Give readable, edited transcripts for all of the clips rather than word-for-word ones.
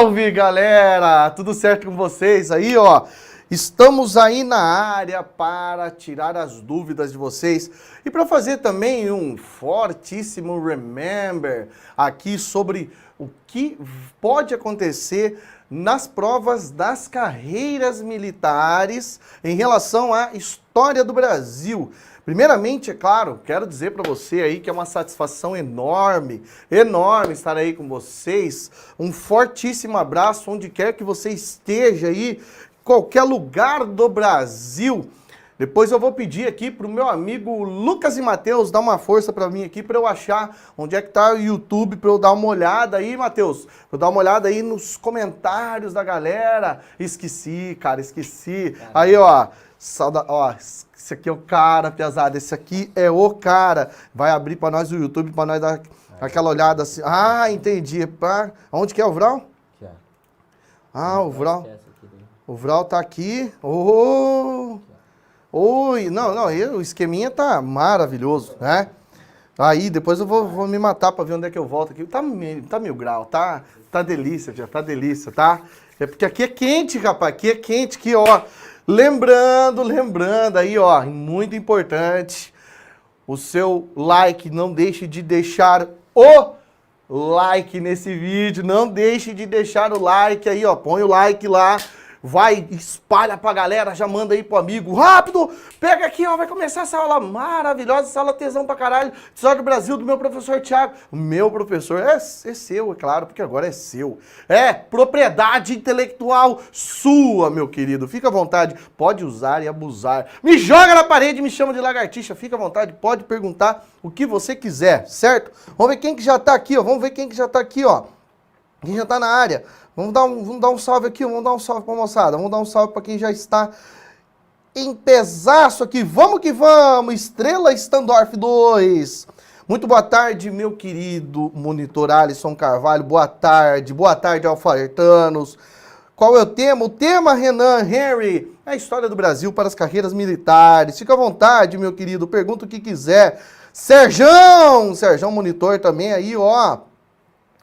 Salve, galera! Tudo certo com vocês aí, ó? Estamos aí na área para tirar as dúvidas de vocês e para fazer também um fortíssimo remember aqui sobre o que pode acontecer nas provas das carreiras militares em relação à história do Brasil. Primeiramente, é claro, quero dizer para você aí que é uma satisfação enorme estar aí com vocês. Um fortíssimo abraço onde quer que você esteja aí, qualquer lugar do Brasil. Depois eu vou pedir aqui pro meu amigo Lucas e Matheus dar uma força para mim aqui para eu achar onde é que tá o YouTube, para eu dar uma olhada aí, Matheus. Para eu dar uma olhada aí nos comentários da galera. Esqueci, cara, esqueci. Aí, ó, esse aqui é o cara, piazada, esse aqui é o cara. Vai abrir para nós o YouTube, para nós dar aquela olhada assim. Ah, entendi. Onde que é o Vral? Aqui, ó. Ah, o Vral. O Vral tá aqui. Oh! Oi, não, o esqueminha tá maravilhoso, né? Aí depois eu vou me matar pra ver onde é que eu volto aqui. Tá 1000 graus, tá delícia, já tá delícia, tá? É porque aqui é quente, rapaz, aqui é quente, aqui, ó. Lembrando aí, ó, muito importante, o seu like, não deixe de deixar o like nesse vídeo, não deixe de deixar o like aí, ó, põe o like lá. Vai, espalha pra galera, já manda aí pro amigo. Rápido, pega aqui, ó, vai começar essa aula maravilhosa, essa aula tesão pra caralho. História do Brasil, do meu professor Thiago. O meu professor é seu, é claro, porque agora é seu. É propriedade intelectual sua, meu querido. Fica à vontade, pode usar e abusar. Me joga na parede, me chama de lagartixa. Fica à vontade, pode perguntar o que você quiser, certo? Vamos ver quem que já tá aqui, ó. Quem já tá na área. Vamos dar um salve aqui, vamos dar um salve pra moçada, vamos dar um salve pra quem já está em pesaço aqui. Vamos que vamos, Estrela Standorf 2. Muito boa tarde, meu querido monitor Alisson Carvalho, boa tarde alfaertanos. Qual é o tema? O tema, Renan Henry, é a história do Brasil para as carreiras militares. Fica à vontade, meu querido, pergunta o que quiser. Serjão Monitor também aí, ó.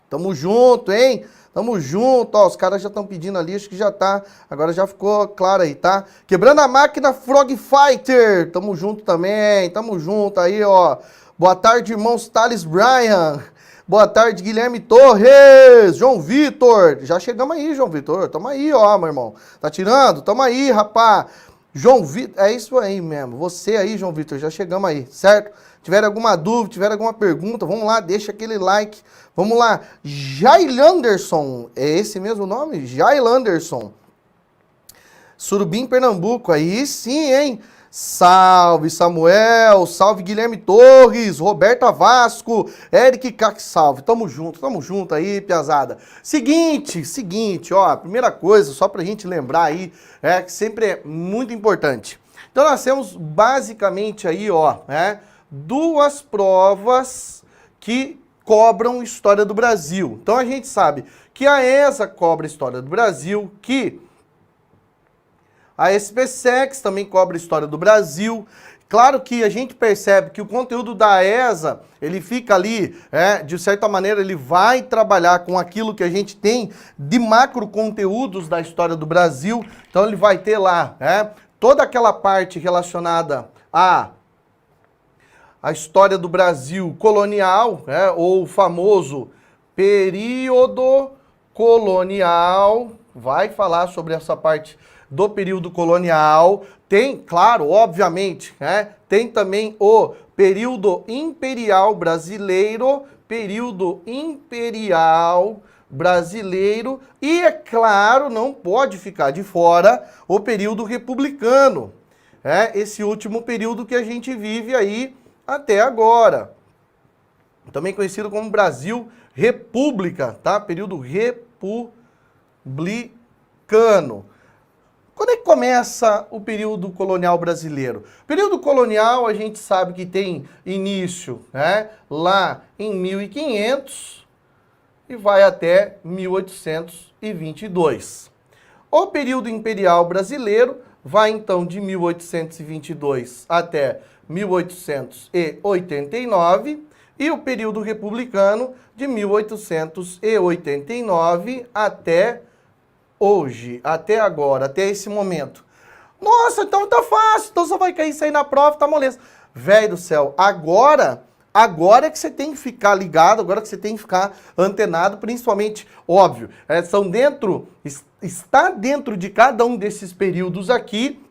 Tamo junto, hein? Tamo junto, ó, os caras já estão pedindo ali, acho que já tá, agora já ficou claro aí, tá? Quebrando a máquina Frog Fighter, tamo junto também, tamo junto aí, ó. Boa tarde, irmãos Thales Brian, boa tarde, Guilherme Torres, João Vitor, já chegamos aí, João Vitor, tamo aí, ó, meu irmão, tá tirando? Tamo aí, rapá. João Vitor, é isso aí mesmo, você aí, João Vitor, já chegamos aí, certo? Tiver alguma dúvida, tiver alguma pergunta, vamos lá, deixa aquele like. Vamos lá, Jailanderson, é esse mesmo nome? Jailanderson. Surubim, Pernambuco, aí sim, hein? Salve Samuel, salve Guilherme Torres, Roberta Vasco, Eric Cac, salve, tamo junto aí, piazada. Seguinte, ó, primeira coisa, só pra gente lembrar aí, que sempre é muito importante. Então nós temos basicamente aí, ó, duas provas que cobram História do Brasil. Então a gente sabe que a ESA cobra História do Brasil, que a SPSEX também cobra História do Brasil. Claro que a gente percebe que o conteúdo da ESA, ele fica ali, de certa maneira, ele vai trabalhar com aquilo que a gente tem de macro conteúdos da História do Brasil. Então ele vai ter lá, toda aquela parte relacionada a história do Brasil colonial, ou o famoso período colonial, vai falar sobre essa parte do período colonial. Tem, claro, obviamente, tem também o período imperial brasileiro, e, é claro, não pode ficar de fora o período republicano, esse último período que a gente vive aí até agora, também conhecido como Brasil República, tá? Período republicano. Quando é que começa o período colonial brasileiro? O período colonial a gente sabe que tem início, lá em 1500 e vai até 1822. O período imperial brasileiro vai então de 1822 até 1889 e o período republicano de 1889 até hoje, até agora, até esse momento. Nossa, então tá fácil, então só vai cair isso aí na prova, tá moleza. Velho do céu, agora é que você tem que ficar ligado, agora que você tem que ficar antenado, principalmente, óbvio, está dentro de cada um desses períodos aqui,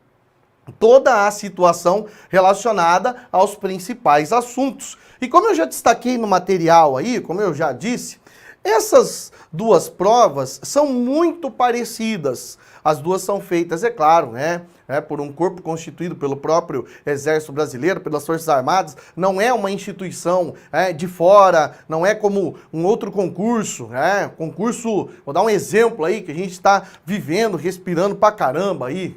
toda a situação relacionada aos principais assuntos. E como eu já destaquei no material aí, como eu já disse, essas duas provas são muito parecidas. As duas são feitas, é claro, por um corpo constituído pelo próprio Exército Brasileiro, pelas Forças Armadas. Não é uma instituição de fora, não é como um outro concurso. Concurso, vou dar um exemplo aí, que a gente está vivendo, respirando pra caramba aí.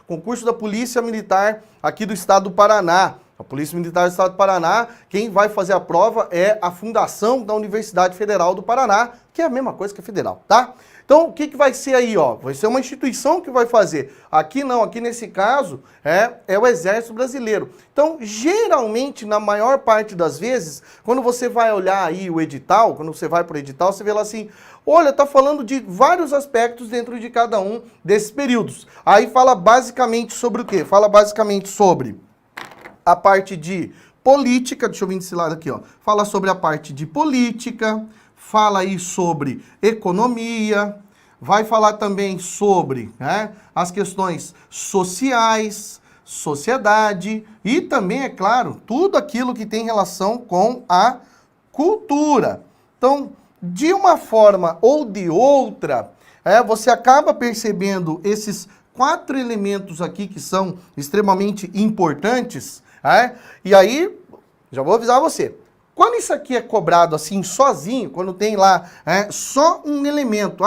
Concurso da Polícia Militar aqui do Estado do Paraná. A Polícia Militar do Estado do Paraná, quem vai fazer a prova é a Fundação da Universidade Federal do Paraná, que é a mesma coisa que a Federal, tá? Então, o que vai ser aí, ó? Vai ser uma instituição que vai fazer. Aqui não, aqui nesse caso, é o Exército Brasileiro. Então, geralmente, na maior parte das vezes, quando você vai olhar aí o edital, quando você vai pro edital, você vê lá assim, olha, tá falando de vários aspectos dentro de cada um desses períodos. Aí fala basicamente sobre o quê? Fala basicamente sobre a parte de política, deixa eu vir desse lado aqui, ó. Fala sobre a parte de política, fala aí sobre economia, vai falar também sobre as questões sociais, sociedade e também, é claro, tudo aquilo que tem relação com a cultura. Então, de uma forma ou de outra, você acaba percebendo esses 4 elementos aqui que são extremamente importantes. E aí, já vou avisar você, quando isso aqui é cobrado assim, sozinho, quando tem lá só um elemento,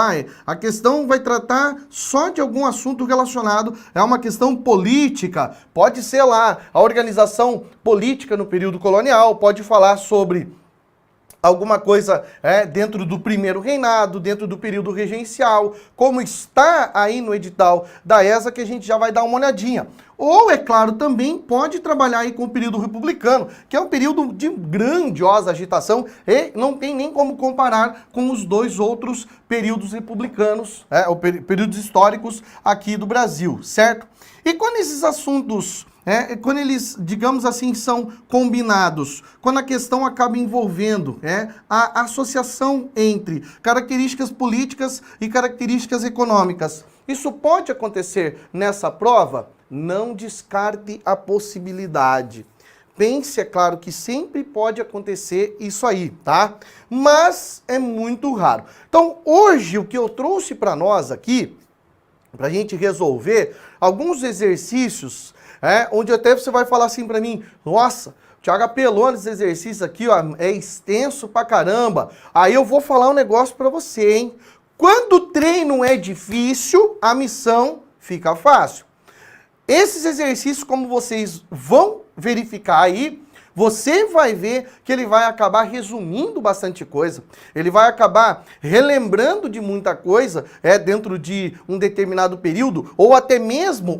a questão vai tratar só de algum assunto relacionado a uma questão política, pode ser lá a organização política no período colonial, pode falar sobre alguma coisa dentro do primeiro reinado, dentro do período regencial, como está aí no edital da ESA, que a gente já vai dar uma olhadinha. Ou, é claro, também pode trabalhar aí com o período republicano, que é um período de grandiosa agitação e não tem nem como comparar com os dois outros períodos republicanos, períodos históricos aqui do Brasil, certo? E quando esses assuntos quando eles, digamos assim, são combinados, quando a questão acaba envolvendo a associação entre características políticas e características econômicas. Isso pode acontecer nessa prova? Não descarte a possibilidade. Pense, é claro, que sempre pode acontecer isso aí, tá? Mas é muito raro. Então, hoje, o que eu trouxe para nós aqui, para a gente resolver alguns exercícios onde até você vai falar assim pra mim, nossa, o Thiago apelou nesse exercício aqui, ó, é extenso pra caramba. Aí eu vou falar um negócio pra você, hein? Quando o treino é difícil, a missão fica fácil. Esses exercícios, como vocês vão verificar aí, você vai ver que ele vai acabar resumindo bastante coisa. Ele vai acabar relembrando de muita coisa dentro de um determinado período, ou até mesmo,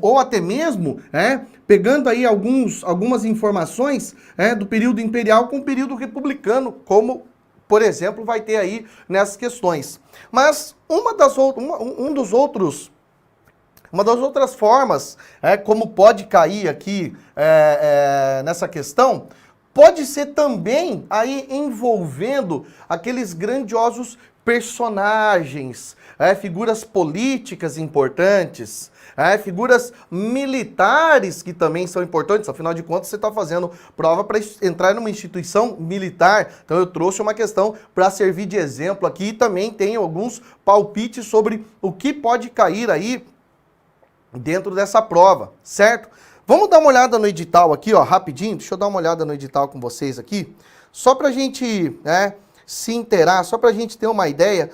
pegando aí algumas informações do período imperial com o período republicano, como, por exemplo, vai ter aí nessas questões. Mas uma das outras formas, como pode cair aqui nessa questão, pode ser também aí envolvendo aqueles grandiosos personagens, figuras políticas importantes, figuras militares que também são importantes. Afinal de contas, você está fazendo prova para entrar numa instituição militar. Então eu trouxe uma questão para servir de exemplo aqui e também tenho alguns palpites sobre o que pode cair aí dentro dessa prova, certo? Vamos dar uma olhada no edital aqui, ó, rapidinho. Deixa eu dar uma olhada no edital com vocês aqui, só para a gente se inteirar, só para a gente ter uma ideia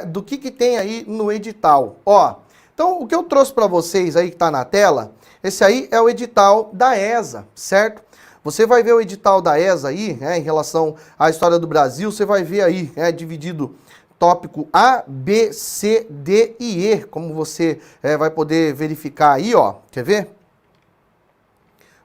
do que tem aí no edital. Ó, então, o que eu trouxe para vocês aí que está na tela, esse aí é o edital da ESA, certo? Você vai ver o edital da ESA aí, em relação à história do Brasil, você vai ver aí, dividido tópico A, B, C, D e E, como você vai poder verificar aí, ó. Quer ver?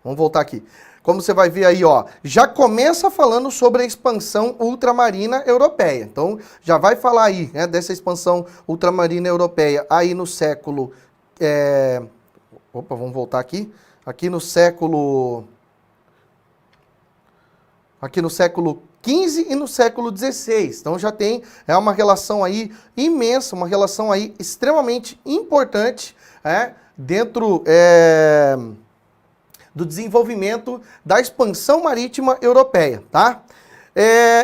Vamos voltar aqui. como você vai ver aí, ó, já começa falando sobre a expansão ultramarina europeia. Então, já vai falar aí, né, dessa expansão ultramarina europeia aí no século... vamos voltar aqui. Aqui no século XV e no século XVI. Então já tem uma relação aí imensa, uma relação aí extremamente importante dentro do desenvolvimento da expansão marítima europeia, tá?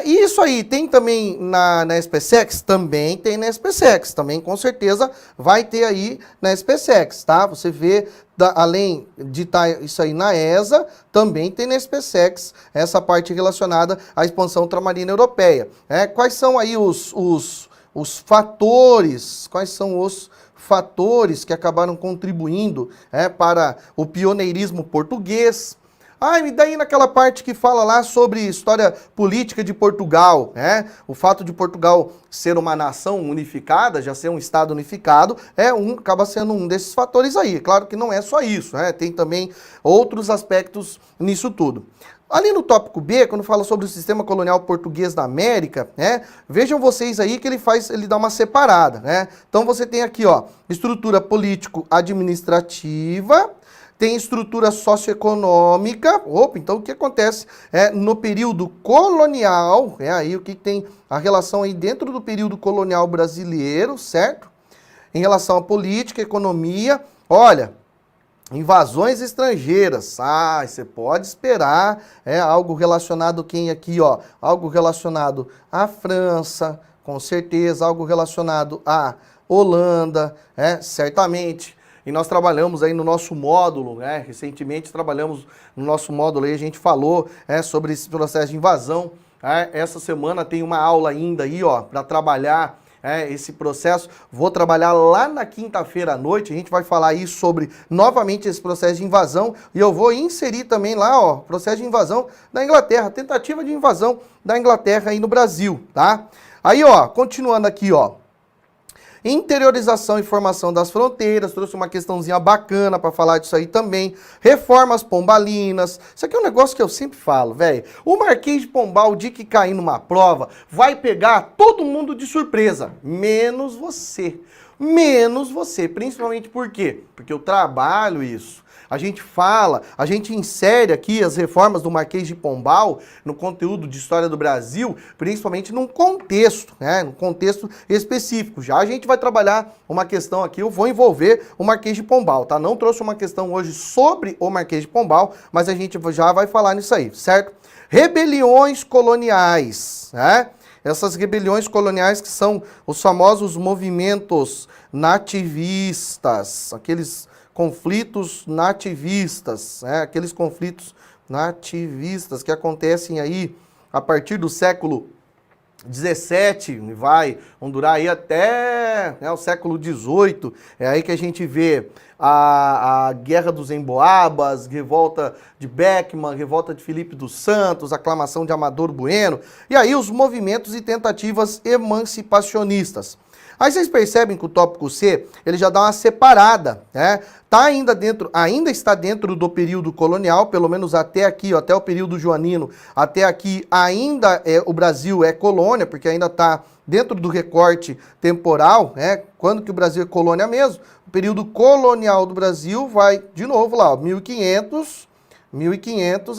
E isso aí tem também na SpaceX? Também tem na SpaceX, também com certeza vai ter aí na SpaceX, tá? Você vê, além de estar isso aí na ESA, também tem na SpaceX essa parte relacionada à expansão ultramarina europeia. Quais são aí os fatores, que acabaram contribuindo para o pioneirismo português? E daí naquela parte que fala lá sobre história política de Portugal, o fato de Portugal ser uma nação unificada, já ser um estado unificado, acaba sendo um desses fatores aí. Claro que não é só isso, tem também outros aspectos nisso tudo. Ali no tópico B, quando fala sobre o sistema colonial português da América, vejam vocês aí que ele dá uma separada, Então você tem aqui, ó, estrutura político-administrativa, tem estrutura socioeconômica. Então o que acontece no período colonial, aí o que tem a relação aí dentro do período colonial brasileiro, certo? Em relação à política, economia, olha, invasões estrangeiras, você pode esperar algo relacionado algo relacionado à França, com certeza, algo relacionado à Holanda, certamente. E nós trabalhamos aí no nosso módulo, recentemente trabalhamos no nosso módulo aí, a gente falou sobre esse processo de invasão. Essa semana tem uma aula ainda aí, ó, para trabalhar esse processo. Vou trabalhar lá na quinta-feira à noite, a gente vai falar aí sobre, novamente, esse processo de invasão, e eu vou inserir também lá, ó, processo de invasão da Inglaterra, tentativa de invasão da Inglaterra aí no Brasil, tá? Aí, ó, continuando aqui, ó, interiorização e formação das fronteiras, trouxe uma questãozinha bacana para falar disso aí também. Reformas pombalinas. Isso aqui é um negócio que eu sempre falo, velho. O Marquês de Pombal, o dia que cair numa prova, vai pegar todo mundo de surpresa, menos você. Menos você, principalmente por quê? Porque eu trabalho isso. A gente fala, a gente insere aqui as reformas do Marquês de Pombal no conteúdo de História do Brasil, principalmente num contexto, num contexto específico. Já a gente vai trabalhar uma questão aqui, eu vou envolver o Marquês de Pombal, tá? Não trouxe uma questão hoje sobre o Marquês de Pombal, mas a gente já vai falar nisso aí, certo? Rebeliões coloniais, Essas rebeliões coloniais que são os famosos movimentos nativistas, aqueles conflitos nativistas, aqueles conflitos nativistas que acontecem aí a partir do século XVII, vão durar aí até o século XVIII, é aí que a gente vê a Guerra dos Emboabas, revolta de Beckman, revolta de Filipe dos Santos, aclamação de Amador Bueno, e aí os movimentos e tentativas emancipacionistas. Aí vocês percebem que o tópico C, ele já dá uma separada, ainda está dentro do período colonial, pelo menos até aqui, até o período joanino, até aqui ainda o Brasil é colônia, porque ainda está dentro do recorte temporal, quando que o Brasil é colônia mesmo. O período colonial do Brasil vai, de novo lá, 1500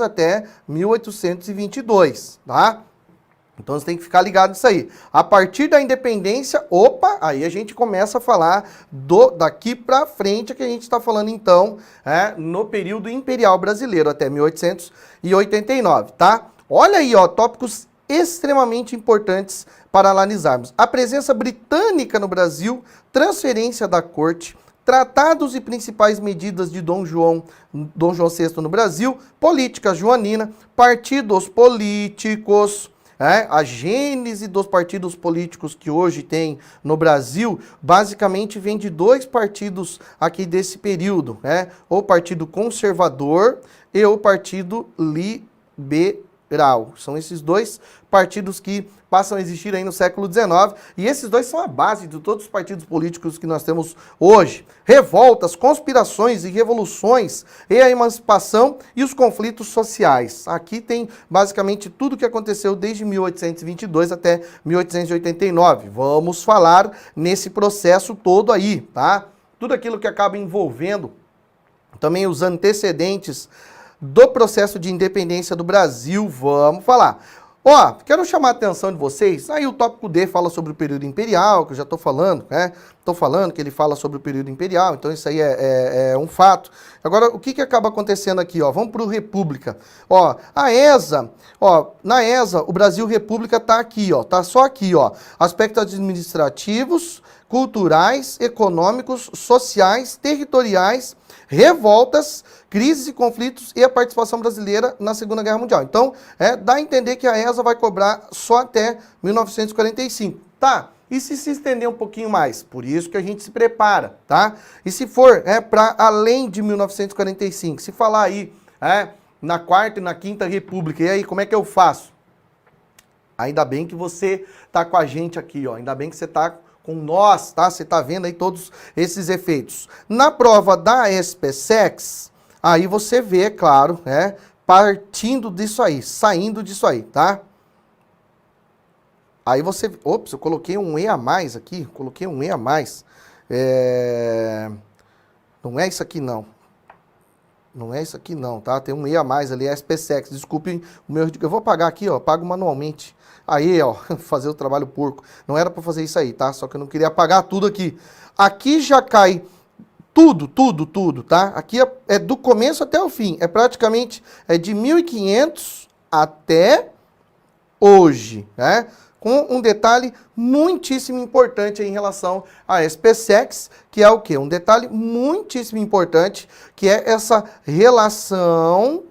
até 1822, tá? Então você tem que ficar ligado nisso aí. A partir da independência, aí a gente começa a falar daqui pra frente, que a gente está falando então no período imperial brasileiro, até 1889, tá? Olha aí, ó, tópicos extremamente importantes para analisarmos. A presença britânica no Brasil, transferência da corte, tratados e principais medidas de Dom João VI no Brasil, política joanina, partidos políticos. A gênese dos partidos políticos que hoje tem no Brasil, basicamente vem de dois partidos aqui desse período, o Partido Conservador e o Partido Federal. São esses dois partidos que passam a existir aí no século XIX, e esses dois são a base de todos os partidos políticos que nós temos hoje. Revoltas, conspirações e revoluções, e a emancipação e os conflitos sociais. Aqui tem basicamente tudo o que aconteceu desde 1822 até 1889. Vamos falar nesse processo todo aí, tá? Tudo aquilo que acaba envolvendo também os antecedentes do processo de independência do Brasil, vamos falar. Ó, quero chamar a atenção de vocês, aí o tópico D fala sobre o período imperial, que eu já estou falando, né? Estou falando que ele fala sobre o período imperial, então isso aí é um fato. Agora, o que acaba acontecendo aqui, ó? Vamos para o República. Ó, a ESA, ó, na ESA, o Brasil República tá aqui, ó, tá só aqui, ó. Aspectos administrativos, culturais, econômicos, sociais, territoriais, revoltas, crises e conflitos e a participação brasileira na Segunda Guerra Mundial. Então, dá a entender que a ESA vai cobrar só até 1945. Tá, e se estender um pouquinho mais? Por isso que a gente se prepara, tá? E se for para além de 1945, se falar aí na Quarta e na Quinta República, e aí, como é que eu faço? Ainda bem que você tá com a gente aqui, ó. Ainda bem que você tá com nós, tá? Você tá vendo aí todos esses efeitos. Na prova da SPSEX, aí você vê, claro, partindo disso aí, saindo disso aí, tá? Aí você... Ops, eu coloquei um E a mais aqui, coloquei um E a mais. Não é isso aqui, não. Não é isso aqui, não, tá? Tem um E a mais ali, é SPSEX. Desculpem o meu... Eu vou apagar aqui, ó, apago manualmente. Aí, ó, fazer o trabalho porco. Não era para fazer isso aí, tá? Só que eu não queria apagar tudo aqui. Aqui já cai tudo, tá? Aqui é do começo até o fim. É praticamente de 1500 até hoje, né? Com um detalhe muitíssimo importante em relação a SPSEX, que é o quê? Um detalhe muitíssimo importante, que é essa relação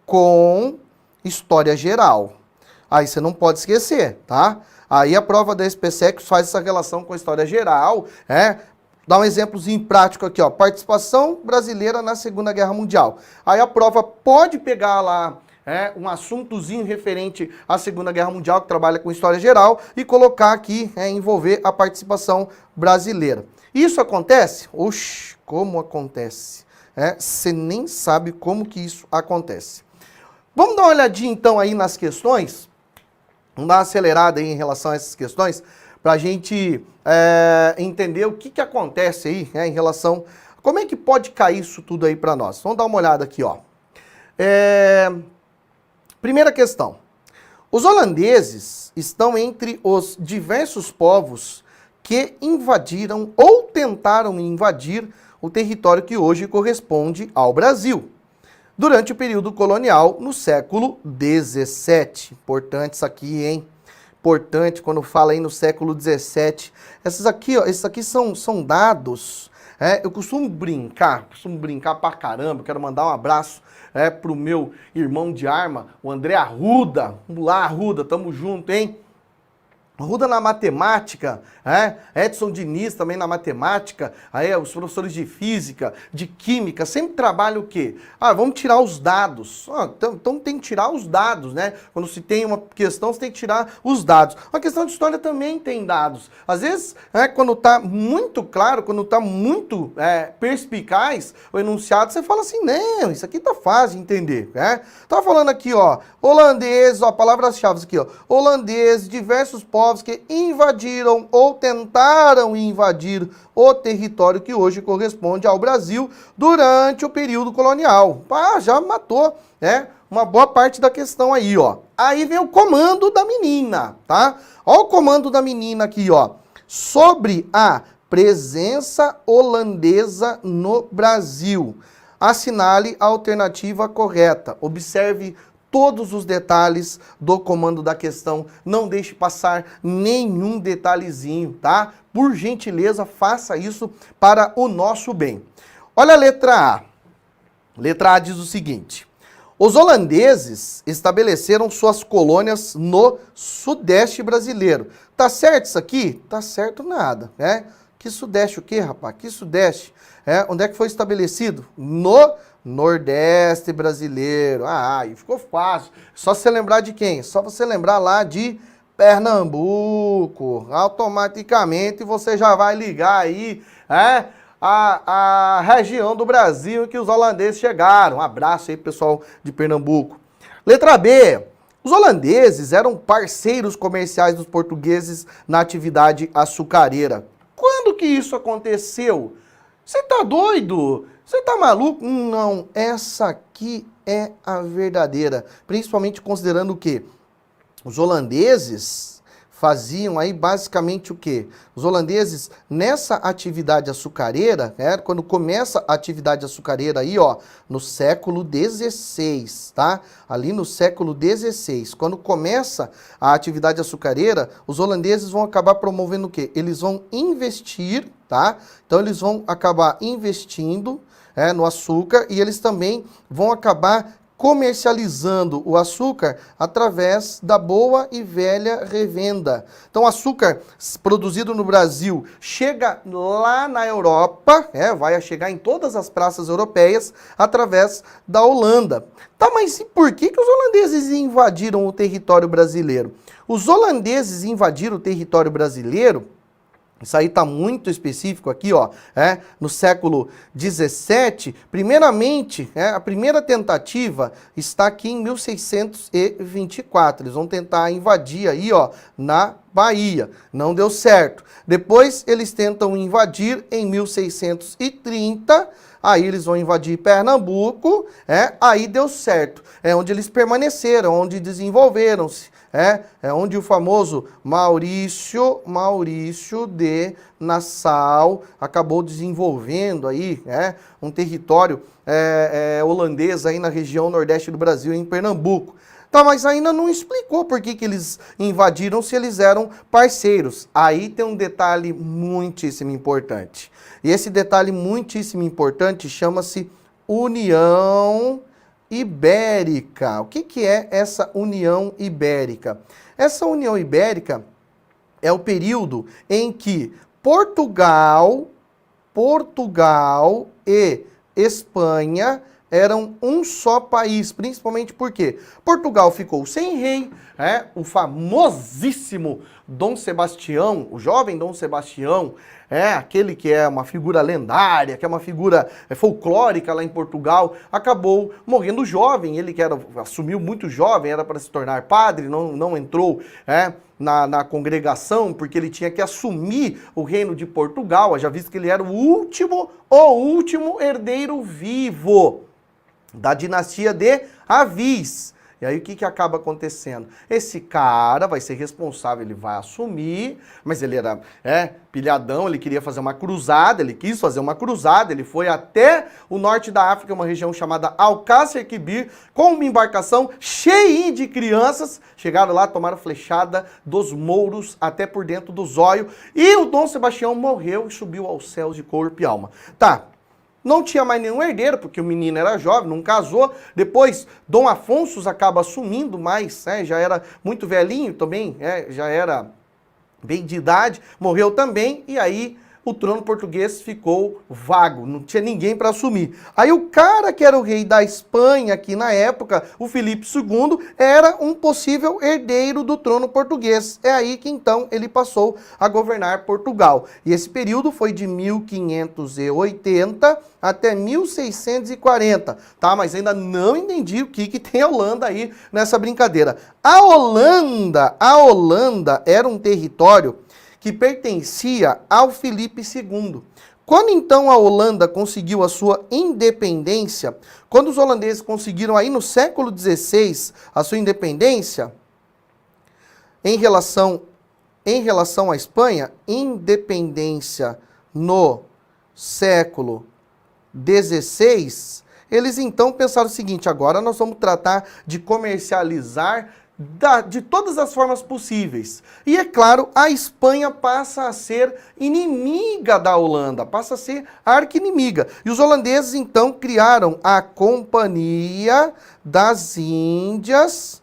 com história geral. Aí você não pode esquecer, tá? Aí a prova da SPSEX faz essa relação com a história geral, Dá um exemplozinho prático aqui, ó. Participação brasileira na Segunda Guerra Mundial. Aí a prova pode pegar lá um assuntozinho referente à Segunda Guerra Mundial, que trabalha com história geral, e colocar aqui, envolver a participação brasileira. Isso acontece? Oxi, como acontece? Você nem sabe como que isso acontece. Vamos dar uma olhadinha então aí nas questões? Vamos dar uma acelerada aí em relação a essas questões, para a gente entender o que acontece aí em relação... Como é que pode cair isso tudo aí para nós? Vamos dar uma olhada aqui, ó. Primeira questão. Os holandeses estão entre os diversos povos que invadiram ou tentaram invadir o território que hoje corresponde ao Brasil, durante o período colonial no século XVII. Importante isso aqui, hein? Importante quando fala aí no século XVII. Esses aqui são dados. Eu costumo brincar pra caramba. Quero mandar um abraço pro meu irmão de arma, o André Arruda. Vamos lá, Arruda, tamo junto, hein? Arruda na matemática, Edson Diniz também na matemática, aí os professores de física, de química, sempre trabalham o quê? Vamos tirar os dados. Então tem que tirar os dados, né? Quando se tem uma questão, você tem que tirar os dados. A questão de história também tem dados. Às vezes, quando está muito claro, quando está muito perspicaz o enunciado, você fala assim, não, isso aqui tá fácil de entender, Tava falando aqui, ó, holandês, ó, palavras-chave aqui, ó, holandês, diversos povos que invadiram ou tentaram invadir o território que hoje corresponde ao Brasil durante o período colonial. Já matou, uma boa parte da questão aí, ó. Aí vem o comando da menina, tá? Ó o comando da menina aqui, ó. Sobre a presença holandesa no Brasil. Assinale a alternativa correta. Observe todos os detalhes do comando da questão, não deixe passar nenhum detalhezinho, tá? Por gentileza, faça isso para o nosso bem. Olha a letra A. Letra A diz o seguinte: os holandeses estabeleceram suas colônias no sudeste brasileiro. Tá certo isso aqui? Tá certo nada, Que sudeste o quê, rapaz? Que sudeste? Onde é que foi estabelecido? No Nordeste brasileiro. Ah, aí ficou fácil. Só você lembrar de quem? Só você lembrar lá de Pernambuco. Automaticamente você já vai ligar aí, a região do Brasil em que os holandeses chegaram. Um abraço aí, pessoal de Pernambuco. Letra B. Os holandeses eram parceiros comerciais dos portugueses na atividade açucareira. Quando que isso aconteceu? Você tá doido? Você tá maluco? Não, essa aqui é a verdadeira. Principalmente considerando o quê? Os holandeses faziam aí basicamente o quê? Os holandeses, nessa atividade açucareira, quando começa a atividade açucareira aí, ó, no século XVI, tá? Ali no século XVI, quando começa a atividade açucareira, os holandeses vão acabar promovendo o quê? Eles vão investir, tá? Então eles vão acabar investindo no açúcar e eles também vão acabar comercializando o açúcar através da boa e velha revenda. Então, o açúcar produzido no Brasil chega lá na Europa, vai chegar em todas as praças europeias através da Holanda. Tá, mas e por que os holandeses invadiram o território brasileiro? Os holandeses invadiram o território brasileiro. Isso aí está muito específico aqui, ó, no século XVII. Primeiramente, a primeira tentativa está aqui em 1624. Eles vão tentar invadir aí, ó, na Bahia. Não deu certo. Depois eles tentam invadir em 1630. Aí eles vão invadir Pernambuco, aí deu certo. É onde eles permaneceram, onde desenvolveram-se. É onde o famoso Maurício de Nassau acabou desenvolvendo aí, um território holandês aí na região nordeste do Brasil, em Pernambuco. Tá, mas ainda não explicou por que eles invadiram se eles eram parceiros. Aí tem um detalhe muitíssimo importante. E esse detalhe muitíssimo importante chama-se União Ibérica. O que é essa União Ibérica? Essa União Ibérica é o período em que Portugal e Espanha eram um só país, principalmente porque Portugal ficou sem rei, o famosíssimo Dom Sebastião, o jovem Dom Sebastião, aquele que é uma figura lendária, que é uma figura folclórica lá em Portugal, acabou morrendo jovem. Ele que assumiu muito jovem, era para se tornar padre, não entrou na congregação, porque ele tinha que assumir o reino de Portugal, já visto que ele era o último herdeiro vivo da dinastia de Avis. E aí o que acaba acontecendo? Esse cara vai ser responsável, ele vai assumir, mas ele era pilhadão, ele queria fazer uma cruzada, ele quis fazer uma cruzada, ele foi até o norte da África, uma região chamada Alcácer Quibir, com uma embarcação cheia de crianças, chegaram lá, tomaram flechada dos mouros até por dentro do zóio, e o Dom Sebastião morreu e subiu aos céus de corpo e alma. Tá. Não tinha mais nenhum herdeiro, porque o menino era jovem, não casou. Depois, Dom Afonso acaba assumindo mais, já era muito velhinho também, já era bem de idade, morreu também, e aí o trono português ficou vago, não tinha ninguém para assumir. Aí o cara que era o rei da Espanha aqui na época, o Filipe II, era um possível herdeiro do trono português. É aí que então ele passou a governar Portugal. E esse período foi de 1580 até 1640, tá? Mas ainda não entendi o que tem a Holanda aí nessa brincadeira. A Holanda era um território que pertencia ao Filipe II. Quando então a Holanda conseguiu a sua independência, quando os holandeses conseguiram aí no século XVI a sua independência, em relação à Espanha, independência no século XVI, eles então pensaram o seguinte: agora nós vamos tratar de comercializar de todas as formas possíveis. E é claro, a Espanha passa a ser inimiga da Holanda, passa a ser arqui-inimiga. E os holandeses então criaram a Companhia das Índias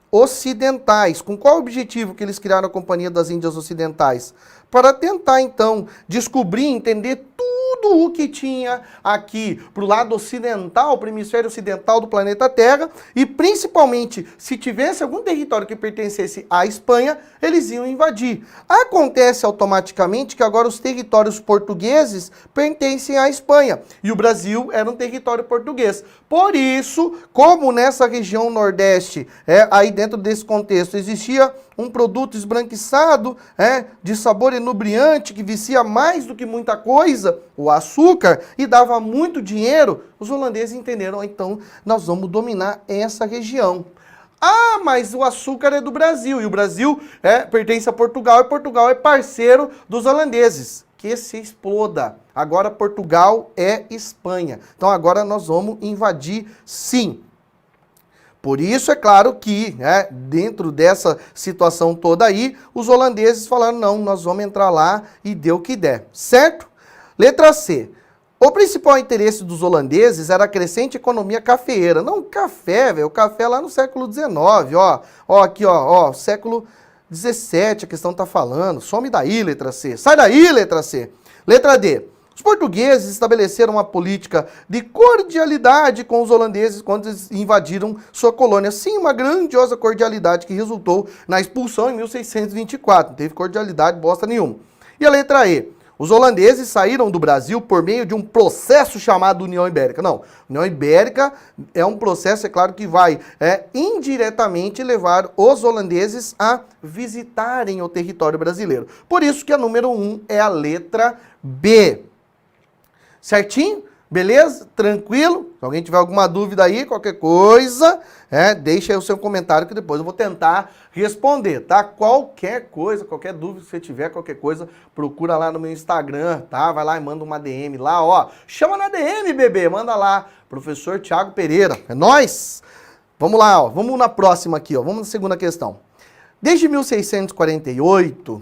Ocidentais. Com qual objetivo que eles criaram a Companhia das Índias Ocidentais? Para tentar então descobrir, entender tudo tudo o que tinha aqui para o lado ocidental, para o hemisfério ocidental do planeta Terra, e principalmente, se tivesse algum território que pertencesse à Espanha, eles iam invadir. Acontece automaticamente que agora os territórios portugueses pertencem à Espanha, e o Brasil era um território português. Por isso, como nessa região nordeste, aí dentro desse contexto, existia um produto esbranquiçado, de sabor inebriante, que vicia mais do que muita coisa, o açúcar, e dava muito dinheiro, os holandeses entenderam, então nós vamos dominar essa região. Ah, mas o açúcar é do Brasil, e o Brasil pertence a Portugal, e Portugal é parceiro dos holandeses. Que se exploda. Agora Portugal é Espanha. Então agora nós vamos invadir, sim. Por isso é claro que, dentro dessa situação toda aí, os holandeses falaram, não, nós vamos entrar lá e dê o que der, certo? Letra C. O principal interesse dos holandeses era a crescente economia cafeeira. Não, café, velho, o café lá no século XIX, ó, aqui, ó, século XVII, a questão tá falando. Some daí, letra C. Sai daí, letra C. Letra D. Os portugueses estabeleceram uma política de cordialidade com os holandeses quando eles invadiram sua colônia. Sim, uma grandiosa cordialidade que resultou na expulsão em 1624. Não teve cordialidade bosta nenhuma. E a letra E. Os holandeses saíram do Brasil por meio de um processo chamado União Ibérica. Não, União Ibérica é um processo, é claro, que vai indiretamente levar os holandeses a visitarem o território brasileiro. Por isso que a número 1 é a letra B. Certinho? Beleza? Tranquilo? Se alguém tiver alguma dúvida aí, qualquer coisa, deixa aí o seu comentário que depois eu vou tentar responder, tá? Qualquer coisa, qualquer dúvida que você tiver, qualquer coisa, procura lá no meu Instagram, tá? Vai lá e manda uma DM lá, ó. Chama na DM, bebê, manda lá. Professor Thiago Pereira, é nóis? Vamos lá, ó. Vamos na próxima aqui, ó. Vamos na segunda questão. Desde 1648,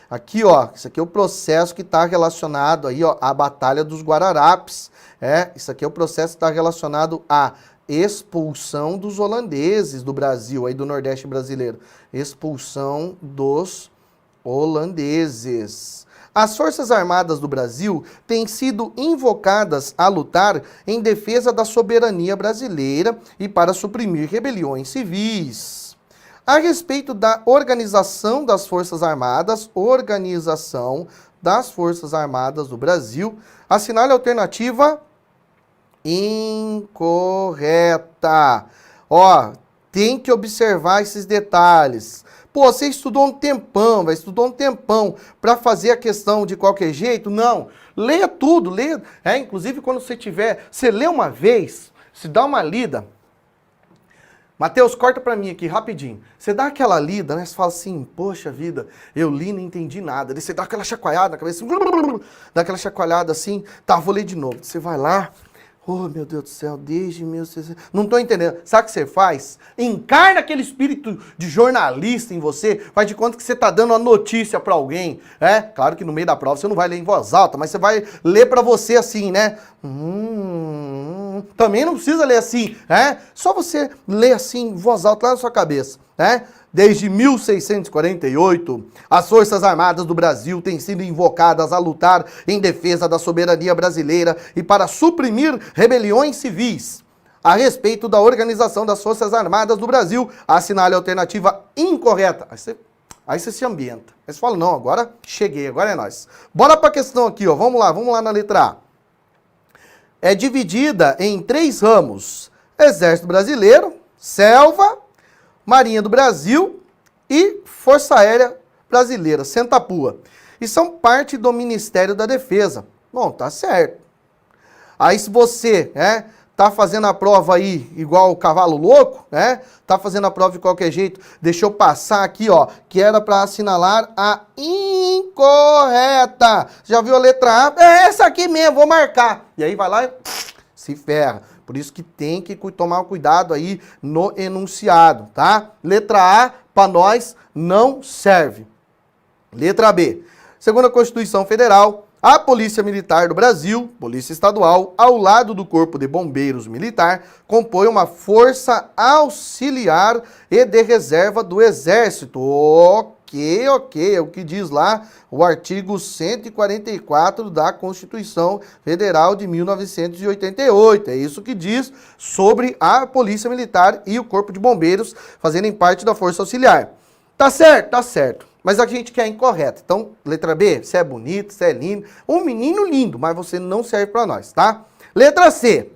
aqui, ó, isso aqui é o processo que está relacionado aí, ó, à Batalha dos Guararapes, isso aqui é o processo que está relacionado à expulsão dos holandeses do Brasil, aí do Nordeste brasileiro, expulsão dos holandeses. As Forças Armadas do Brasil têm sido invocadas a lutar em defesa da soberania brasileira e para suprimir rebeliões civis. A respeito da organização das Forças Armadas, do Brasil, assinale a alternativa incorreta. Ó, tem que observar esses detalhes. Pô, você estudou um tempão, para fazer a questão de qualquer jeito? Não. Leia tudo, leia. Inclusive, quando você lê uma vez, se dá uma lida. Mateus, corta pra mim aqui, rapidinho. Você dá aquela lida, né? Você fala assim, poxa vida, eu li e não entendi nada. Daí você dá aquela chacoalhada na cabeça, dá aquela chacoalhada assim, tá, vou ler de novo. Você vai lá, oh, meu Deus do céu, desde 1600... Não tô entendendo. Sabe o que você faz? Encarna aquele espírito de jornalista em você, faz de conta que você tá dando uma notícia pra alguém. Claro que no meio da prova você não vai ler em voz alta, mas você vai ler pra você assim, né? Também não precisa ler assim, Só você ler assim, em voz alta, lá na sua cabeça, Desde 1648, as Forças Armadas do Brasil têm sido invocadas a lutar em defesa da soberania brasileira e para suprimir rebeliões civis. A respeito da organização das Forças Armadas do Brasil, assinale a alternativa incorreta. Aí você se ambienta. Aí você fala, não, agora cheguei, agora é nós. Bora para a questão aqui, ó. Vamos lá na letra A. É dividida em 3 ramos: Exército Brasileiro, Selva, Marinha do Brasil e Força Aérea Brasileira, Centapua. E são parte do Ministério da Defesa. Bom, tá certo. Aí se você, tá fazendo a prova aí igual o cavalo louco, tá fazendo a prova de qualquer jeito, deixa eu passar aqui, ó, que era para assinalar a incorreta. Já viu a letra A? É essa aqui mesmo, vou marcar. E aí vai lá e se ferra. Por isso que tem que tomar cuidado aí no enunciado, tá? Letra A, para nós, não serve. Letra B. Segundo a Constituição Federal, a Polícia Militar do Brasil, Polícia Estadual, ao lado do Corpo de Bombeiros Militar, compõe uma força auxiliar e de reserva do Exército. Ok. Ok, é o que diz lá o artigo 144 da Constituição Federal de 1988. É isso que diz sobre a Polícia Militar e o Corpo de Bombeiros fazerem parte da Força Auxiliar. Tá certo? Tá certo. Mas a gente quer incorreto. Então, letra B, você é bonito, você é lindo. Um menino lindo, mas você não serve para nós, tá? Letra C.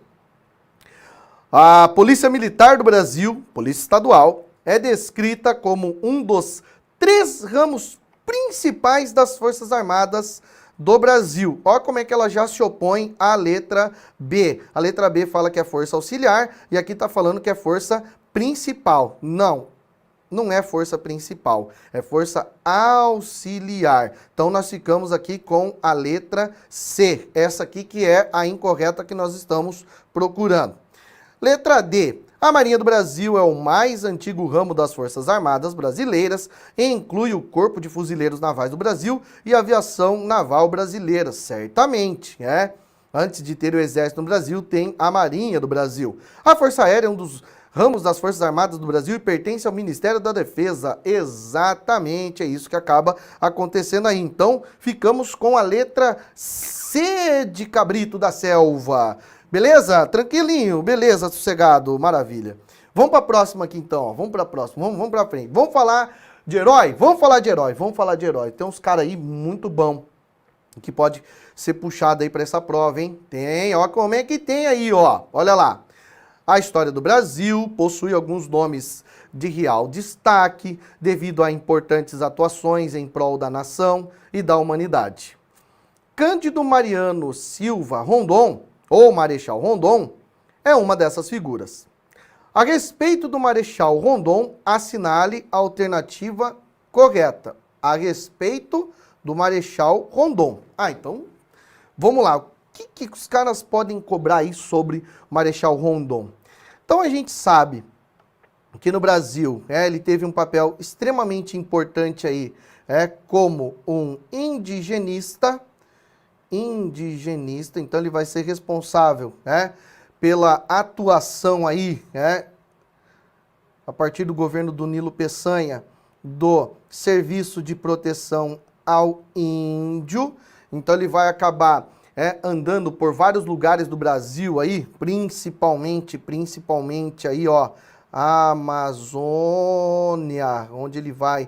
A Polícia Militar do Brasil, Polícia Estadual, é descrita como um dos 3 ramos principais das Forças Armadas do Brasil. Olha como é que ela já se opõe à letra B. A letra B fala que é força auxiliar e aqui está falando que é força principal. Não é força principal, é força auxiliar. Então nós ficamos aqui com a letra C. Essa aqui que é a incorreta que nós estamos procurando. Letra D. A Marinha do Brasil é o mais antigo ramo das Forças Armadas brasileiras e inclui o Corpo de Fuzileiros Navais do Brasil e a Aviação Naval Brasileira, certamente, né? Antes de ter o Exército no Brasil, tem a Marinha do Brasil. A Força Aérea é um dos ramos das Forças Armadas do Brasil e pertence ao Ministério da Defesa. Exatamente, é isso que acaba acontecendo aí. Então, ficamos com a letra C de Cabrito da Selva. Beleza? Tranquilinho, beleza, sossegado, maravilha. Vamos para a próxima aqui então, ó. Vamos para a próxima, vamos para frente. Vamos falar de herói? Vamos falar de herói. Tem uns caras aí muito bom que pode ser puxado aí para essa prova, hein? Tem, ó, como é que tem aí, ó. Olha lá. A história do Brasil possui alguns nomes de real destaque devido a importantes atuações em prol da nação e da humanidade. Cândido Mariano Silva Rondon, ou Marechal Rondon, é uma dessas figuras. A respeito do Marechal Rondon, assinale a alternativa correta. A respeito do Marechal Rondon. Então, vamos lá. O que os caras podem cobrar aí sobre o Marechal Rondon? Então, a gente sabe que no Brasil, ele teve um papel extremamente importante aí, como um indigenista, então ele vai ser responsável, pela atuação aí, a partir do governo do Nilo Peçanha, do Serviço de Proteção ao Índio. Então ele vai acabar andando por vários lugares do Brasil aí, principalmente aí, ó, Amazônia, onde ele vai,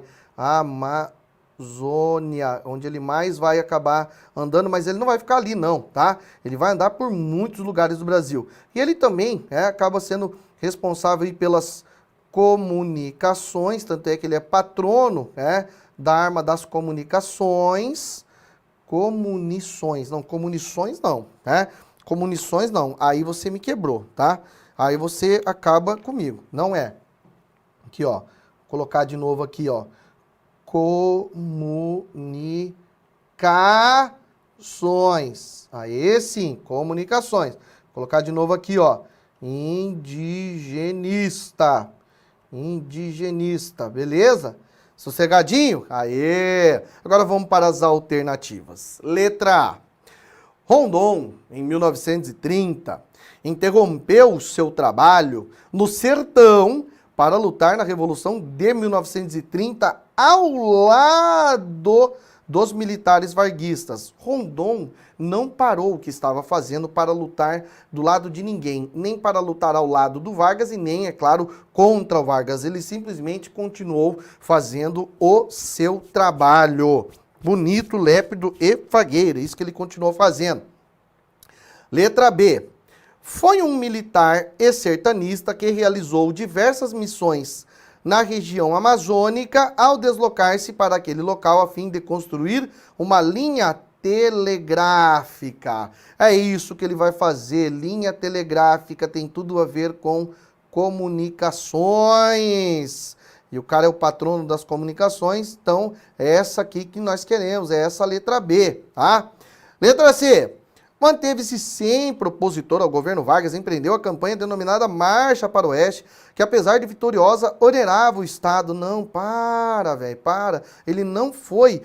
onde ele mais vai acabar andando, mas ele não vai ficar ali não, tá? Ele vai andar por muitos lugares do Brasil. E ele também acaba sendo responsável aí pelas comunicações, tanto é que ele é patrono da arma das comunições não, aí você me quebrou, tá? Aí você acaba comigo, não é. Aqui, ó, vou colocar de novo aqui, ó. Comunicações. Aí sim, comunicações. Vou colocar de novo aqui, ó. Indigenista, beleza? Sossegadinho? Aê! Agora vamos para as alternativas. Letra A. Rondon, em 1930, interrompeu seu trabalho no sertão para lutar na Revolução de 1930 ao lado dos militares varguistas. Rondon não parou o que estava fazendo para lutar do lado de ninguém, nem para lutar ao lado do Vargas e nem, é claro, contra o Vargas. Ele simplesmente continuou fazendo o seu trabalho. Bonito, lépido e fagueiro, isso que ele continuou fazendo. Letra B. Foi um militar e sertanista que realizou diversas missões na região amazônica ao deslocar-se para aquele local a fim de construir uma linha telegráfica. É isso que ele vai fazer, linha telegráfica, tem tudo a ver com comunicações. E o cara é o patrono das comunicações, então é essa aqui que nós queremos, é essa letra B, tá? Letra C. Manteve-se sempre opositor ao governo Vargas, empreendeu a campanha denominada Marcha para o Oeste, que apesar de vitoriosa, ordenava o Estado. Não, velho, para. Ele não foi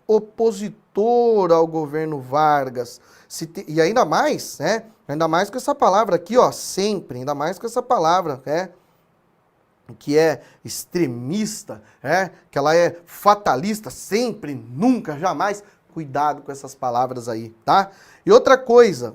opositor ao governo Vargas. E ainda mais, Ainda mais com essa palavra aqui, ó, sempre, ainda mais com essa palavra, que é extremista, que ela é fatalista, sempre, nunca, jamais. Cuidado com essas palavras aí, tá? E outra coisa,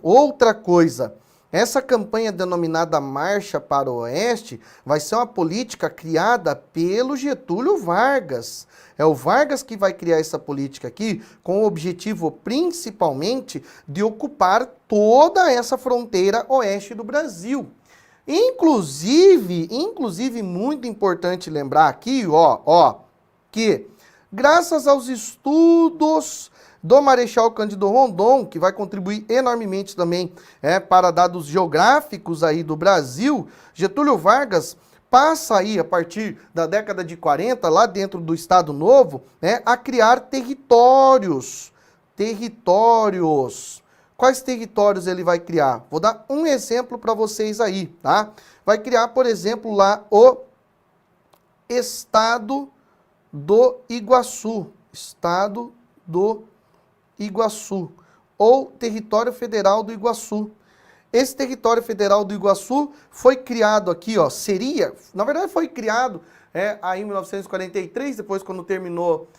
essa campanha denominada Marcha para o Oeste vai ser uma política criada pelo Getúlio Vargas. É o Vargas que vai criar essa política aqui com o objetivo principalmente de ocupar toda essa fronteira oeste do Brasil. Inclusive, muito importante lembrar aqui, que graças aos estudos do Marechal Cândido Rondon, que vai contribuir enormemente também para dados geográficos aí do Brasil, Getúlio Vargas passa aí, a partir da década de 40, lá dentro do Estado Novo, a criar territórios. Quais territórios ele vai criar? Vou dar um exemplo para vocês aí, tá? Vai criar, por exemplo, lá o Estado do Iguaçu. Estado do Iguaçu. Ou Território Federal do Iguaçu. Esse Território Federal do Iguaçu foi criado aqui, na verdade foi criado aí em 1943, depois quando terminou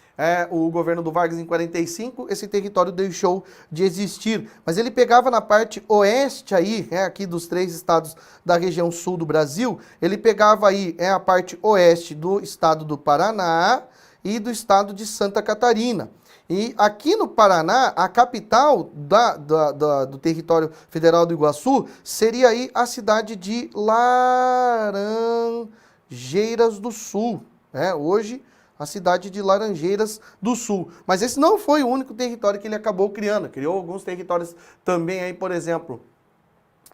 o governo do Vargas em 45, esse território deixou de existir. Mas ele pegava na parte oeste aí, aqui dos 3 estados da região sul do Brasil, ele pegava aí a parte oeste do estado do Paraná e do estado de Santa Catarina. E aqui no Paraná, a capital do território federal do Iguaçu seria aí a cidade de Laranjeiras do Sul. Hoje, a cidade de Laranjeiras do Sul. Mas esse não foi o único território que ele acabou criando. Criou alguns territórios também aí, por exemplo,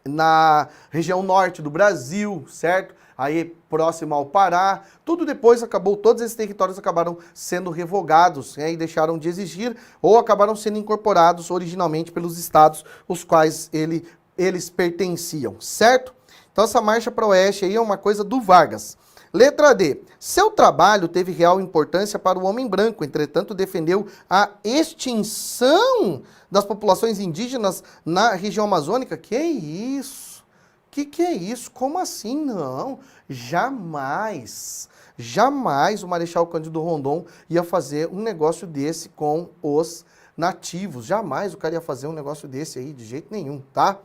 na região norte do Brasil, certo? Aí próximo ao Pará, tudo depois todos esses territórios acabaram sendo revogados e deixaram de existir ou acabaram sendo incorporados originalmente pelos estados os quais eles pertenciam, certo? Então essa marcha para o oeste aí é uma coisa do Vargas. Letra D. Seu trabalho teve real importância para o homem branco, entretanto defendeu a extinção das populações indígenas na região amazônica. Que isso? Que é isso? Como assim? Não, jamais o Marechal Cândido Rondon ia fazer um negócio desse com os nativos. Jamais o cara ia fazer um negócio desse aí, de jeito nenhum, tá?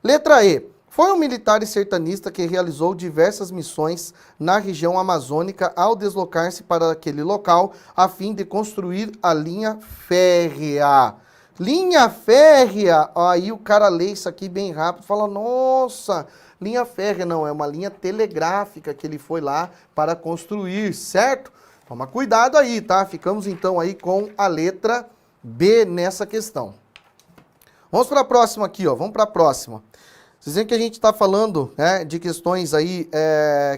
Letra E. Foi um militar e sertanista que realizou diversas missões na região amazônica ao deslocar-se para aquele local a fim de construir a linha férrea. Linha férrea, aí o cara lê isso aqui bem rápido, fala, nossa, linha férrea, não, é uma linha telegráfica que ele foi lá para construir, certo? Toma cuidado aí, tá? Ficamos então aí com a letra B nessa questão. Vamos para a próxima aqui, vamos para a próxima. Vocês veem que a gente está falando de questões aí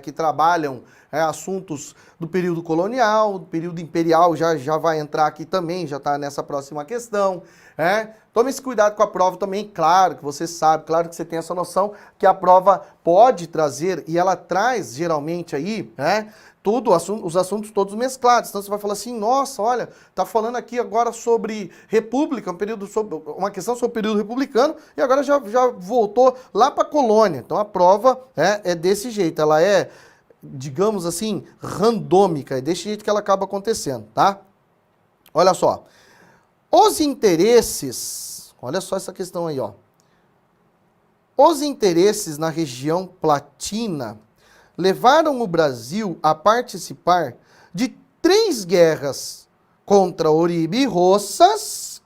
que trabalham assuntos do período colonial, do período imperial, já vai entrar aqui também, já está nessa próxima questão. Tome esse cuidado com a prova também, claro que você sabe, claro que você tem essa noção que a prova pode trazer, e ela traz geralmente aí, os assuntos todos mesclados. Então você vai falar assim, nossa, olha, tá falando aqui agora sobre república, uma questão sobre o período republicano, e agora já voltou lá para a colônia. Então a prova é desse jeito, ela é, digamos assim, randômica, é desse jeito que ela acaba acontecendo, tá? Olha só, os interesses, olha só essa questão aí, os interesses na região platina levaram o Brasil a participar de 3 guerras contra Uribe e Roças,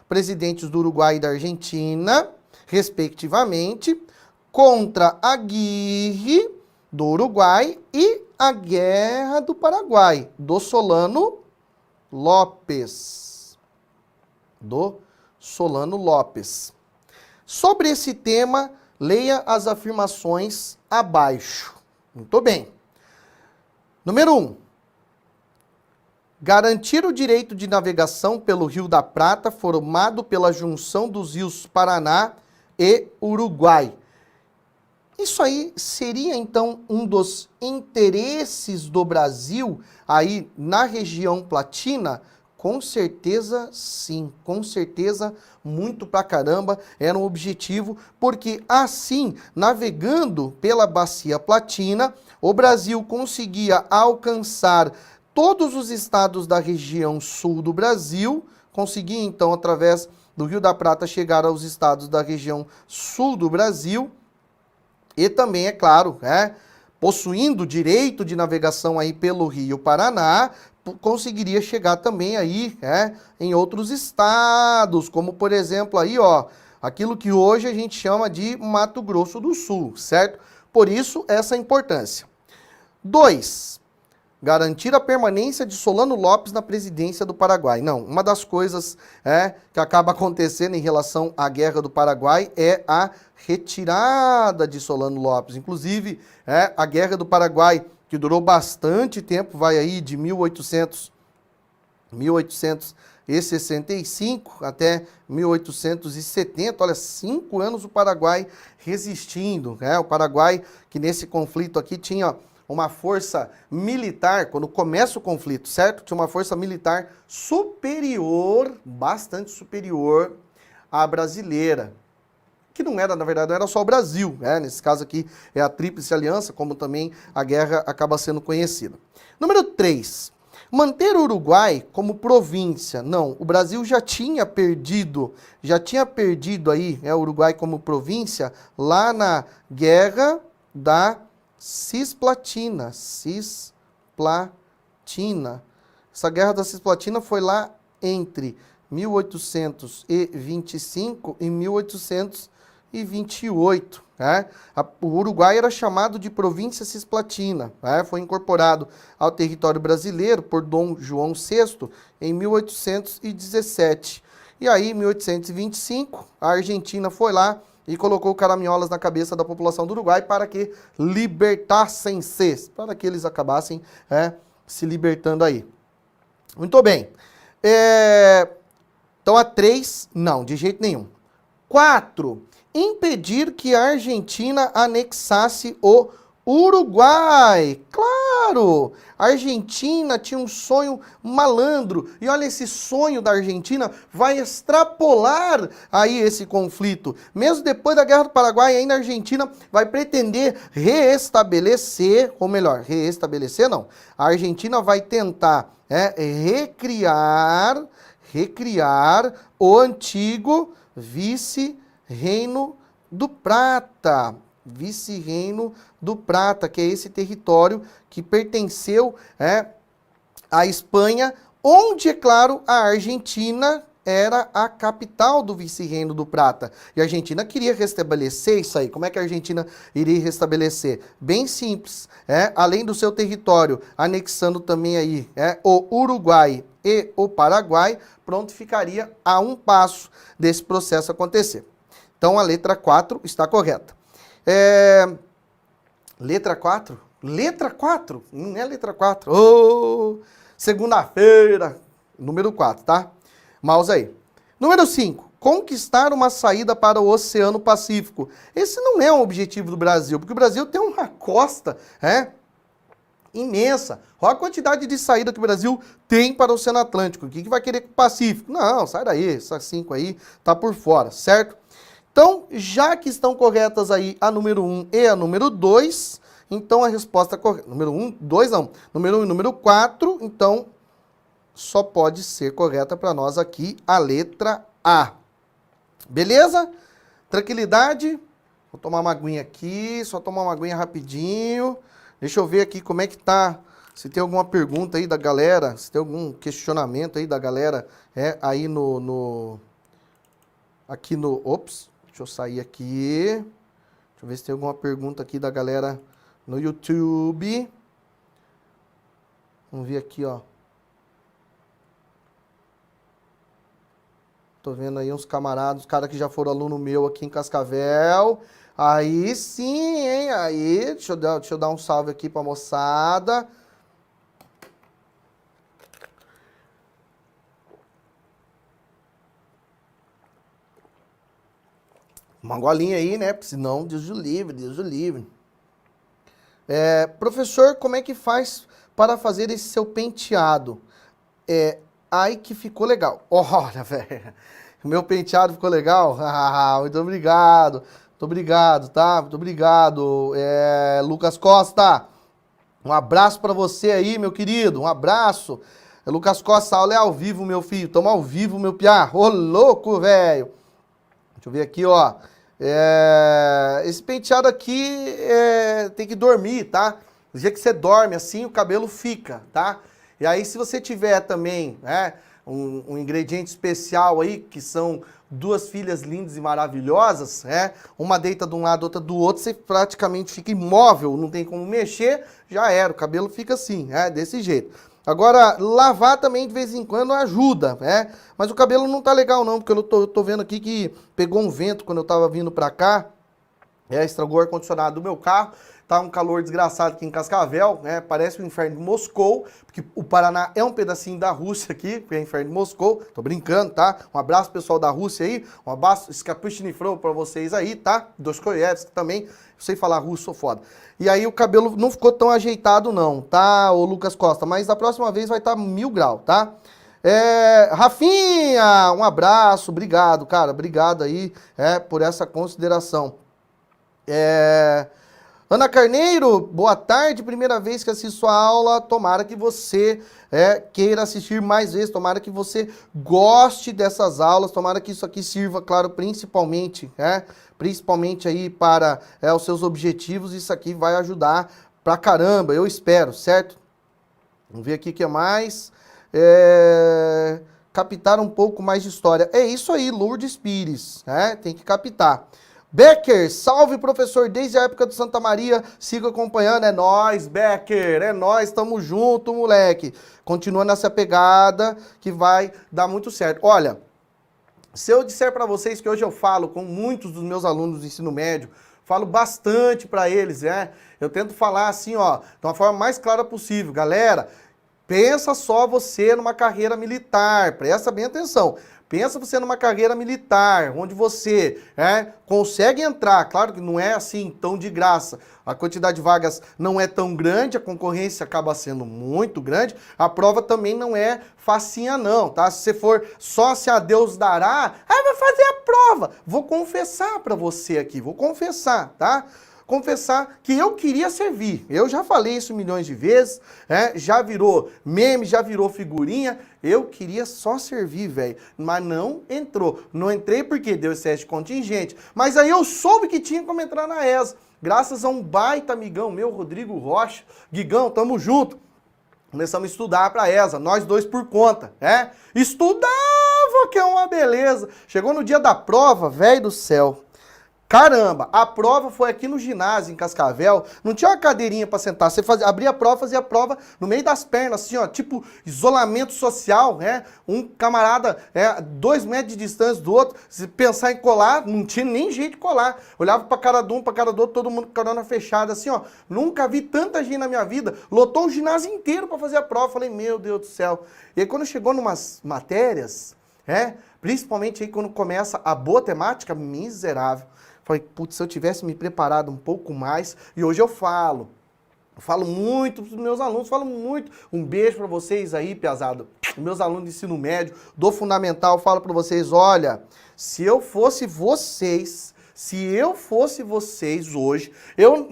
presidentes do Uruguai e da Argentina, respectivamente, contra Aguirre, do Uruguai, e a Guerra do Paraguai, do Solano Lopes. Sobre esse tema, leia as afirmações abaixo. Muito bem. Número 1. Garantir o direito de navegação pelo Rio da Prata, formado pela junção dos rios Paraná e Uruguai. Isso aí seria, então, um dos interesses do Brasil aí na região platina Com certeza, sim. Com certeza, muito pra caramba. Era um objetivo, porque assim, navegando pela Bacia Platina, o Brasil conseguia alcançar todos os estados da região sul do Brasil, conseguia então, através do Rio da Prata, chegar aos estados da região sul do Brasil, e também, é claro, possuindo direito de navegação aí pelo Rio Paraná, conseguiria chegar também aí, em outros estados, como por exemplo aí, ó, aquilo que hoje a gente chama de Mato Grosso do Sul, certo? Por isso, essa importância. 2. Garantir a permanência de Solano Lopes na presidência do Paraguai. Não, uma das coisas que acaba acontecendo em relação à Guerra do Paraguai é a retirada de Solano Lopes. Inclusive, a Guerra do Paraguai, que durou bastante tempo, vai aí de 1865 até 1870, olha, 5 anos o Paraguai resistindo. O Paraguai, que nesse conflito aqui tinha uma força militar, quando começa o conflito, certo? Tinha uma força militar superior, bastante superior à brasileira. Que não era, na verdade, não era só o Brasil, nesse caso aqui é a Tríplice Aliança, como também a guerra acaba sendo conhecida. Número 3. Manter o Uruguai como província. Não, o Brasil já tinha perdido aí, o Uruguai como província, lá na Guerra da Cisplatina. Essa Guerra da Cisplatina foi lá entre 1825 e 1828. O Uruguai era chamado de província Cisplatina. Foi incorporado ao território brasileiro por Dom João VI em 1817. E aí, em 1825, a Argentina foi lá e colocou caraminholas na cabeça da população do Uruguai para que libertassem-se, para que eles acabassem se libertando aí. Muito bem. Então, a 3, não, de jeito nenhum. 4, impedir que a Argentina anexasse o Uruguai. Claro! A Argentina tinha um sonho malandro. E olha, esse sonho da Argentina vai extrapolar aí esse conflito. Mesmo depois da Guerra do Paraguai, ainda a Argentina vai pretender reestabelecer, ou melhor, reestabelecer não. A Argentina vai tentar recriar o antigo Vice-Reino do Prata. Vice-Reino do Prata, que é esse território que pertenceu à Espanha, onde, é claro, a Argentina era a capital do Vice-Reino do Prata. E a Argentina queria restabelecer isso aí. Como é que a Argentina iria restabelecer? Bem simples. Além do seu território, anexando também aí o Uruguai e o Paraguai, pronto, ficaria a um passo desse processo acontecer. Então, a letra 4 está correta. Letra 4? Letra 4? Não é letra 4. Oh, segunda-feira. Número 4, tá? Mouse aí. Número 5. Conquistar uma saída para o Oceano Pacífico. Esse não é um objetivo do Brasil, porque o Brasil tem uma costa, imensa. Olha a quantidade de saída que o Brasil tem para o Oceano Atlântico. O que vai querer com o Pacífico? Não, sai daí. Essas 5 aí tá por fora, certo? Então, já que estão corretas aí a número 1 e a número 2, então a resposta correta. Número 1, 2 não. Número 1 e número 4, então só pode ser correta para nós aqui a letra A. Beleza? Tranquilidade? Vou tomar uma aguinha aqui, só tomar uma aguinha rapidinho. Deixa eu ver aqui como é que tá. Se tem alguma pergunta aí da galera, se tem algum questionamento aí da galera, aí aqui no... Ops, deixa eu sair aqui. Deixa eu ver se tem alguma pergunta aqui da galera no YouTube. Vamos ver aqui, ó. Tô vendo aí uns camaradas, os caras que já foram aluno meu aqui em Cascavel. Aí sim, hein? Aí, deixa eu dar um salve aqui pra moçada. Uma golinha aí, né? Senão, Deus o livre, Deus o livre. Professor, como é que faz para fazer esse seu penteado? Ai, que ficou legal. Olha, velho. O meu penteado ficou legal? Muito obrigado. Muito obrigado, tá? Muito obrigado. Lucas Costa, um abraço pra você aí, meu querido. Um abraço. Lucas Costa, a aula é ao vivo, meu filho. Tamo ao vivo, meu piá. Ô, louco, velho. Deixa eu ver aqui, ó. Esse penteado aqui tem que dormir, tá? No dia que você dorme assim, o cabelo fica, tá? E aí, se você tiver também, né, um ingrediente especial aí, que são duas filhas lindas e maravilhosas, né? Uma deita de um lado, outra do outro, você praticamente fica imóvel, não tem como mexer, já era, o cabelo fica assim, desse jeito. Agora, lavar também de vez em quando ajuda, né? Mas o cabelo não tá legal não, porque eu tô vendo aqui que pegou um vento quando eu tava vindo pra cá, estragou o ar-condicionado do meu carro, tá um calor desgraçado aqui em Cascavel, né? Parece o inferno de Moscou, porque o Paraná é um pedacinho da Rússia aqui, porque é o inferno de Moscou, tô brincando, tá? Um abraço pessoal da Rússia aí, um abraço Skapuchinifro pra vocês aí, tá? Dostoiévski também, eu sei falar russo, sou foda. E aí o cabelo não ficou tão ajeitado não, tá, ô Lucas Costa? Mas da próxima vez vai estar 1000 graus, tá? Rafinha, um abraço, obrigado, cara, obrigado aí, por essa consideração. Ana Carneiro, boa tarde, primeira vez que assisto a aula, tomara que você queira assistir mais vezes, tomara que você goste dessas aulas, tomara que isso aqui sirva, claro, principalmente aí para os seus objetivos, isso aqui vai ajudar pra caramba, eu espero, certo? Vamos ver aqui o que mais, captar um pouco mais de história, é isso aí, Lourdes Pires, tem que captar. Becker, salve professor, desde a época do Santa Maria, sigo acompanhando, é nóis, Becker, é nóis, tamo junto, moleque. Continua nessa pegada que vai dar muito certo. Olha, se eu disser pra vocês que hoje eu falo com muitos dos meus alunos do ensino médio, falo bastante pra eles, eu tento falar assim, ó, de uma forma mais clara possível. Galera, pensa só você numa carreira militar, presta bem atenção. Pensa você numa carreira militar, onde você consegue entrar, claro que não é assim tão de graça, a quantidade de vagas não é tão grande, a concorrência acaba sendo muito grande, a prova também não é facinha não, tá? Se você for só se a Deus dará, vai fazer a prova. Vou confessar pra você aqui, vou confessar, tá? Confessar que eu queria servir. Eu já falei isso milhões de vezes, já virou meme, já virou figurinha. Eu queria só servir, velho, mas não entrou. Não entrei porque deu excesso de contingente, mas aí eu soube que tinha como entrar na ESA, graças a um baita amigão meu, Rodrigo Rocha. Guigão, tamo junto. Começamos a estudar pra ESA, nós dois por conta, Estudava, que é uma beleza. Chegou no dia da prova, velho do céu. Caramba, a prova foi aqui no ginásio, em Cascavel, não tinha uma cadeirinha pra sentar, você abria a prova, fazia a prova no meio das pernas, assim, ó, tipo isolamento social, um camarada 2 metros de distância do outro, se pensar em colar, não tinha nem jeito de colar, olhava pra cara de um, pra cara do outro, todo mundo com a corona fechada, assim, ó, nunca vi tanta gente na minha vida, lotou o ginásio inteiro pra fazer a prova, falei, meu Deus do céu, e aí quando chegou numas matérias, principalmente aí quando começa a boa temática, miserável. Falei, putz, se eu tivesse me preparado um pouco mais, e hoje eu falo muito pros meus alunos, falo muito. Um beijo pra vocês aí, piazada, meus alunos de ensino médio, do fundamental, falo pra vocês, olha, se eu fosse vocês hoje, eu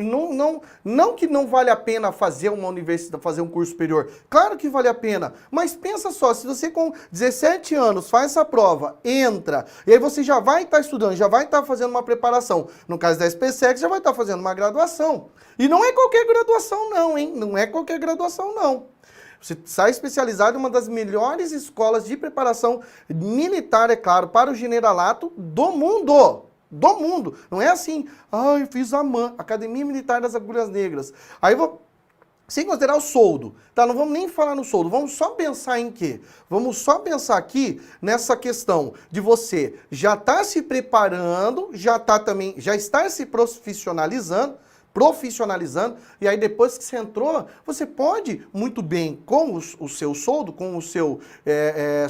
não que não vale a pena fazer uma universidade, fazer um curso superior, claro que vale a pena, mas pensa só, se você com 17 anos faz essa prova, entra, e aí você já vai estar estudando, já vai estar fazendo uma preparação, no caso da SPSEC, já vai estar fazendo uma graduação, e não é qualquer graduação não, hein, não é qualquer graduação não. Você sai especializado em uma das melhores escolas de preparação militar, é claro, para o generalato do mundo. Do mundo. Não é assim, fiz a AMAN, Academia Militar das Agulhas Negras. Aí sem considerar o soldo, tá? Não vamos nem falar no soldo, vamos só pensar em quê? Vamos só pensar aqui nessa questão de você já estar se preparando, já está se profissionalizando, e aí depois que você entrou, você pode muito bem, com o seu soldo, com o seu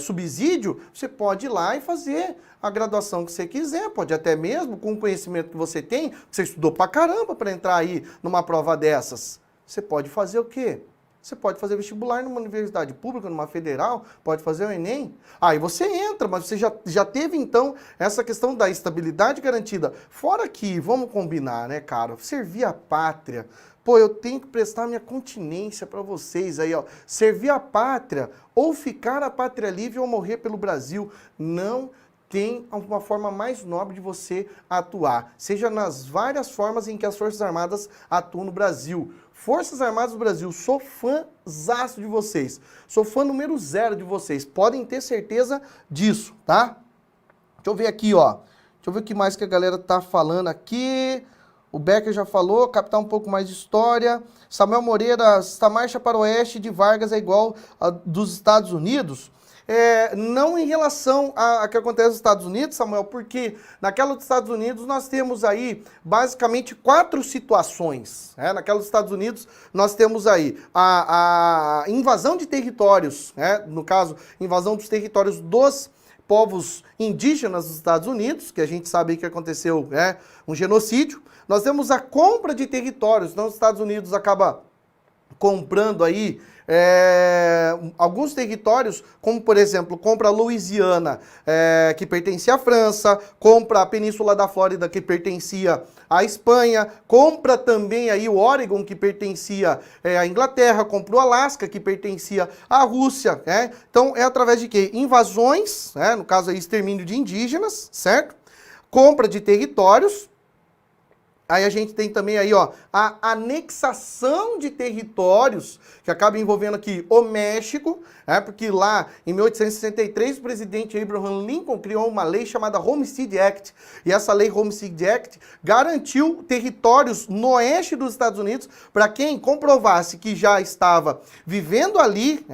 subsídio, você pode ir lá e fazer a graduação que você quiser, pode até mesmo, com o conhecimento que você tem, você estudou pra caramba para entrar aí numa prova dessas, você pode fazer o quê? você pode fazer vestibular numa universidade pública, numa federal, pode fazer o Enem. Aí você entra, mas você já teve, então, essa questão da estabilidade garantida. Fora que, vamos combinar, né, cara? Servir a pátria. Pô, eu tenho que prestar minha continência para vocês aí, ó. Servir a pátria, ou ficar a pátria livre ou morrer pelo Brasil. Não tem uma forma mais nobre de você atuar, seja nas várias formas em que as Forças Armadas atuam no Brasil. Forças Armadas do Brasil, sou fãzaço de vocês, sou fã número 0 de vocês, podem ter certeza disso, tá? Deixa eu ver aqui, ó, deixa eu ver o que mais que a galera tá falando aqui. O Becker já falou, captar um pouco mais de história. Samuel Moreira, esta marcha para o oeste de Vargas é igual a dos Estados Unidos? Não em relação a que acontece nos Estados Unidos, Samuel, porque naquela dos Estados Unidos nós temos aí basicamente 4 situações. Naquela dos Estados Unidos nós temos aí a invasão de territórios, no caso, invasão dos territórios dos povos indígenas dos Estados Unidos, que a gente sabe que aconteceu um genocídio. Nós temos a compra de territórios, então os Estados Unidos acaba comprando aí alguns territórios, como por exemplo, compra a Louisiana, que pertencia à França, compra a Península da Flórida, que pertencia à Espanha, compra também aí o Oregon, que pertencia à Inglaterra, compra o Alasca, que pertencia à Rússia, Então é através de quê? Invasões, no caso aí extermínio de indígenas, certo? Compra de territórios. Aí a gente tem também aí, ó, a anexação de territórios, que acaba envolvendo aqui o México, porque lá em 1863 o presidente Abraham Lincoln criou uma lei chamada Homestead Act, e essa lei Homestead Act garantiu territórios no oeste dos Estados Unidos para quem comprovasse que já estava vivendo ali,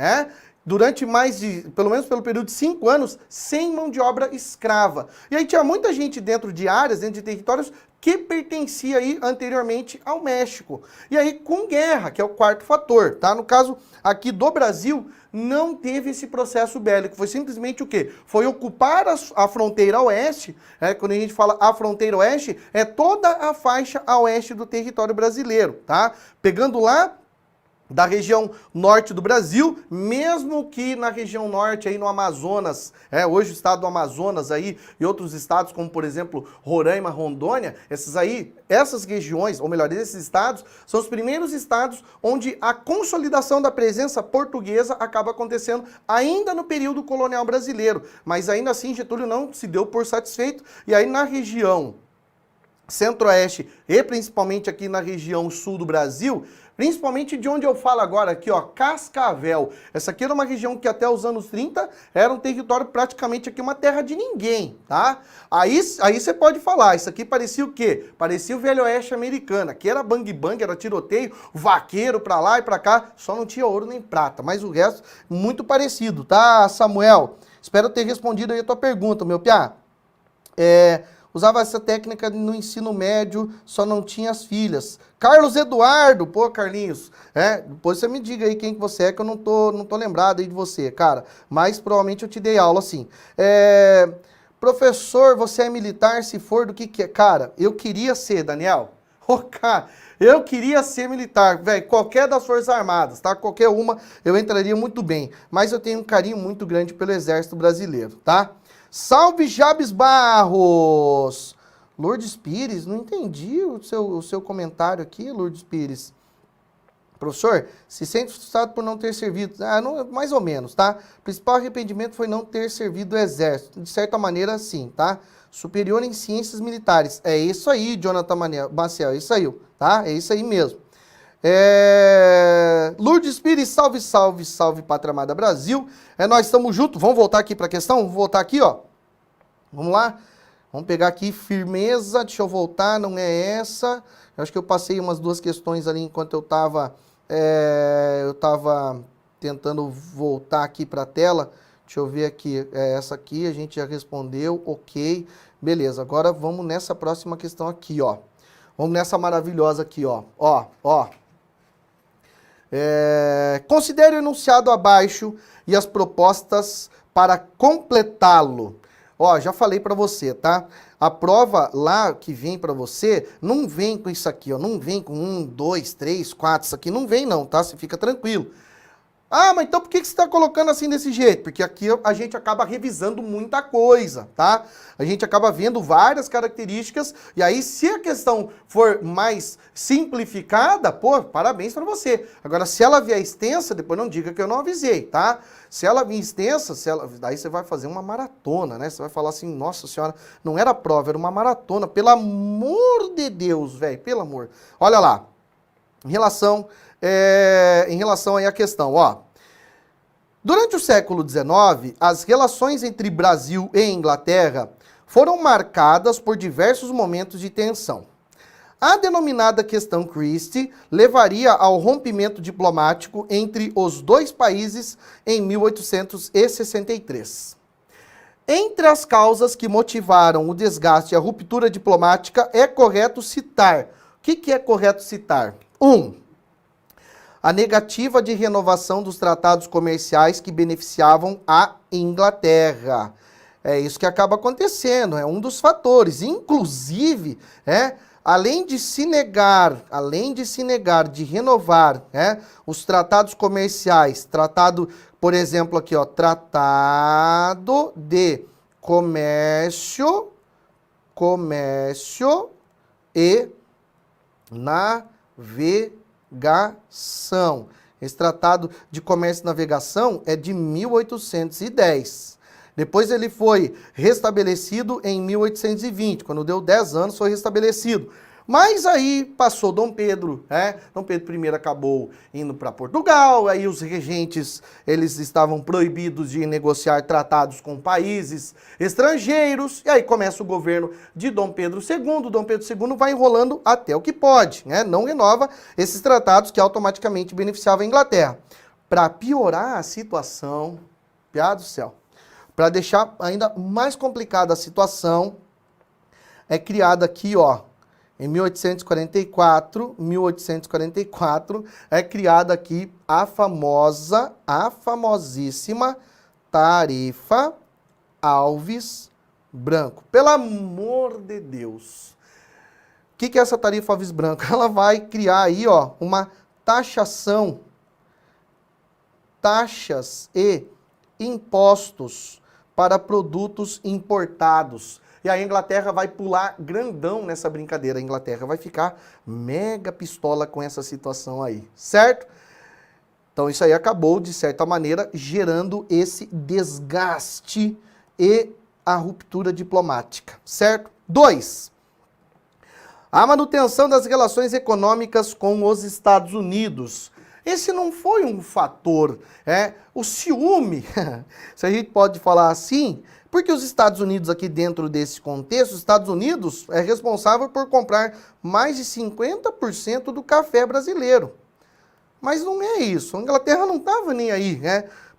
durante mais de, pelo menos pelo período de 5 anos, sem mão de obra escrava. E aí tinha muita gente dentro de áreas, dentro de territórios, que pertencia aí anteriormente ao México. E aí com guerra, que é o 4º fator, tá? No caso aqui do Brasil, não teve esse processo bélico, foi simplesmente o quê? Foi ocupar a fronteira oeste, quando a gente fala a fronteira oeste, é toda a faixa a oeste do território brasileiro, tá? Pegando lá da região norte do Brasil, mesmo que na região norte, aí no Amazonas, hoje o estado do Amazonas aí, e outros estados, como por exemplo Roraima, Rondônia, essas regiões, ou melhor, esses estados, são os primeiros estados onde a consolidação da presença portuguesa acaba acontecendo ainda no período colonial brasileiro, mas ainda assim Getúlio não se deu por satisfeito, e aí na região centro-oeste e principalmente aqui na região sul do Brasil, principalmente de onde eu falo agora, aqui ó, Cascavel. Essa aqui era uma região que até os anos 30 era um território praticamente aqui, uma terra de ninguém, tá? Aí você pode falar, isso aqui parecia o quê? Parecia o Velho Oeste americano, aqui era bang bang, era tiroteio, vaqueiro pra lá e pra cá, só não tinha ouro nem prata, mas o resto muito parecido, tá, Samuel? Espero ter respondido aí a tua pergunta, meu piá. Usava essa técnica no ensino médio, só não tinha as filhas. Carlos Eduardo, pô, Carlinhos, depois você me diga aí quem que você é, que eu não tô lembrado aí de você, cara. Mas provavelmente eu te dei aula, assim. Professor, você é militar, se for, do que é? Cara, eu queria ser, Daniel. Cara, eu queria ser militar, velho, qualquer das Forças Armadas, tá? Qualquer uma, eu entraria muito bem. Mas eu tenho um carinho muito grande pelo Exército Brasileiro, tá? Salve Jabes Barros! Lourdes Pires, não entendi o seu comentário aqui, Lourdes Pires. Professor, se sente frustrado por não ter servido? Não, mais ou menos, tá? O principal arrependimento foi não ter servido o Exército. De certa maneira, sim, tá? Superior em Ciências Militares. É isso aí, Jonathan Maciel, é isso aí, tá? É isso aí mesmo. Lourdes Pires, salve, salve, salve, Pátria Amada Brasil. Nós estamos juntos. Vamos voltar aqui para a questão? Vamos voltar aqui, ó. Vamos lá? Vamos pegar aqui, firmeza. Deixa eu voltar, não é essa. Eu acho que eu passei umas 2 questões ali enquanto eu estava tentando voltar aqui para a tela. Deixa eu ver aqui. Essa aqui a gente já respondeu, ok. Beleza, agora vamos nessa próxima questão aqui, ó. Vamos nessa maravilhosa aqui, ó. Ó. Considere o enunciado abaixo e as propostas para completá-lo. Ó, já falei para você, tá? A prova lá que vem para você, não vem com isso aqui, ó. Não vem com 1, 2, 3, 4, isso aqui não vem não, tá? Você fica tranquilo. Ah, mas então por que você está colocando assim desse jeito? Porque aqui a gente acaba revisando muita coisa, tá? A gente acaba vendo várias características, e aí se a questão for mais simplificada, pô, parabéns para você. Agora, se ela vier extensa, depois não diga que eu não avisei, tá? Se ela vir extensa, daí você vai fazer uma maratona, né? Você vai falar assim, nossa senhora, não era prova, era uma maratona. Pelo amor de Deus, velho, pelo amor. Olha lá, em relação aí à questão, ó. Durante o século XIX, as relações entre Brasil e Inglaterra foram marcadas por diversos momentos de tensão. A denominada questão Christie levaria ao rompimento diplomático entre os dois países em 1863. Entre as causas que motivaram o desgaste e a ruptura diplomática, é correto citar. O que é correto citar? 1. A negativa de renovação dos tratados comerciais que beneficiavam a Inglaterra. É isso que acaba acontecendo, é um dos fatores. Inclusive, além de se negar de renovar, os tratados comerciais, por exemplo, aqui, ó, Tratado de Comércio e Navegação. Esse Tratado de Comércio e Navegação é de 1810. Depois ele foi restabelecido em 1820, quando deu 10 anos foi restabelecido. Mas aí passou Dom Pedro, Dom Pedro I acabou indo para Portugal, aí os regentes, eles estavam proibidos de negociar tratados com países estrangeiros, e aí começa o governo de Dom Pedro II, Dom Pedro II vai enrolando até o que pode, não renova esses tratados que automaticamente beneficiavam a Inglaterra. Para piorar a situação, piada do céu, para deixar ainda mais complicada a situação, é criada aqui, ó, em 1844, é criada aqui a famosíssima Tarifa Alves Branco. Pelo amor de Deus. O que é essa Tarifa Alves Branco? Ela vai criar aí, ó, uma taxação, taxas e impostos para produtos importados. E a Inglaterra vai pular grandão nessa brincadeira. A Inglaterra vai ficar mega pistola com essa situação aí, certo? Então isso aí acabou, de certa maneira, gerando esse desgaste e a ruptura diplomática, certo? 2. A manutenção das relações econômicas com os Estados Unidos. Esse não foi um fator, o ciúme, se a gente pode falar assim, porque os Estados Unidos aqui dentro desse contexto, os Estados Unidos é responsável por comprar mais de 50% do café brasileiro. Mas não é isso, a Inglaterra não estava nem aí,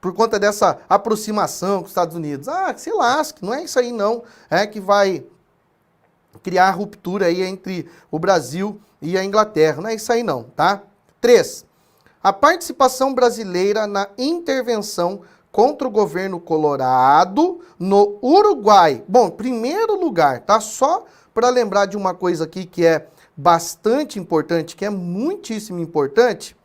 por conta dessa aproximação com os Estados Unidos. Ah, que se lasque, não é isso aí não, que vai criar ruptura aí entre o Brasil e a Inglaterra, não é isso aí não, tá? 3. A participação brasileira na intervenção contra o governo colorado no Uruguai. Bom, primeiro lugar, tá? Só para lembrar de uma coisa aqui que é bastante importante, que é muitíssimo importante,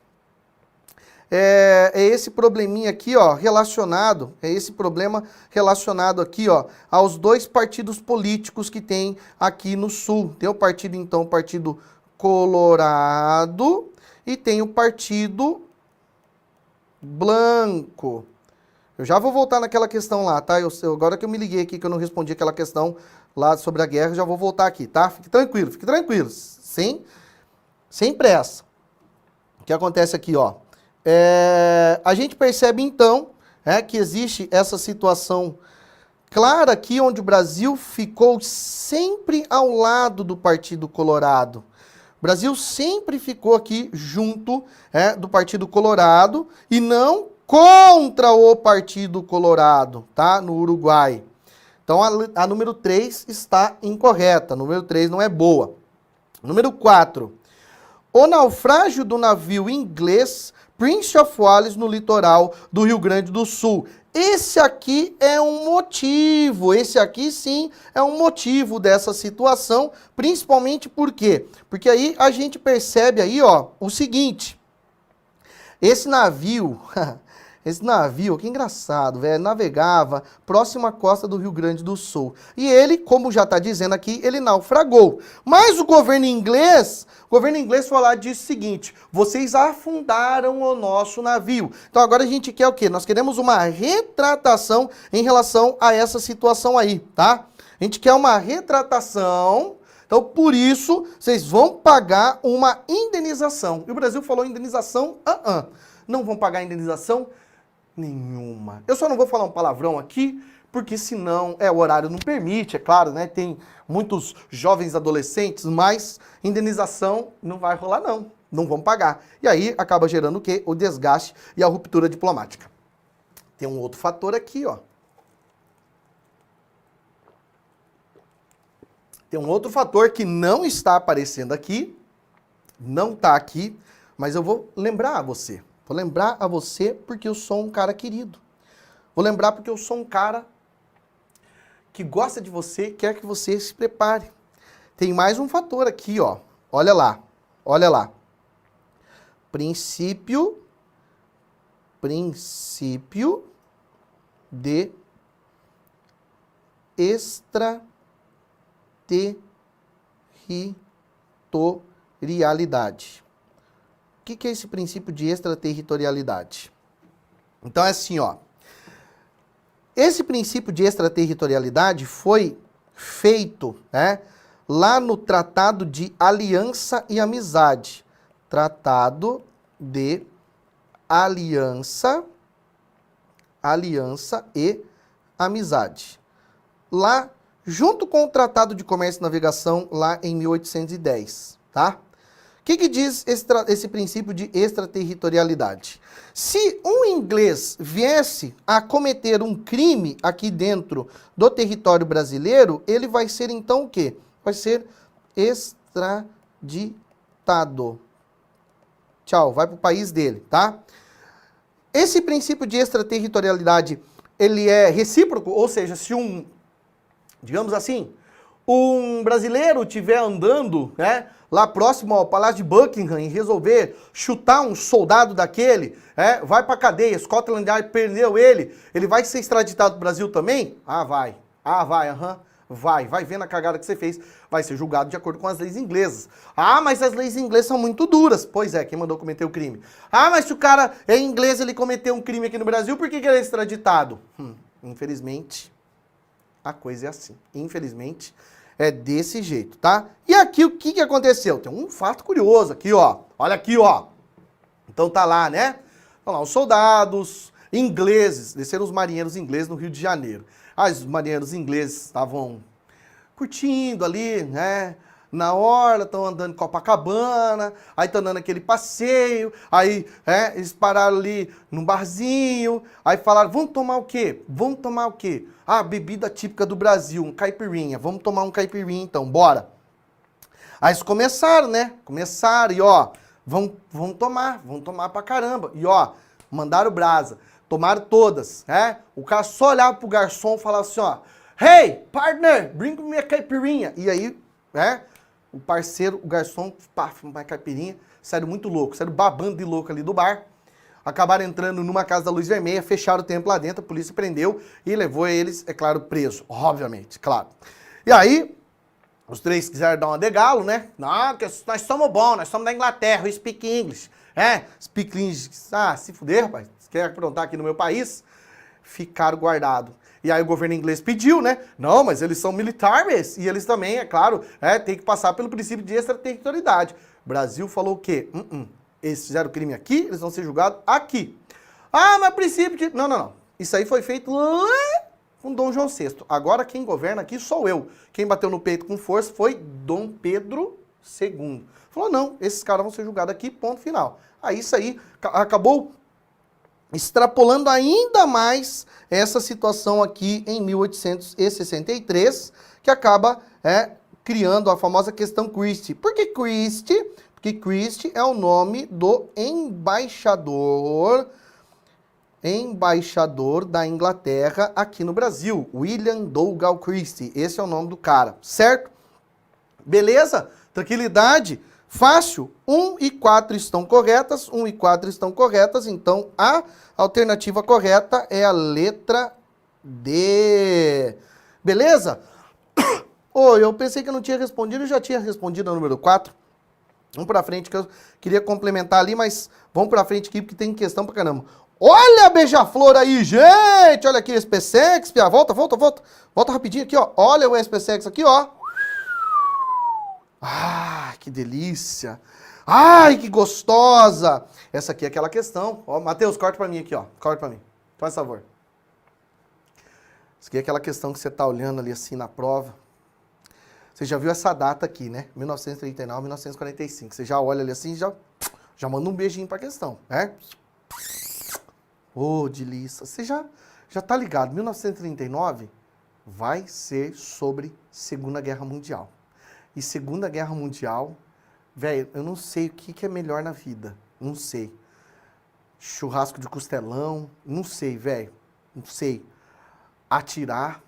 é esse probleminha aqui, ó, relacionado aqui, ó, aos dois partidos políticos que tem aqui no Sul. Tem o partido, então, o Partido Colorado e tem o Partido Branco. Eu já vou voltar naquela questão lá, tá? Agora que eu me liguei aqui, que eu não respondi aquela questão lá sobre a guerra, já vou voltar aqui, tá? Fique tranquilo, sem pressa. O que acontece aqui, ó? A gente percebe, então, que existe essa situação clara aqui, onde o Brasil ficou sempre ao lado do Partido Colorado. O Brasil sempre ficou aqui junto do Partido Colorado e não contra o Partido Colorado, tá? No Uruguai. Então, a número 3 está incorreta. A número 3 não é boa. Número 4. O naufrágio do navio inglês Prince of Wales, no litoral do Rio Grande do Sul. Esse aqui é um motivo, esse aqui sim é um motivo dessa situação, principalmente por quê? Porque aí a gente percebe aí, ó, o seguinte, esse navio, que engraçado, velho, navegava próximo à costa do Rio Grande do Sul. E ele, como já está dizendo aqui, ele naufragou. Mas o governo inglês foi lá e disse o seguinte, vocês afundaram o nosso navio. Então agora a gente quer o quê? Nós queremos uma retratação em relação a essa situação aí, tá? A gente quer uma retratação, então por isso vocês vão pagar uma indenização. E o Brasil falou indenização, não vão pagar indenização nenhuma. Eu só não vou falar um palavrão aqui, porque senão, o horário não permite, é claro, né? Tem muitos jovens adolescentes, mas indenização não vai rolar não. Não vão pagar. E aí acaba gerando o quê? O desgaste e a ruptura diplomática. Tem um outro fator aqui, ó. Tem um outro fator que não está aparecendo aqui, não está aqui, mas eu vou lembrar a você. Vou lembrar a você porque eu sou um cara querido. Vou lembrar porque eu sou um cara que gosta de você, quer que você se prepare. Tem mais um fator aqui, ó. Olha lá, olha lá. Princípio de extraterritorialidade. O que é esse princípio de extraterritorialidade? Então é assim, ó. Esse princípio de extraterritorialidade foi feito, né, lá no Tratado de Aliança e Amizade. Tratado de Aliança e Amizade. Lá, junto com o Tratado de Comércio e Navegação, lá em 1810, tá? O que diz esse princípio de extraterritorialidade? Se um inglês viesse a cometer um crime aqui dentro do território brasileiro, ele vai ser então o quê? Vai ser extraditado. Tchau, vai para o país dele, tá? Esse princípio de extraterritorialidade, ele é recíproco, ou seja, se digamos assim, um brasileiro estiver andando, né, lá próximo ao Palácio de Buckingham e resolver chutar um soldado daquele, vai pra cadeia, Scotland Yard prendeu ele vai ser extraditado pro Brasil também? Vai, vai vendo a cagada que você fez, vai ser julgado de acordo com as leis inglesas. Mas as leis inglesas são muito duras. Pois é, quem mandou cometer o crime? Mas se o cara é inglês, ele cometeu um crime aqui no Brasil, por que ele é extraditado? Infelizmente, a coisa é assim. Infelizmente, é desse jeito, tá? E aqui o que aconteceu? Tem um fato curioso aqui, ó. Olha aqui, ó. Então tá lá, né? Estão lá os soldados ingleses, desceram os marinheiros ingleses no Rio de Janeiro. Os marinheiros ingleses estavam curtindo ali, né? Na orla, estão andando em Copacabana, aí estão dando aquele passeio, aí eles pararam ali num barzinho, aí falaram, vamos tomar o quê? Vamos tomar o quê? Bebida típica do Brasil, um caipirinha, vamos tomar um caipirinha então, bora. Aí eles começaram, né? Começaram e ó, vamos tomar pra caramba. E ó, mandaram brasa, tomaram todas, né? O cara só olhava pro garçom e falava assim, ó, hey, partner, bring me a caipirinha. E aí, o parceiro, o garçom, uma caipirinha, saíram muito louco, saíram babando de louco ali do bar, acabaram entrando numa casa da Luz Vermelha, fecharam o tempo lá dentro, a polícia prendeu e levou eles, é claro, preso, obviamente, claro. E aí, os três quiseram dar uma de galo, né? Não, que nós somos bons, nós somos da Inglaterra, we speak English. Speak English, se fuder, rapaz, você quer aprontar aqui no meu país? Ficaram guardados. E aí o governo inglês pediu, né? Não, mas eles são militares e eles também, é claro, tem que passar pelo princípio de extraterritorialidade. O Brasil falou o quê? Eles fizeram crime aqui, eles vão ser julgados aqui. Mas princípio de... Não. Isso aí foi feito lá com Dom João VI. Agora quem governa aqui sou eu. Quem bateu no peito com força foi Dom Pedro II. Falou, não, esses caras vão ser julgados aqui, ponto final. Aí isso aí acabou extrapolando ainda mais essa situação aqui em 1863, que acaba criando a famosa questão Christie. Por que Christie? Porque Christie é o nome do embaixador da Inglaterra aqui no Brasil, William Dougal Christie. Esse é o nome do cara, certo? Beleza? Tranquilidade? Fácil? 1 e 4 estão corretas, 1 e 4 estão corretas, então a alternativa correta é a letra D. Beleza? Eu pensei que eu não tinha respondido, eu já tinha respondido a número 4. Vamos pra frente, que eu queria complementar ali, mas vamos pra frente aqui, porque tem questão pra caramba. Olha a beija-flor aí, gente! Olha aqui, SpaceX, Pia. Volta rapidinho aqui, ó. Olha o SpaceX aqui, ó. Ah, que delícia! Ai, que gostosa! Essa aqui é aquela questão. Ó, Matheus, corta pra mim aqui, ó. Corta pra mim. Faz favor. Essa aqui é aquela questão que você tá olhando ali assim na prova. Você já viu essa data aqui, né? 1939, 1945. Você já olha ali assim e já manda um beijinho pra questão, né? Ô, delícia. Você já tá ligado. 1939 vai ser sobre Segunda Guerra Mundial. E Segunda Guerra Mundial, velho, eu não sei o que é melhor na vida. Não sei. Churrasco de costelão, não sei, velho. Não sei. Atirar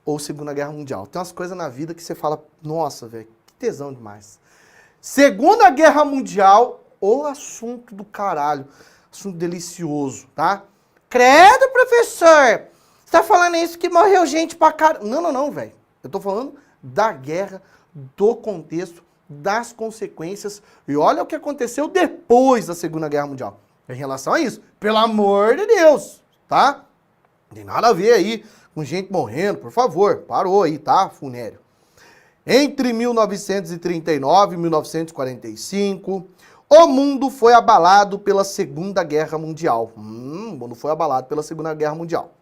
ou Segunda Guerra Mundial. Tem umas coisas na vida que você fala, nossa, velho, que tesão demais. Segunda Guerra Mundial, o assunto do caralho. Assunto delicioso, tá? Credo, professor! Você tá falando isso que morreu gente pra caralho. Não, velho. Eu tô falando da guerra, do contexto, das consequências. E olha o que aconteceu depois da Segunda Guerra Mundial. Em relação a isso. Pelo amor de Deus, tá? Não tem nada a ver aí com gente morrendo, por favor. Parou aí, tá, funério? Entre 1939 e 1945, o mundo foi abalado pela Segunda Guerra Mundial. O mundo foi abalado pela Segunda Guerra Mundial.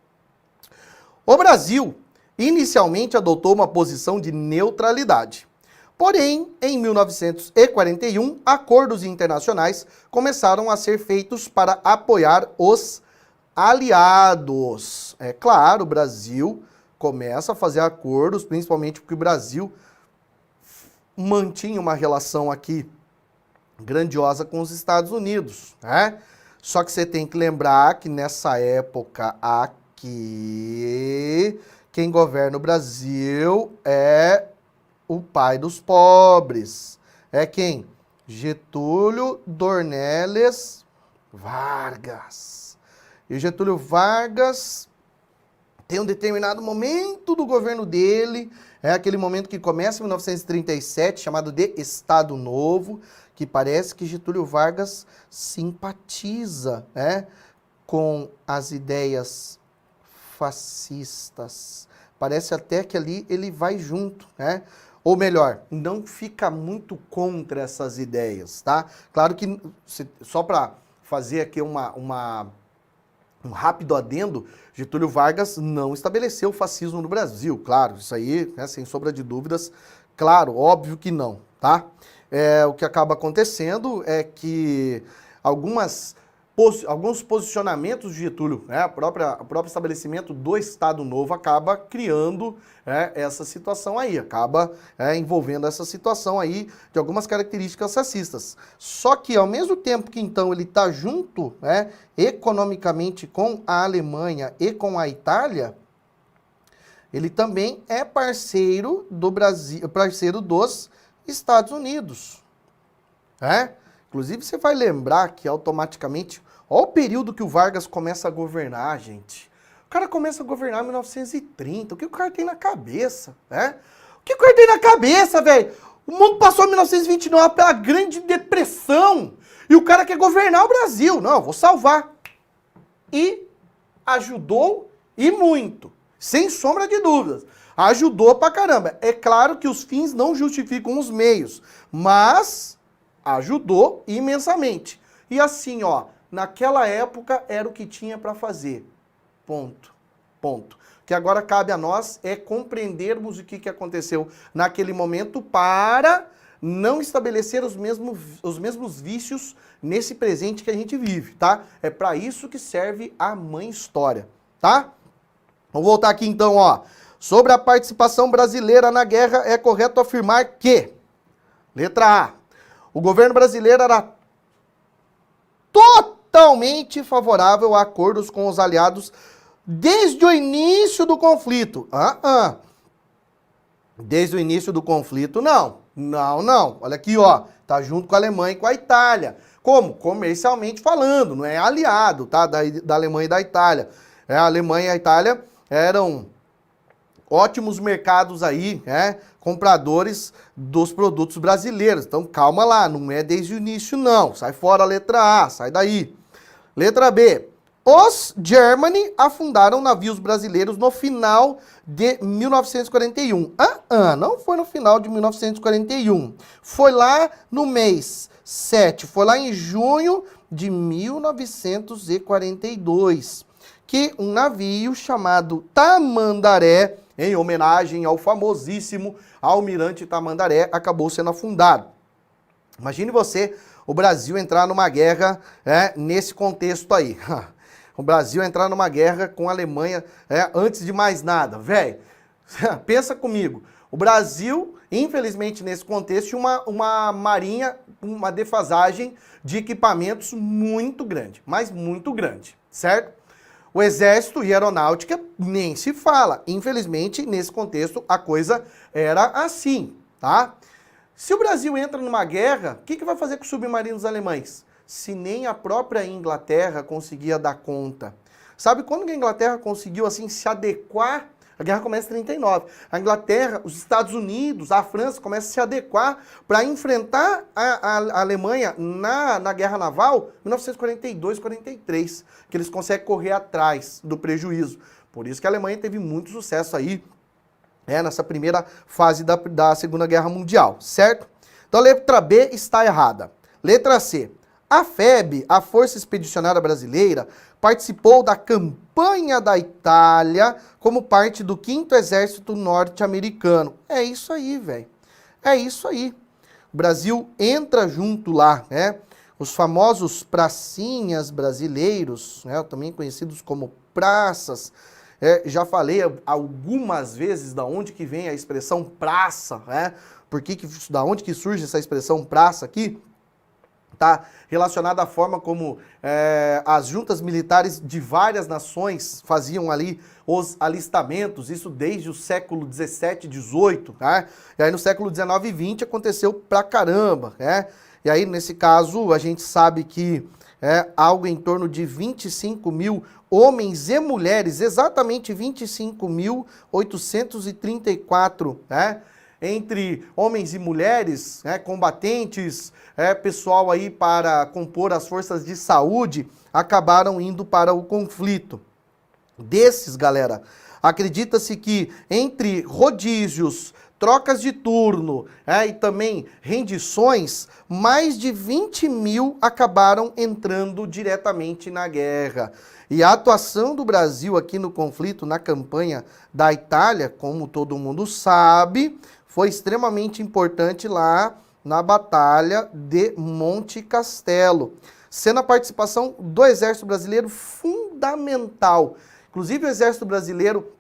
O Brasil inicialmente adotou uma posição de neutralidade. Porém, em 1941, acordos internacionais começaram a ser feitos para apoiar os aliados. É claro, o Brasil começa a fazer acordos, principalmente porque o Brasil mantinha uma relação aqui grandiosa com os Estados Unidos, né? Só que você tem que lembrar que nessa época aqui, quem governa o Brasil é o pai dos pobres. É quem? Getúlio Dornelles Vargas. E o Getúlio Vargas tem um determinado momento do governo dele, é aquele momento que começa em 1937, chamado de Estado Novo, que parece que Getúlio Vargas simpatiza, né, com as ideias fascistas. Parece até que ali ele vai junto, né? Ou melhor, não fica muito contra essas ideias, tá? Claro que, só para fazer aqui um rápido adendo, Getúlio Vargas não estabeleceu o fascismo no Brasil, claro, isso aí, né, sem sombra de dúvidas, claro, óbvio que não, tá? O que acaba acontecendo é que alguns posicionamentos de Getúlio, né, o próprio estabelecimento do Estado Novo acaba criando essa situação aí, acaba envolvendo essa situação aí de algumas características racistas. Só que ao mesmo tempo que então ele está junto, economicamente com a Alemanha e com a Itália, ele também é parceiro do Brasil, parceiro dos Estados Unidos. Inclusive você vai lembrar que automaticamente, olha o período que o Vargas começa a governar, gente. O cara começa a governar em 1930. O que o cara tem na cabeça, né? O que o cara tem na cabeça, velho? O mundo passou em 1929 pela Grande Depressão. E o cara quer governar o Brasil. Não, eu vou salvar. E ajudou e muito. Sem sombra de dúvidas. Ajudou pra caramba. É claro que os fins não justificam os meios. Mas ajudou imensamente. E assim, ó, naquela época era o que tinha para fazer. Ponto. Ponto. O que agora cabe a nós é compreendermos o que aconteceu naquele momento para não estabelecer os mesmos vícios nesse presente que a gente vive, tá? É para isso que serve a Mãe História, tá? Vamos voltar aqui então, ó. Sobre a participação brasileira na guerra, é correto afirmar que, letra A, O governo brasileiro era totalmente favorável a acordos com os aliados desde o início do conflito. Desde o início do conflito, não. Não. Olha aqui, ó. Tá junto com a Alemanha e com a Itália. Como? Comercialmente falando, não é aliado, tá? Da Alemanha e da Itália. A Alemanha e a Itália eram ótimos mercados aí, compradores dos produtos brasileiros. Então, calma lá, não é desde o início, não. Sai fora a letra A, sai daí. Letra B. Os Germany afundaram navios brasileiros no final de 1941. Não foi no final de 1941. Foi lá no mês 7, foi lá em junho de 1942, que um navio chamado Tamandaré, em homenagem ao famosíssimo Almirante Tamandaré, acabou sendo afundado. Imagine você, o Brasil entrar numa guerra nesse contexto aí. O Brasil entrar numa guerra com a Alemanha antes de mais nada. Velho, pensa comigo. O Brasil, infelizmente, nesse contexto, tinha uma marinha, uma defasagem de equipamentos muito grande, mas muito grande, certo? O Exército e a Aeronáutica nem se fala. Infelizmente, nesse contexto, a coisa era assim, tá? Se o Brasil entra numa guerra, o que vai fazer com os submarinos alemães? Se nem a própria Inglaterra conseguia dar conta. Sabe quando que a Inglaterra conseguiu assim se adequar? A guerra começa em 39. A Inglaterra, os Estados Unidos, a França começam a se adequar para enfrentar a Alemanha na guerra naval em 1942, 43, que eles conseguem correr atrás do prejuízo. Por isso que a Alemanha teve muito sucesso aí nessa primeira fase da Segunda Guerra Mundial, certo? Então a letra B está errada. Letra C. A FEB, a Força Expedicionária Brasileira, participou da campanha da Itália como parte do 5º Exército Norte-Americano. É isso aí, velho. É isso aí. O Brasil entra junto lá, Os famosos pracinhas brasileiros, também conhecidos como praças. Já falei algumas vezes da onde que vem a expressão praça, da onde que surge essa expressão praça aqui? Está relacionada à forma como as juntas militares de várias nações faziam ali os alistamentos, isso desde o século 17, 18, tá? E aí no século 19 e 20 aconteceu pra caramba, E aí nesse caso a gente sabe que algo em torno de 25 mil homens e mulheres, exatamente 25.834, entre homens e mulheres, combatentes, pessoal aí para compor as forças de saúde, acabaram indo para o conflito. Desses, galera, acredita-se que entre rodízios, trocas de turno e também rendições, mais de 20 mil acabaram entrando diretamente na guerra. E a atuação do Brasil aqui no conflito, na campanha da Itália, como todo mundo sabe, foi extremamente importante lá na Batalha de Monte Castelo, sendo a participação do Exército Brasileiro fundamental. Inclusive o Exército Brasileiro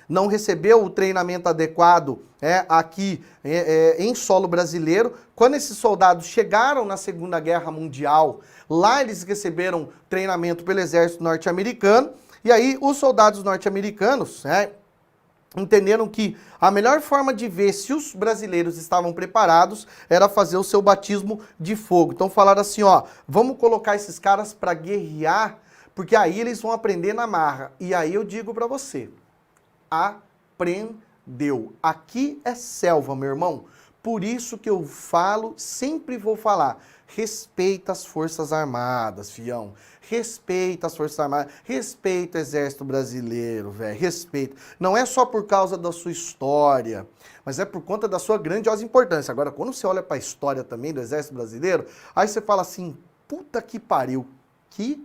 não recebeu o treinamento adequado aqui em solo brasileiro. Quando esses soldados chegaram na Segunda Guerra Mundial, lá eles receberam treinamento pelo Exército norte-americano, e aí os soldados norte-americanos entenderam que a melhor forma de ver se os brasileiros estavam preparados era fazer o seu batismo de fogo. Então falaram assim, vamos colocar esses caras para guerrear, porque aí eles vão aprender na marra. E aí eu digo para você, aprendeu. Aqui é selva, meu irmão. Por isso que eu falo, sempre vou falar, respeita as Forças Armadas, fião. Respeita as Forças Armadas, respeita o Exército Brasileiro, velho, respeita. Não é só por causa da sua história, mas é por conta da sua grandiosa importância. Agora, quando você olha para a história também do Exército Brasileiro, aí você fala assim, puta que pariu, que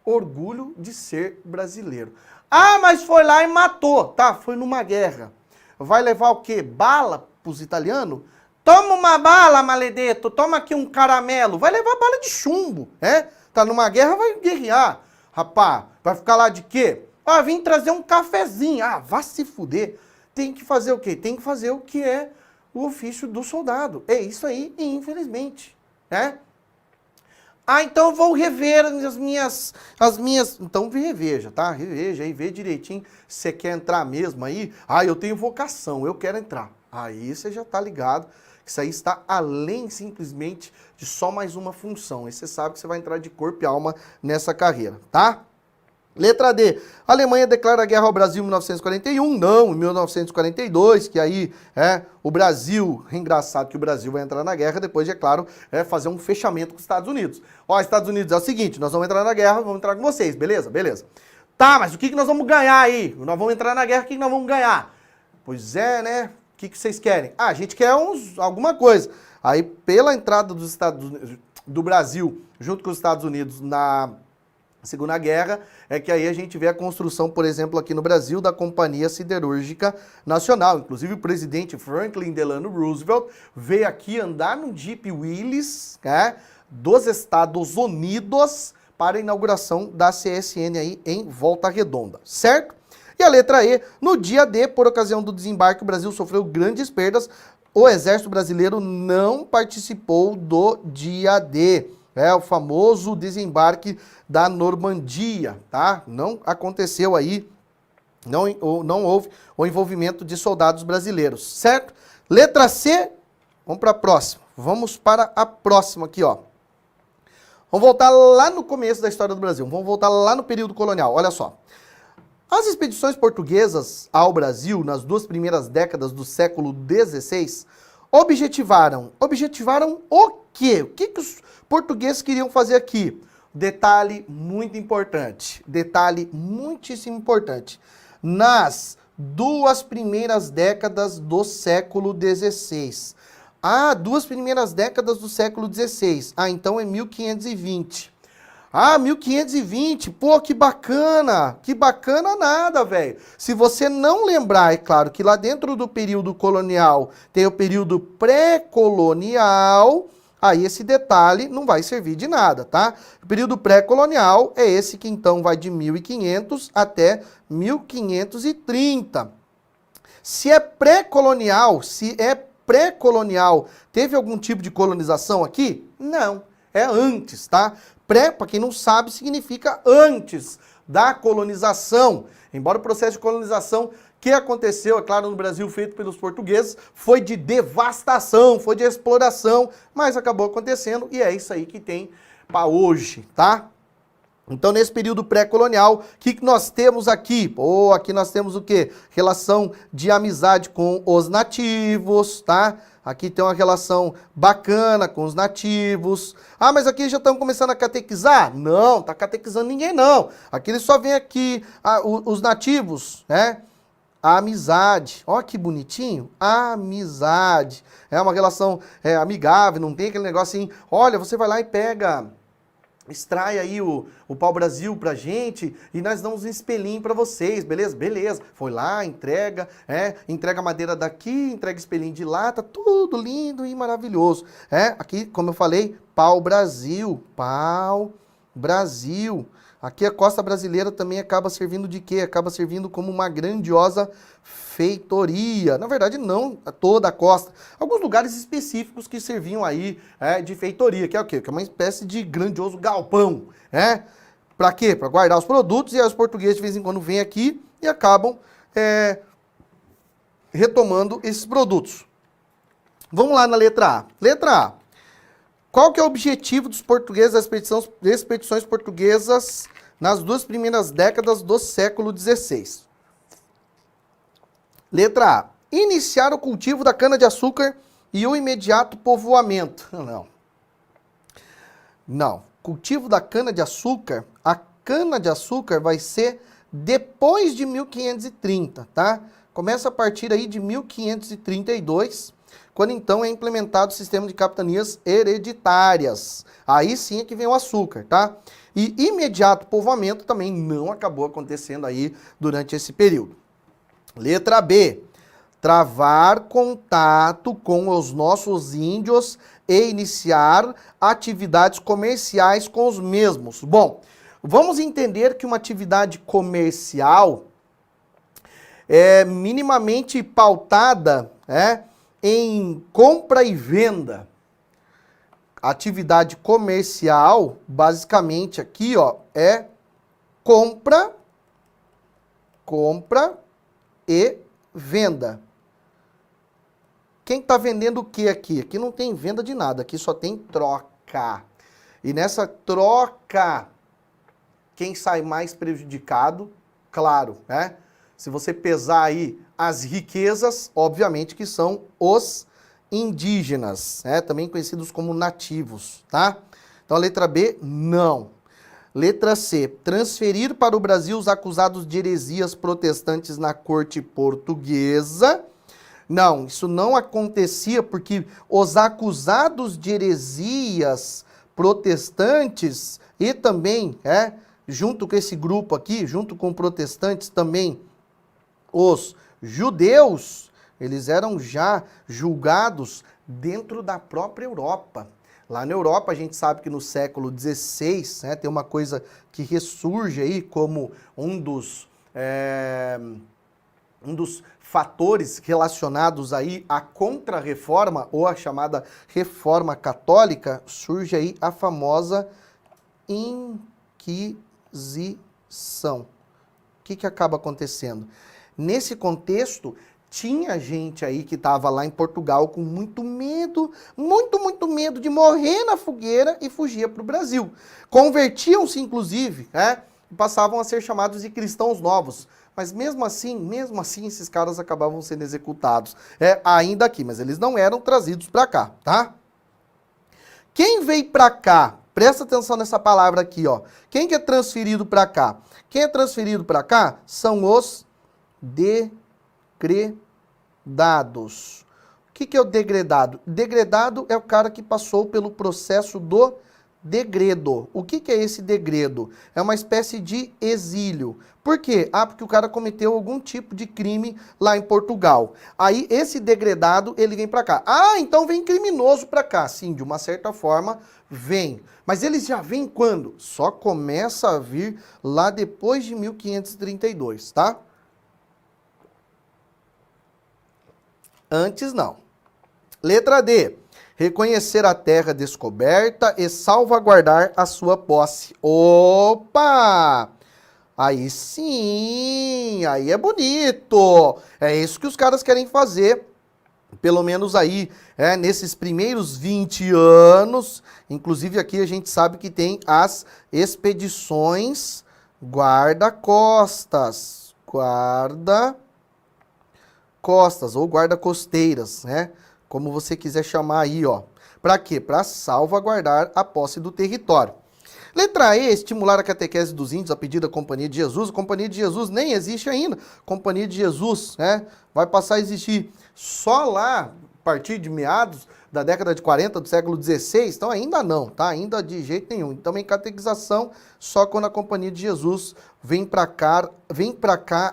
orgulho de ser brasileiro. Ah, mas foi lá e matou. Tá, foi numa guerra. Vai levar o quê? Bala pros italianos? Toma uma bala, maledeto, toma aqui um caramelo. Vai levar bala de chumbo, Tá numa guerra, vai guerrear. Rapá, vai ficar lá de quê? Vim trazer um cafezinho. Vá se fuder. Tem que fazer o quê? Tem que fazer o que é o ofício do soldado. É isso aí, infelizmente, né? Ah, então vou rever as minhas... Então reveja, tá? Reveja aí, vê direitinho se você quer entrar mesmo aí. Ah, eu tenho vocação, eu quero entrar. Aí você já tá ligado que isso aí está além simplesmente de só mais uma função. Aí você sabe que você vai entrar de corpo e alma nessa carreira, tá? Letra D. A Alemanha declara guerra ao Brasil em 1941, não, em 1942, que aí o Brasil, engraçado que o Brasil vai entrar na guerra, depois, é claro, fazer um fechamento com os Estados Unidos. Ó, Estados Unidos é o seguinte, nós vamos entrar na guerra, vamos entrar com vocês, beleza? Beleza. Tá, mas o que nós vamos ganhar aí? Nós vamos entrar na guerra, o que nós vamos ganhar? Pois é, né? O que vocês querem? Ah, a gente quer alguma coisa. Aí, pela entrada do Brasil, junto com os Estados Unidos na Segunda Guerra, é que aí a gente vê a construção, por exemplo, aqui no Brasil, da Companhia Siderúrgica Nacional. Inclusive o presidente Franklin Delano Roosevelt veio aqui andar num Jeep Willys, dos Estados Unidos para a inauguração da CSN aí em Volta Redonda, certo? E a letra E, no dia D, por ocasião do desembarque, o Brasil sofreu grandes perdas. O Exército Brasileiro não participou do dia D. É o famoso desembarque da Normandia, tá? Não aconteceu aí, não houve o envolvimento de soldados brasileiros, certo? Letra C, vamos para a próxima. Vamos para a próxima aqui, ó. Vamos voltar lá no começo da história do Brasil, vamos voltar lá no período colonial, olha só. As expedições portuguesas ao Brasil, nas 2 primeiras décadas do século XVI, objetivaram o quê? O que os portugueses queriam fazer aqui? Detalhe muito importante, detalhe muitíssimo importante. Nas 2 primeiras décadas do século XVI. Ah, 2 primeiras décadas do século XVI. Ah, então é 1520. Ah, 1520, pô, que bacana nada, velho. Se você não lembrar, é claro que lá dentro do período colonial tem o período pré-colonial, aí esse detalhe não vai servir de nada, tá? O período pré-colonial é esse que então vai de 1500 até 1530. Se é pré-colonial, teve algum tipo de colonização aqui? Não, é antes, tá? Pré, para quem não sabe, significa antes da colonização. Embora o processo de colonização que aconteceu, é claro, no Brasil, feito pelos portugueses, foi de devastação, foi de exploração, mas acabou acontecendo e é isso aí que tem para hoje, tá? Então, nesse período pré-colonial, o que nós temos aqui? Pô, aqui nós temos o quê? Relação de amizade com os nativos, tá? Aqui tem uma relação bacana com os nativos. Ah, mas aqui já estão começando a catequizar? Não, tá catequizando ninguém não. Aqui eles só vêm aqui, os nativos, né? A amizade. Ó que bonitinho. A amizade. É uma relação amigável, não tem aquele negócio assim, olha, você vai lá e pega... extrai aí o pau-brasil pra gente e nós damos um espelhinho pra vocês, beleza? Beleza. Foi lá, entrega, entrega madeira daqui, entrega espelhinho de lá, tá tudo lindo e maravilhoso. Aqui, como eu falei, pau-brasil, pau-brasil. Aqui a costa brasileira também acaba servindo de quê? Acaba servindo como uma grandiosa feitoria. Na verdade, não toda a costa. Alguns lugares específicos que serviam aí de feitoria, que é o quê? Que é uma espécie de grandioso galpão. Para quê? Para guardar os produtos e aí os portugueses de vez em quando vêm aqui e acabam retomando esses produtos. Vamos lá na letra A. Letra A. Qual que é o objetivo dos portugueses, das expedições portuguesas nas 2 primeiras décadas do século XVI? Letra A. Iniciar o cultivo da cana-de-açúcar e o imediato povoamento. Não. Cultivo da cana-de-açúcar, a cana-de-açúcar vai ser depois de 1530, tá? Começa a partir aí de 1532, quando então é implementado o sistema de capitanias hereditárias. Aí sim é que vem o açúcar, tá? E imediato povoamento também não acabou acontecendo aí durante esse período. Letra B. Travar contato com os nossos índios e iniciar atividades comerciais com os mesmos. Bom, vamos entender que uma atividade comercial é minimamente pautada, em compra e venda. Atividade comercial, basicamente aqui, ó, é compra e venda. Quem está vendendo o que aqui? Aqui não tem venda de nada, aqui só tem troca. E nessa troca, quem sai mais prejudicado? Claro, né? Se você pesar aí as riquezas, obviamente que são os indígenas, né? Também conhecidos como nativos, tá? Então a letra B, não. Letra C, transferir para o Brasil os acusados de heresias protestantes na corte portuguesa. Não, isso não acontecia porque os acusados de heresias protestantes e também, junto com esse grupo aqui, junto com protestantes também, os judeus, eles eram já julgados dentro da própria Europa. Lá na Europa, a gente sabe que no século XVI, né, tem uma coisa que ressurge aí como um dos fatores relacionados aí à Contra-Reforma, ou a chamada Reforma Católica, surge aí a famosa Inquisição. O que acaba acontecendo? Nesse contexto, tinha gente aí que estava lá em Portugal com muito medo muito de morrer na fogueira e fugia para o Brasil. Convertiam-se, inclusive, e passavam a ser chamados de cristãos novos. Mas mesmo assim, esses caras acabavam sendo executados. Ainda aqui, mas eles não eram trazidos para cá, tá? Quem veio para cá, presta atenção nessa palavra aqui, ó. Quem que é transferido para cá? Quem é transferido para cá são os degredados. O que é o degredado? Degredado é o cara que passou pelo processo do degredo. O que é esse degredo? É uma espécie de exílio. Por quê? Porque o cara cometeu algum tipo de crime lá em Portugal. Aí esse degredado, ele vem para cá. Então vem criminoso para cá. Sim, de uma certa forma, vem. Mas eles já vêm quando? Só começa a vir lá depois de 1532, tá? Antes não. Letra D. Reconhecer a terra descoberta e salvaguardar a sua posse. Opa! Aí sim, aí é bonito. É isso que os caras querem fazer. Pelo menos aí, nesses primeiros 20 anos. Inclusive aqui a gente sabe que tem as expedições guarda-costas. Guarda-costas ou guarda-costeiras, né? Como você quiser chamar aí, ó. Para quê? Para salvaguardar a posse do território. Letra E, estimular a catequese dos índios a pedido da Companhia de Jesus. A Companhia de Jesus nem existe ainda. Companhia de Jesus, vai passar a existir só lá, a partir de meados da década de 40 do século XVI. Então ainda não, tá? Ainda de jeito nenhum. Então em catequização, só quando a Companhia de Jesus vem para cá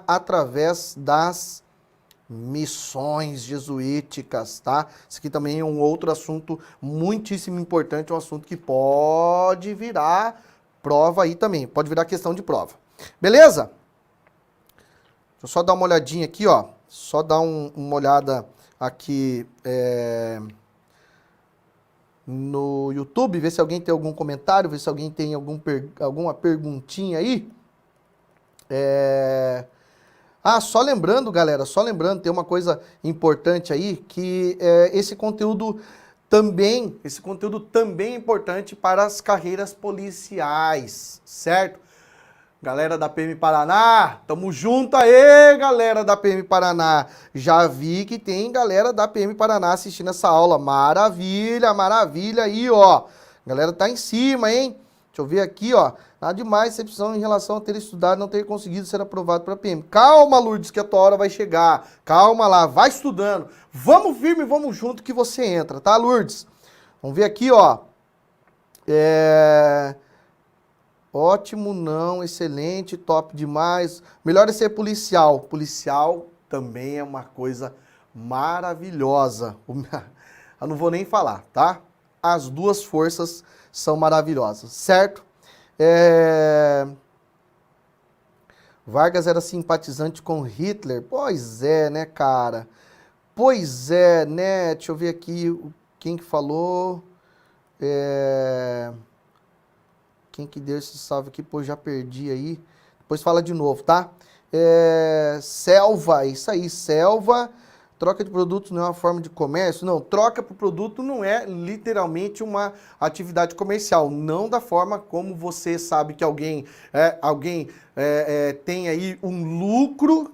através das missões jesuíticas, tá? Isso aqui também é um outro assunto muitíssimo importante, um assunto que pode virar prova aí também, pode virar questão de prova. Beleza? Deixa eu só dar uma olhadinha aqui, ó. Só dar uma olhada aqui no YouTube, ver se alguém tem algum comentário, ver se alguém tem alguma perguntinha aí. Só lembrando, galera, tem uma coisa importante aí, que esse conteúdo também é importante para as carreiras policiais, certo? Galera da PM Paraná, tamo junto aí, galera da PM Paraná. Já vi que tem galera da PM Paraná assistindo essa aula, maravilha, maravilha aí, ó. Galera tá em cima, hein? Deixa eu ver aqui, ó. Nada demais, decepção em relação a ter estudado e não ter conseguido ser aprovado para PM. Calma, Lourdes, que a tua hora vai chegar. Calma lá, vai estudando. Vamos firme, vamos junto que você entra, tá, Lourdes? Vamos ver aqui, ó. Ótimo, não, excelente, top demais. Melhor é ser policial. Policial também é uma coisa maravilhosa. Eu não vou nem falar, tá? As duas forças são maravilhosas, certo? Vargas era simpatizante com Hitler? Pois é, né, cara? Pois é, né? Deixa eu ver aqui quem que falou. Quem que deu esse salve aqui? Pô, já perdi aí. Depois fala de novo, tá? Selva, isso aí, Selva. Troca de produtos não é uma forma de comércio? Não, troca por produto não é literalmente uma atividade comercial. Não da forma como você sabe que alguém tem aí um lucro,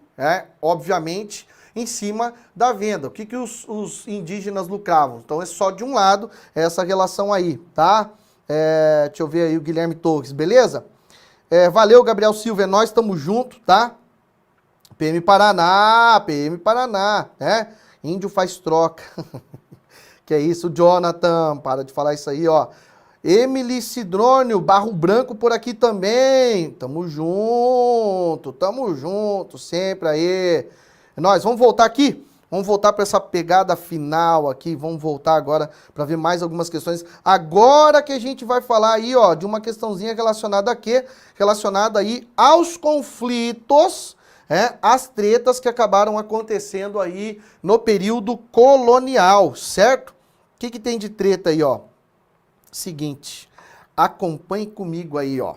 obviamente, em cima da venda. O que os indígenas lucravam? Então é só de um lado essa relação aí, tá? Deixa eu ver aí o Guilherme Torres, beleza? Valeu, Gabriel Silva, nós estamos juntos, tá? PM Paraná, né? Índio faz troca. Que é isso, Jonathan, para de falar isso aí, ó. Emily Sidrônio, Barro Branco por aqui também. Tamo junto, sempre aí. Nós vamos voltar aqui. Vamos voltar para essa pegada final aqui, vamos voltar agora para ver mais algumas questões. Agora que a gente vai falar aí, ó, de uma questãozinha relacionada a quê? Relacionada aí aos conflitos, as tretas que acabaram acontecendo aí no período colonial, certo? O que que tem de treta aí, ó? Seguinte, acompanhe comigo aí, ó.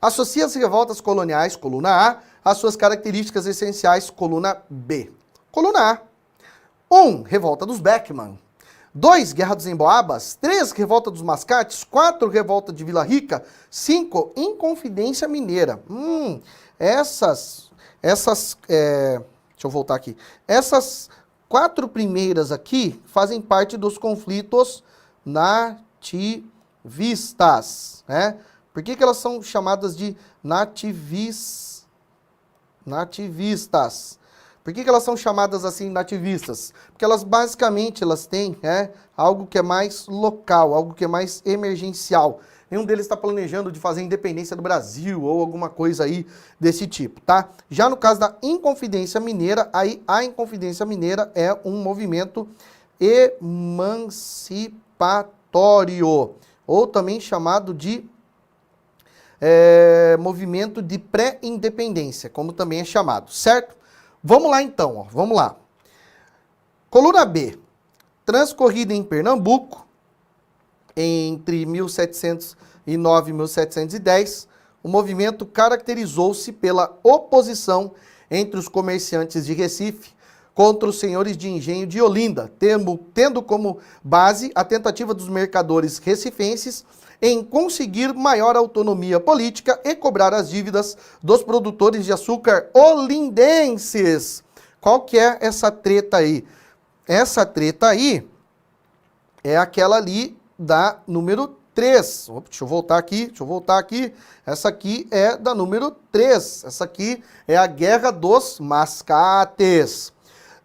Associa as revoltas coloniais, coluna A, às suas características essenciais, coluna B. Coluna A. 1. Revolta dos Beckman. 2. Guerra dos Emboabas. 3. Revolta dos Mascates. 4. Revolta de Vila Rica. 5. Inconfidência Mineira. Deixa eu voltar aqui. Essas 4 primeiras aqui fazem parte dos conflitos nativistas, né? Por que elas são chamadas de nativistas? Por que elas são chamadas assim nativistas? Porque elas basicamente têm algo que é mais local, algo que é mais emergencial. Nenhum deles está planejando de fazer a independência do Brasil ou alguma coisa aí desse tipo, tá? Já no caso da Inconfidência Mineira, aí a Inconfidência Mineira é um movimento emancipatório, ou também chamado de movimento de pré-independência, como também é chamado, certo? Vamos lá então, ó, vamos lá. Coluna B. Transcorrida em Pernambuco, entre 1709 e 1710, o movimento caracterizou-se pela oposição entre os comerciantes de Recife contra os senhores de engenho de Olinda, tendo como base a tentativa dos mercadores recifenses em conseguir maior autonomia política e cobrar as dívidas dos produtores de açúcar olindenses. Qual que é essa treta aí? Essa treta aí é aquela ali da número 3. Deixa eu voltar aqui. Essa aqui é da número 3. Essa aqui é a Guerra dos Mascates.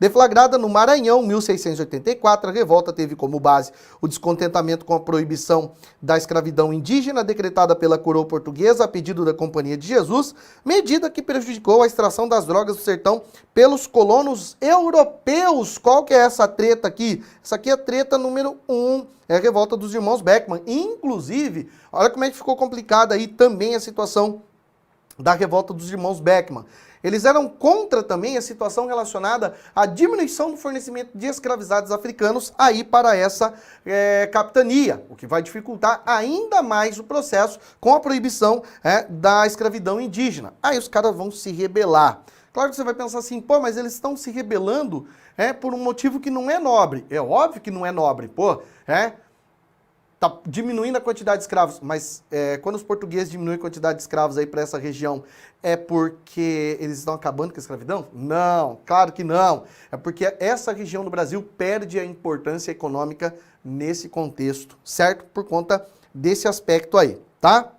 Deflagrada no Maranhão, 1684, a revolta teve como base o descontentamento com a proibição da escravidão indígena decretada pela coroa portuguesa a pedido da Companhia de Jesus, medida que prejudicou a extração das drogas do sertão pelos colonos europeus. Qual que é essa treta aqui? Essa aqui é a treta número 1, é a revolta dos irmãos Beckman. Inclusive, olha como é que ficou complicada aí também a situação da revolta dos irmãos Beckman. Eles eram contra também a situação relacionada à diminuição do fornecimento de escravizados africanos aí para essa capitania, o que vai dificultar ainda mais o processo com a proibição da escravidão indígena. Aí os caras vão se rebelar. Claro que você vai pensar assim, pô, mas eles estão se rebelando por um motivo que não é nobre. É óbvio que não é nobre, tá diminuindo a quantidade de escravos, mas quando os portugueses diminuem a quantidade de escravos aí para essa região, é porque eles estão acabando com a escravidão? Não, claro que não. É porque essa região do Brasil perde a importância econômica nesse contexto, certo? Por conta desse aspecto aí, tá?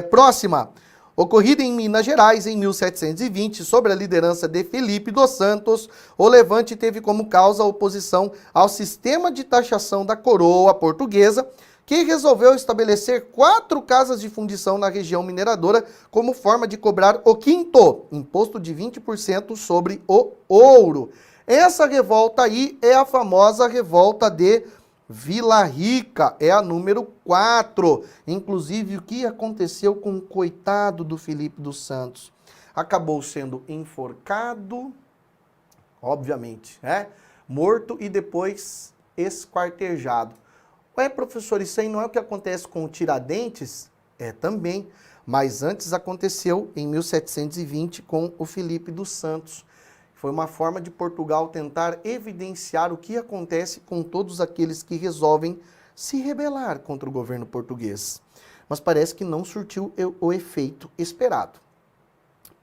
Próxima. Ocorrida em Minas Gerais em 1720, sob a liderança de Felipe dos Santos, o levante teve como causa a oposição ao sistema de taxação da coroa portuguesa, que resolveu estabelecer 4 casas de fundição na região mineradora como forma de cobrar o quinto, imposto de 20% sobre o ouro. Essa revolta aí é a famosa revolta de Vila Rica, é a número 4. Inclusive, o que aconteceu com o coitado do Felipe dos Santos? Acabou sendo enforcado, obviamente, né? Morto e depois esquartejado. Ué, professor, isso aí não é o que acontece com o Tiradentes? É também, mas antes aconteceu em 1720 com o Filipe dos Santos. Foi uma forma de Portugal tentar evidenciar o que acontece com todos aqueles que resolvem se rebelar contra o governo português. Mas parece que não surtiu o efeito esperado.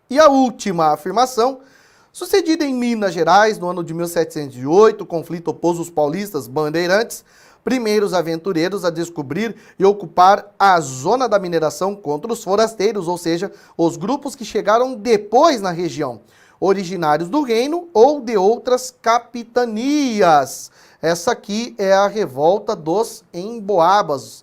E a última afirmação, sucedida em Minas Gerais, no ano de 1708, o conflito opôs os paulistas bandeirantes, primeiros aventureiros a descobrir e ocupar a zona da mineração contra os forasteiros, ou seja, os grupos que chegaram depois na região, originários do reino ou de outras capitanias. Essa aqui é a revolta dos Emboabas,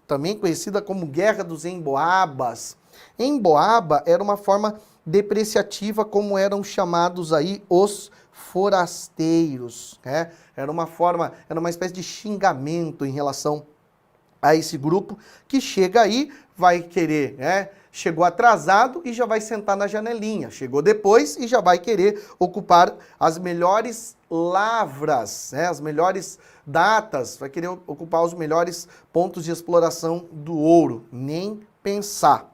também conhecida como Guerra dos Emboabas. Emboaba era uma forma depreciativa, como eram chamados aí os forasteiros, Era uma espécie de xingamento em relação a esse grupo que chega aí, vai querer, chegou atrasado e já vai sentar na janelinha, chegou depois e já vai querer ocupar as melhores lavras, as melhores datas, vai querer ocupar os melhores pontos de exploração do ouro, nem pensar.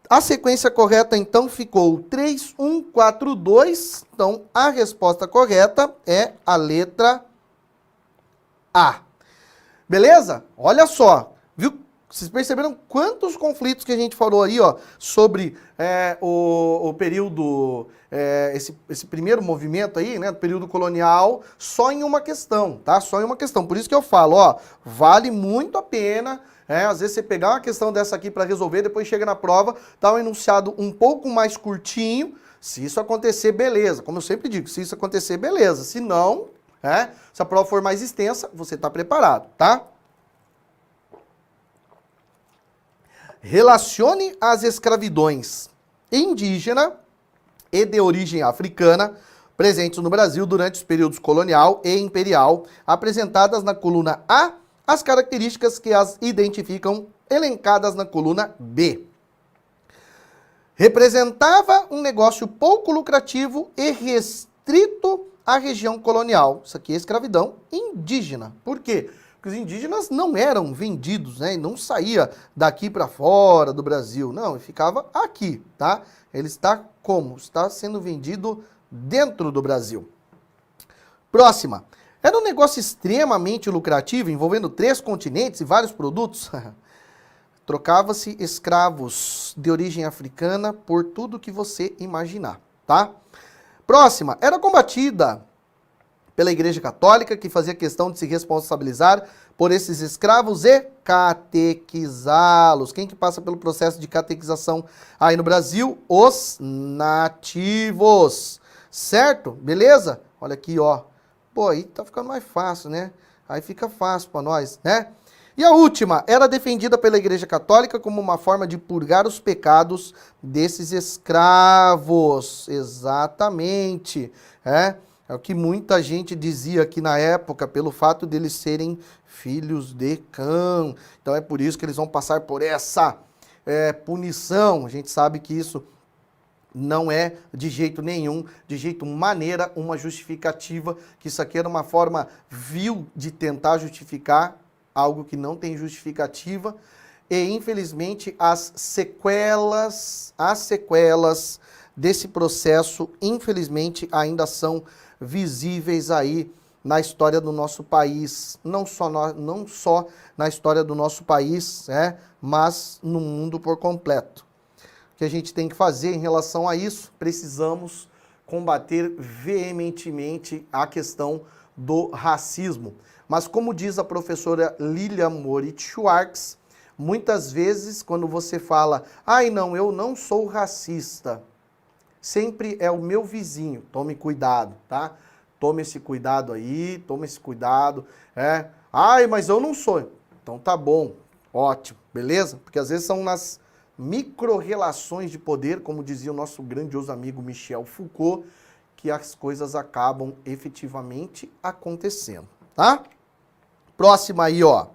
A sequência correta, então, ficou 3142. Então, a resposta correta é a letra A. Beleza? Olha só. Viu? Vocês perceberam quantos conflitos que a gente falou aí, ó, sobre o período, esse primeiro movimento aí, né, do período colonial, só em uma questão, tá? Só em uma questão. Por isso que eu falo, ó, vale muito a pena. Às vezes você pegar uma questão dessa aqui para resolver, depois chega na prova, tá um enunciado um pouco mais curtinho. Se isso acontecer, beleza. Como eu sempre digo, se isso acontecer, beleza. Se não, se a prova for mais extensa, você tá preparado, tá? Relacione as escravidões indígena e de origem africana presentes no Brasil durante os períodos colonial e imperial, apresentadas na coluna A, as características que as identificam, elencadas na coluna B. Representava um negócio pouco lucrativo e restrito à região colonial. Isso aqui é escravidão indígena. Por quê? Porque os indígenas não eram vendidos, e não saía daqui para fora do Brasil. Não, ele ficava aqui, tá? Ele está como? Está sendo vendido dentro do Brasil. Próxima. Era um negócio extremamente lucrativo, envolvendo 3 continentes e vários produtos. Trocava-se escravos de origem africana por tudo que você imaginar, tá? Próxima. Era combatida pela Igreja Católica, que fazia questão de se responsabilizar por esses escravos e catequizá-los. Quem que passa pelo processo de catequização aí no Brasil? Os nativos. Certo? Beleza? Olha aqui, ó. Pô, aí tá ficando mais fácil, né? Aí fica fácil para nós, né? E a última, era defendida pela Igreja Católica como uma forma de purgar os pecados desses escravos. Exatamente. É o que muita gente dizia aqui na época, pelo fato deles serem filhos de Cã. Então é por isso que eles vão passar por essa punição. A gente sabe que isso não é de jeito nenhum, de jeito maneira, uma justificativa, que isso aqui era uma forma vil de tentar justificar algo que não tem justificativa, e infelizmente as sequelas desse processo, infelizmente, ainda são visíveis aí na história do nosso país, não só na história do nosso país, mas no mundo por completo. O que a gente tem que fazer em relação a isso? Precisamos combater veementemente a questão do racismo. Mas como diz a professora Lilia Moritz Schwartz, muitas vezes quando você fala, ai não, eu não sou racista, sempre é o meu vizinho, tome cuidado, tá? Tome esse cuidado aí, tome esse cuidado, ai, mas eu não sou. Então tá bom, ótimo, beleza? Porque às vezes são nas micro-relações de poder, como dizia o nosso grandioso amigo Michel Foucault, que as coisas acabam efetivamente acontecendo, tá? Próxima aí, ó.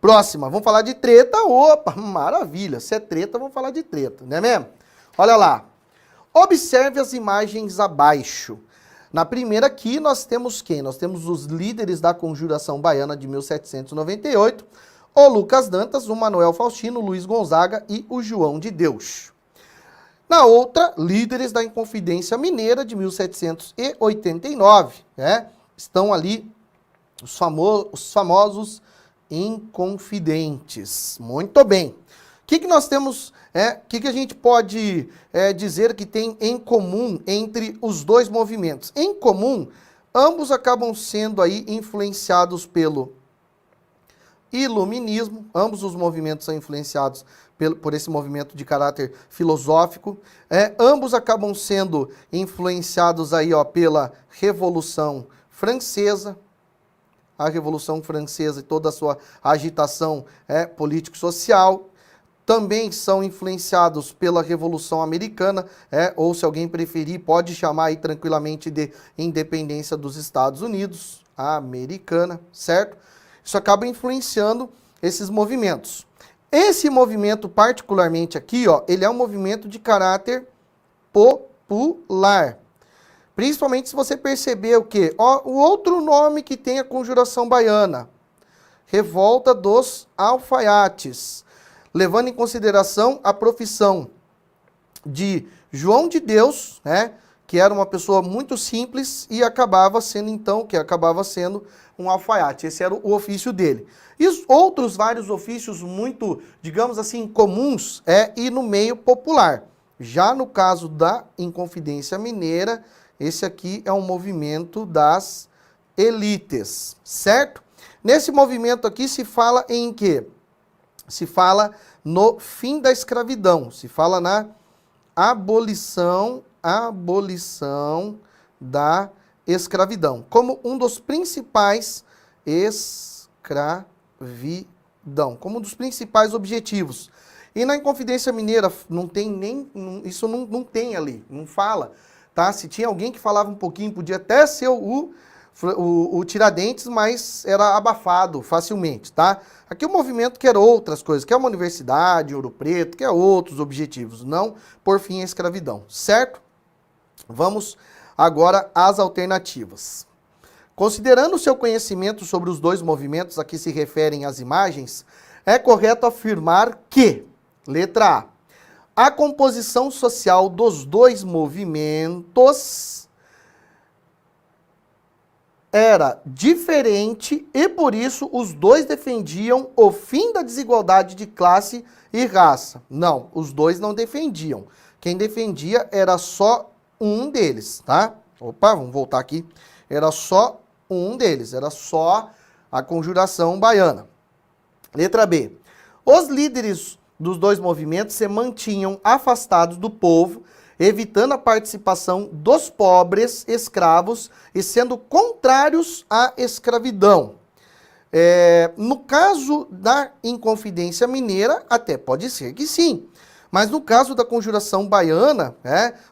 Próxima, vamos falar de treta. Opa, maravilha. Se é treta, vamos falar de treta, não é mesmo? Olha lá. Observe as imagens abaixo. Na primeira aqui nós temos quem? Nós temos os líderes da Conjuração Baiana de 1798, o Lucas Dantas, o Manuel Faustino, o Luiz Gonzaga e o João de Deus. Na outra, líderes da Inconfidência Mineira de 1789, né? Estão ali os famosos Inconfidentes. Muito bem. O que nós temos, que a gente pode dizer que tem em comum entre os dois movimentos? Em comum, ambos acabam sendo aí influenciados pelo Iluminismo, ambos os movimentos são influenciados por esse movimento de caráter filosófico, ambos acabam sendo influenciados aí, ó, pela Revolução Francesa, a Revolução Francesa e toda a sua agitação político-social, também são influenciados pela Revolução Americana, ou se alguém preferir, pode chamar aí tranquilamente de independência dos Estados Unidos, a americana, certo? Isso acaba influenciando esses movimentos. Esse movimento, particularmente aqui, ó, ele é um movimento de caráter popular. Principalmente se você perceber o quê? Ó, o outro nome que tem a Conjuração Baiana, Revolta dos Alfaiates, levando em consideração a profissão de João de Deus, né, que era uma pessoa muito simples e acabava sendo um alfaiate. Esse era o ofício dele. E os outros vários ofícios muito, digamos assim, comuns e no meio popular. Já no caso da Inconfidência Mineira, esse aqui é um movimento das elites, certo? Nesse movimento aqui se fala em quê? Se fala no fim da escravidão, se fala na abolição da escravidão, como um dos principais como um dos principais objetivos. E na Inconfidência Mineira não tem nem, isso não tem ali, não fala, tá? Se tinha alguém que falava um pouquinho, podia até ser o Tiradentes, mas era abafado facilmente, tá? Aqui o movimento quer outras coisas, quer uma universidade, Ouro Preto, quer outros objetivos, não por fim a escravidão, certo? Vamos agora às alternativas. Considerando o seu conhecimento sobre os dois movimentos a que se referem as imagens, é correto afirmar que, letra A, a composição social dos dois movimentos era diferente e, por isso, os dois defendiam o fim da desigualdade de classe e raça. Não, os dois não defendiam. Quem defendia era só um deles, tá? Opa, vamos voltar aqui. Era só um deles, era só a Conjuração Baiana. Letra B. Os líderes dos dois movimentos se mantinham afastados do povo, evitando a participação dos pobres escravos e sendo contrários à escravidão. No caso da Inconfidência Mineira, até pode ser que sim. Mas no caso da Conjuração Baiana,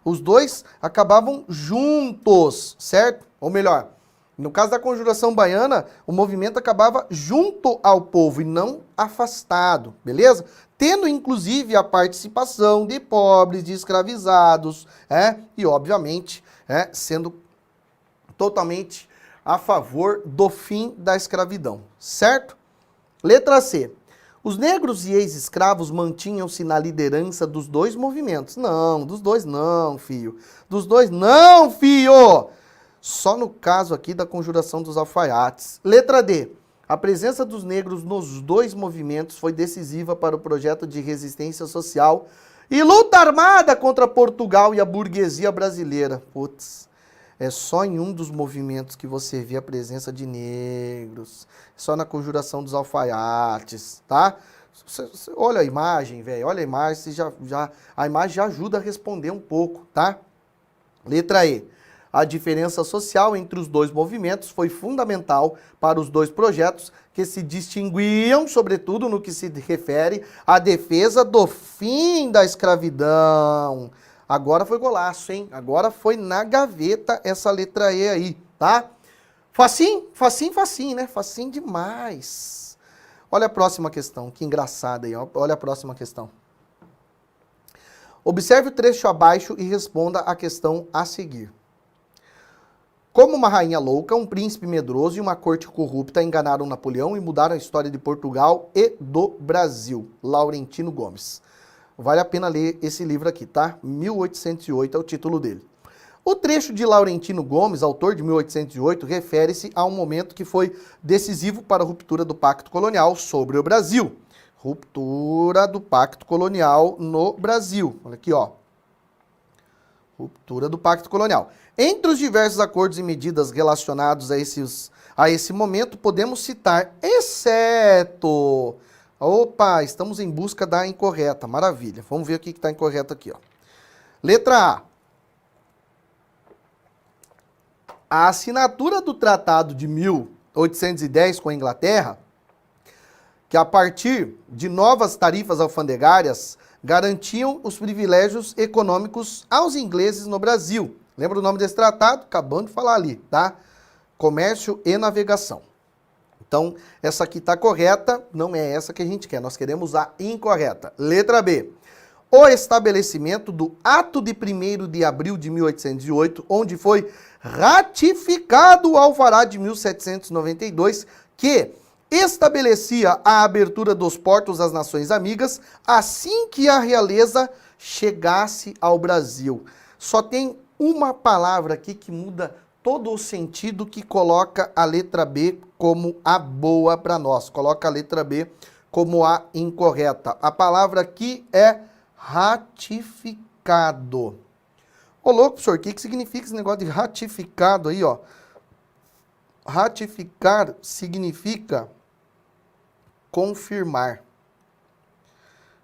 os dois acabavam juntos, certo? Ou melhor, no caso da Conjuração Baiana, o movimento acabava junto ao povo e não afastado, beleza? Tendo inclusive a participação de pobres, de escravizados, e obviamente sendo totalmente a favor do fim da escravidão, certo? Letra C. Os negros e ex-escravos mantinham-se na liderança dos dois movimentos. Não, dos dois não, filho. Dos dois não, filho! Só no caso aqui da Conjuração dos Alfaiates. Letra D. A presença dos negros nos dois movimentos foi decisiva para o projeto de resistência social e luta armada contra Portugal e a burguesia brasileira. Putz, é só em um dos movimentos que você vê a presença de negros. Só na Conjuração dos Alfaiates, tá? Você olha a imagem, velho, olha a imagem, a imagem já ajuda a responder um pouco, tá? Letra E. A diferença social entre os dois movimentos foi fundamental para os dois projetos, que se distinguiam, sobretudo no que se refere à defesa do fim da escravidão. Agora foi golaço, hein? Agora foi na gaveta essa letra E aí, tá? Facinho? Facinho, facinho, né? Facinho demais. Olha a próxima questão, que engraçada aí, ó. Olha a próxima questão. Observe o trecho abaixo e responda a questão a seguir. Como uma rainha louca, um príncipe medroso e uma corte corrupta enganaram Napoleão e mudaram a história de Portugal e do Brasil. Laurentino Gomes. Vale a pena ler esse livro aqui, tá? 1808 é o título dele. O trecho de Laurentino Gomes, autor de 1808, refere-se a um momento que foi decisivo para a ruptura do Pacto Colonial sobre o Brasil. Ruptura do Pacto Colonial no Brasil. Olha aqui, ó. Ruptura do Pacto Colonial. Entre os diversos acordos e medidas relacionados a esse momento, podemos citar, exceto... Opa, estamos em busca da incorreta. Maravilha. Vamos ver o que está incorreto aqui, ó. Letra A. A assinatura do Tratado de 1810 com a Inglaterra, que a partir de novas tarifas alfandegárias, garantiam os privilégios econômicos aos ingleses no Brasil. Lembra o nome desse tratado? Acabamos de falar ali, tá? Comércio e navegação. Então, essa aqui está correta, não é essa que a gente quer, nós queremos a incorreta. Letra B. O estabelecimento do ato de 1º de abril de 1808, onde foi ratificado o alvará de 1792, que estabelecia a abertura dos portos às nações amigas assim que a realeza chegasse ao Brasil. Só tem uma palavra aqui que muda todo o sentido, que coloca a letra B como a boa para nós. Coloca a letra B como a incorreta. A palavra aqui é ratificado. Ô louco, professor, o que significa esse negócio de ratificado aí, ó? Ratificar significa confirmar.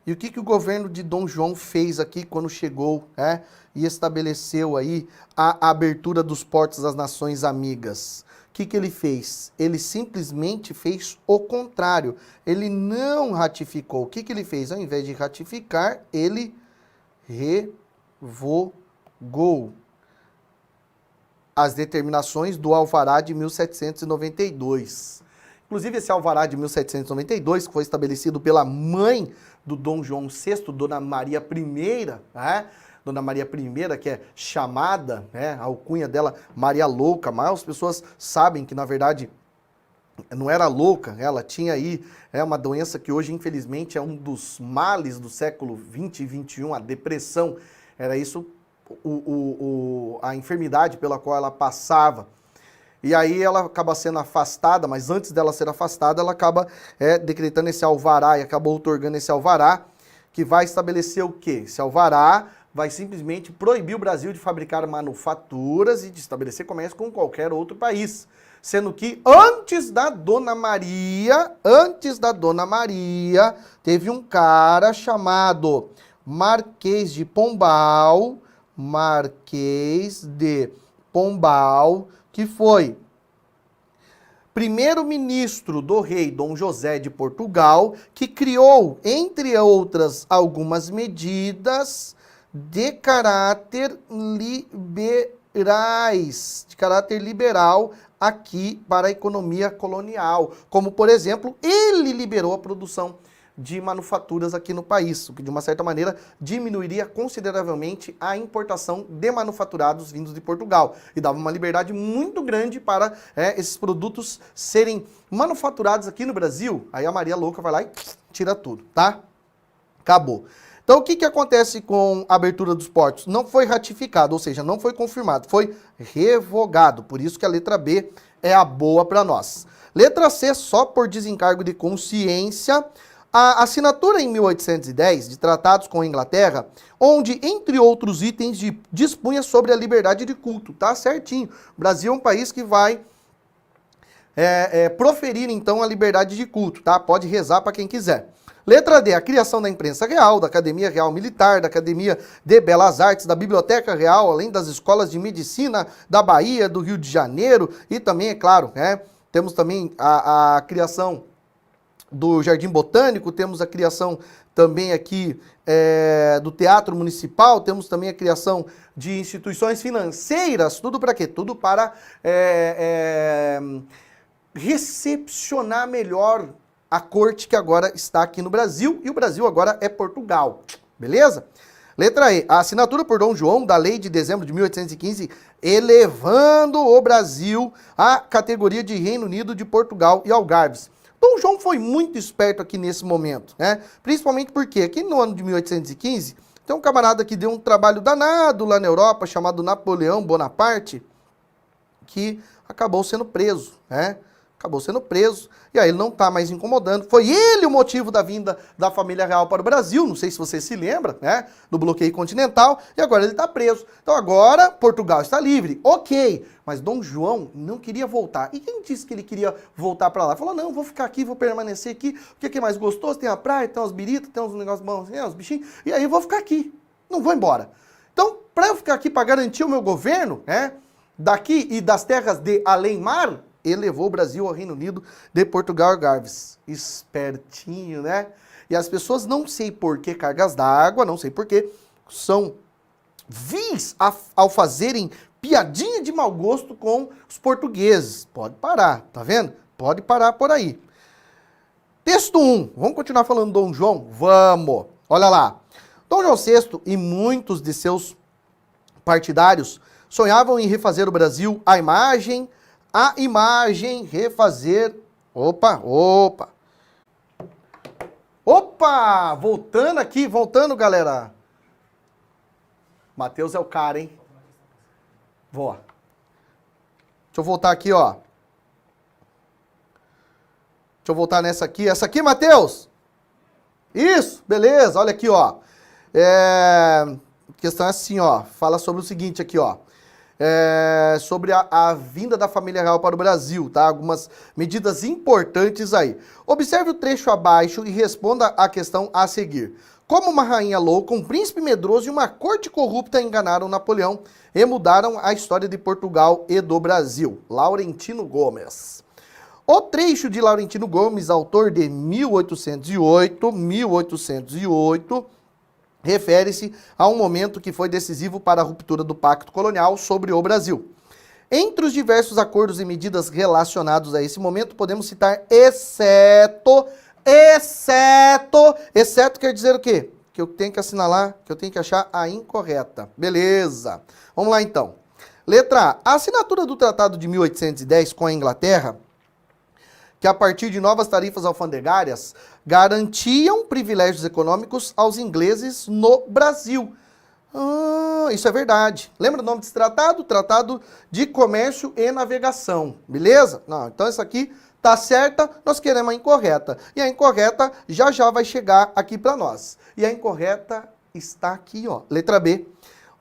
E o que o governo de Dom João fez aqui quando chegou, e estabeleceu aí a abertura dos portos às nações amigas? O que ele fez? Ele simplesmente fez o contrário. Ele não ratificou. O que ele fez? Ao invés de ratificar, ele revogou as determinações do alvará de 1792. Inclusive, esse alvará de 1792, que foi estabelecido pela mãe do Dom João VI, Dona Maria I, Dona Maria I, que é chamada, a alcunha dela, Maria Louca, mas as pessoas sabem que, na verdade, não era louca, ela tinha aí uma doença que hoje, infelizmente, é um dos males do século XX e XXI, a depressão. Era isso, a enfermidade pela qual ela passava. E aí ela acaba sendo afastada, mas antes dela ser afastada, ela acaba decretando esse alvará e acabou outorgando esse alvará, que vai estabelecer o quê? Esse alvará vai simplesmente proibir o Brasil de fabricar manufaturas e de estabelecer comércio com qualquer outro país. Sendo que antes da Dona Maria, teve um cara chamado Marquês de Pombal, que foi primeiro-ministro do rei Dom José de Portugal, que criou, entre outras, algumas medidas de caráter liberal aqui para a economia colonial. Como, por exemplo, ele liberou a produção de manufaturas aqui no país, o que de uma certa maneira diminuiria consideravelmente a importação de manufaturados vindos de Portugal e dava uma liberdade muito grande para esses produtos serem manufaturados aqui no Brasil. Aí a Maria Louca vai lá e tira tudo, tá? Acabou. Então o que acontece com a abertura dos portos? Não foi ratificado, ou seja, não foi confirmado, foi revogado. Por isso que a letra B é a boa para nós. Letra C, só por desencargo de consciência, a assinatura em 1810 de tratados com a Inglaterra, onde, entre outros itens, dispunha sobre a liberdade de culto, tá certinho. O Brasil é um país que vai proferir, então, a liberdade de culto, tá? Pode rezar para quem quiser. Letra D, a criação da imprensa real, da Academia Real Militar, da Academia de Belas Artes, da Biblioteca Real, além das escolas de medicina da Bahia, do Rio de Janeiro, e também, é claro, temos também a criação do Jardim Botânico, temos a criação também aqui do Teatro Municipal, temos também a criação de instituições financeiras, tudo para quê? Tudo para recepcionar melhor a corte que agora está aqui no Brasil, e o Brasil agora é Portugal, beleza? Letra E, a assinatura por Dom João da Lei de Dezembro de 1815, elevando o Brasil à categoria de Reino Unido de Portugal e Algarves. Dom João foi muito esperto aqui nesse momento, né? Principalmente porque aqui no ano de 1815, tem um camarada que deu um trabalho danado lá na Europa, chamado Napoleão Bonaparte, que acabou sendo preso, né? Acabou sendo preso, e aí ele não está mais incomodando. Foi ele o motivo da vinda da família real para o Brasil, não sei se você se lembra, né? Do bloqueio continental, e agora ele está preso. Então agora Portugal está livre, ok, mas Dom João não queria voltar. E quem disse que ele queria voltar para lá? Falou, não, vou ficar aqui, vou permanecer aqui, o que é mais gostoso? Tem a praia, tem uns biritas, tem uns negócios bons, uns bichinhos, e aí eu vou ficar aqui, não vou embora. Então, para eu ficar aqui, para garantir o meu governo, né? Daqui e das terras de além-mar, ele levou o Brasil ao Reino Unido de Portugal e Algarves. Espertinho, né? E as pessoas, não sei por que cargas d'água, não sei por que, são vis ao fazerem piadinha de mau gosto com os portugueses. Pode parar, tá vendo? Pode parar por aí. Texto 1. Vamos continuar falando do Dom João? Vamos. Olha lá. Dom João VI e muitos de seus partidários sonhavam em refazer o Brasil à imagem, refazer... Opa! Voltando, galera. Matheus é o cara, hein? Vou. Deixa eu voltar aqui, ó. Deixa eu voltar nessa aqui. Essa aqui, Matheus? Isso, beleza. Olha aqui, ó. A questão é assim, ó. Fala sobre o seguinte aqui, ó. Sobre a vinda da família real para o Brasil, tá? Algumas medidas importantes aí. Observe o trecho abaixo e responda a questão a seguir. Como uma rainha louca, um príncipe medroso e uma corte corrupta enganaram Napoleão e mudaram a história de Portugal e do Brasil. Laurentino Gomes. O trecho de Laurentino Gomes, autor de 1808, refere-se a um momento que foi decisivo para a ruptura do pacto colonial sobre o Brasil. Entre os diversos acordos e medidas relacionados a esse momento, podemos citar exceto quer dizer o quê? Que eu tenho que assinalar, que eu tenho que achar a incorreta. Beleza. Vamos lá então. Letra A. A assinatura do Tratado de 1810 com a Inglaterra, que a partir de novas tarifas alfandegárias garantiam privilégios econômicos aos ingleses no Brasil. Isso é verdade. Lembra o nome desse tratado? Tratado de Comércio e Navegação. Beleza? Não, então essa aqui tá certa, nós queremos a incorreta. E a incorreta já vai chegar aqui para nós. E a incorreta está aqui, ó. Letra B.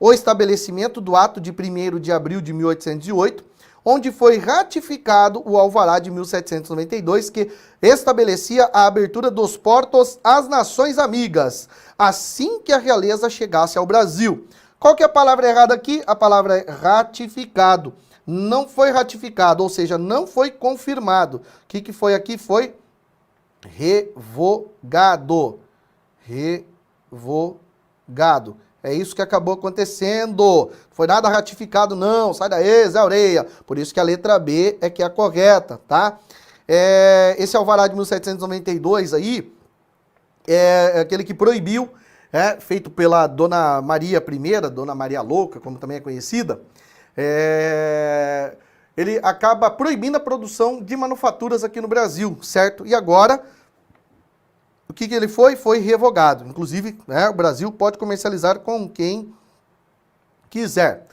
O estabelecimento do ato de 1º de abril de 1808, onde foi ratificado o Alvará de 1792, que estabelecia a abertura dos portos às nações amigas, assim que a realeza chegasse ao Brasil. Qual que é a palavra errada aqui? A palavra é ratificado. Não foi ratificado, ou seja, não foi confirmado. O que foi aqui? Foi revogado. Revogado. É isso que acabou acontecendo. Não foi nada ratificado, não. Sai daí, Zé Orelha. Por isso que a letra B é que é a correta, tá? Esse Alvará de 1792 aí é aquele que proibiu, feito pela Dona Maria I, Dona Maria Louca, como também é conhecida, ele acaba proibindo a produção de manufaturas aqui no Brasil, certo? E agora, o que ele foi? Foi revogado. Inclusive, o Brasil pode comercializar com quem quiser.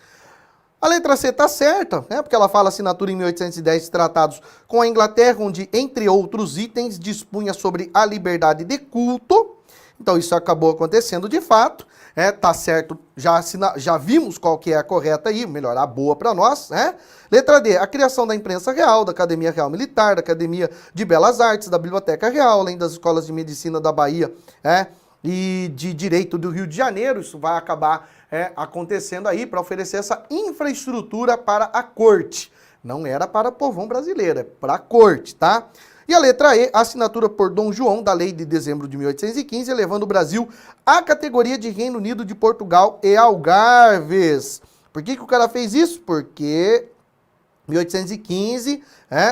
A letra C está certa, porque ela fala assinatura em 1810 tratados com a Inglaterra, onde, entre outros itens, dispunha sobre a liberdade de culto. Então isso acabou acontecendo de fato, tá certo, já vimos qual que é a correta aí, melhor, a boa para nós, né? Letra D, a criação da imprensa real, da Academia Real Militar, da Academia de Belas Artes, da Biblioteca Real, além das escolas de medicina da Bahia, e de Direito do Rio de Janeiro. Isso vai acabar acontecendo aí para oferecer essa infraestrutura para a corte. Não era para o povão brasileiro, é para a corte, tá? E a letra E, a assinatura por Dom João da Lei de Dezembro de 1815, elevando o Brasil à categoria de Reino Unido de Portugal e Algarves. Por que o cara fez isso? Porque 1815,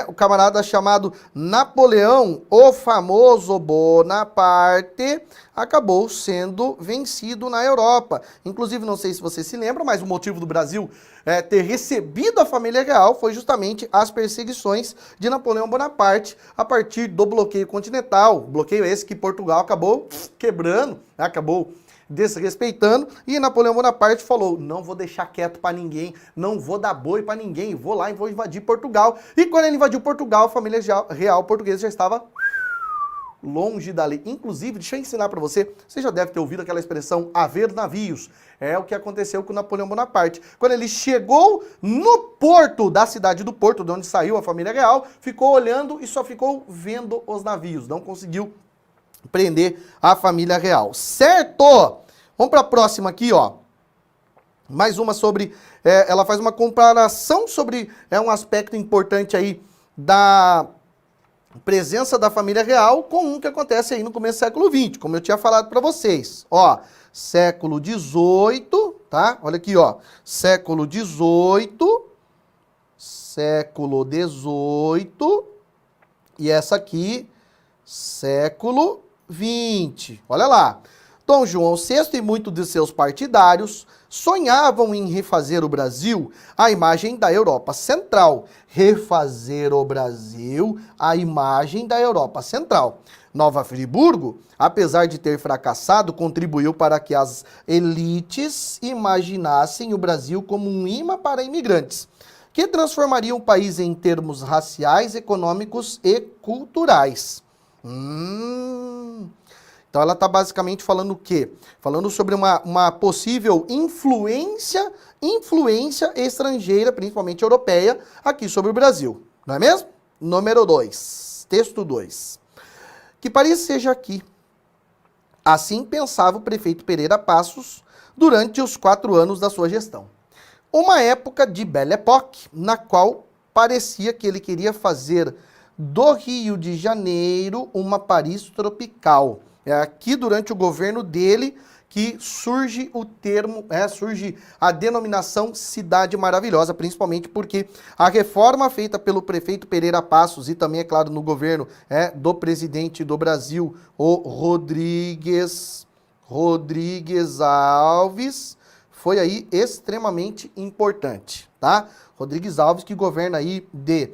o camarada chamado Napoleão, o famoso Bonaparte, acabou sendo vencido na Europa. Inclusive, não sei se você se lembra, mas o motivo do Brasil ter recebido a família real foi justamente as perseguições de Napoleão Bonaparte a partir do bloqueio continental. Bloqueio esse que Portugal acabou quebrando, acabou desrespeitando, e Napoleão Bonaparte falou, não vou deixar quieto pra ninguém, não vou dar boi pra ninguém, vou lá e vou invadir Portugal. E quando ele invadiu Portugal, a família real portuguesa já estava longe dali. Inclusive, deixa eu ensinar pra você, você já deve ter ouvido aquela expressão, haver navios. É o que aconteceu com Napoleão Bonaparte. Quando ele chegou no porto da cidade do Porto, de onde saiu a família real, ficou olhando e só ficou vendo os navios, não conseguiu prender a família real, certo? Vamos para a próxima aqui, ó. Mais uma sobre, ela faz uma comparação sobre um aspecto importante aí da presença da família real com um que acontece aí no começo do século XX, como eu tinha falado para vocês. Ó, século XVIII, tá? Olha aqui, ó, século XVIII, e essa aqui, século XX. Olha lá. Dom João VI e muitos de seus partidários sonhavam em refazer o Brasil à imagem da Europa Central. Refazer o Brasil à imagem da Europa Central. Nova Friburgo, apesar de ter fracassado, contribuiu para que as elites imaginassem o Brasil como um imã para imigrantes, que transformaria o país em termos raciais, econômicos e culturais. Então ela está basicamente falando o quê? Falando sobre uma possível influência estrangeira, principalmente europeia, aqui sobre o Brasil. Não é mesmo? Número 2, texto 2. Que Paris seja aqui. Assim pensava o prefeito Pereira Passos durante os 4 anos da sua gestão. Uma época de Belle Époque, na qual parecia que ele queria fazer do Rio de Janeiro uma Paris tropical. É aqui durante o governo dele que surge o termo, surge a denominação Cidade Maravilhosa, principalmente porque a reforma feita pelo prefeito Pereira Passos e também, é claro, no governo do presidente do Brasil, o Rodrigues Alves, foi aí extremamente importante, tá? Rodrigues Alves, que governa aí de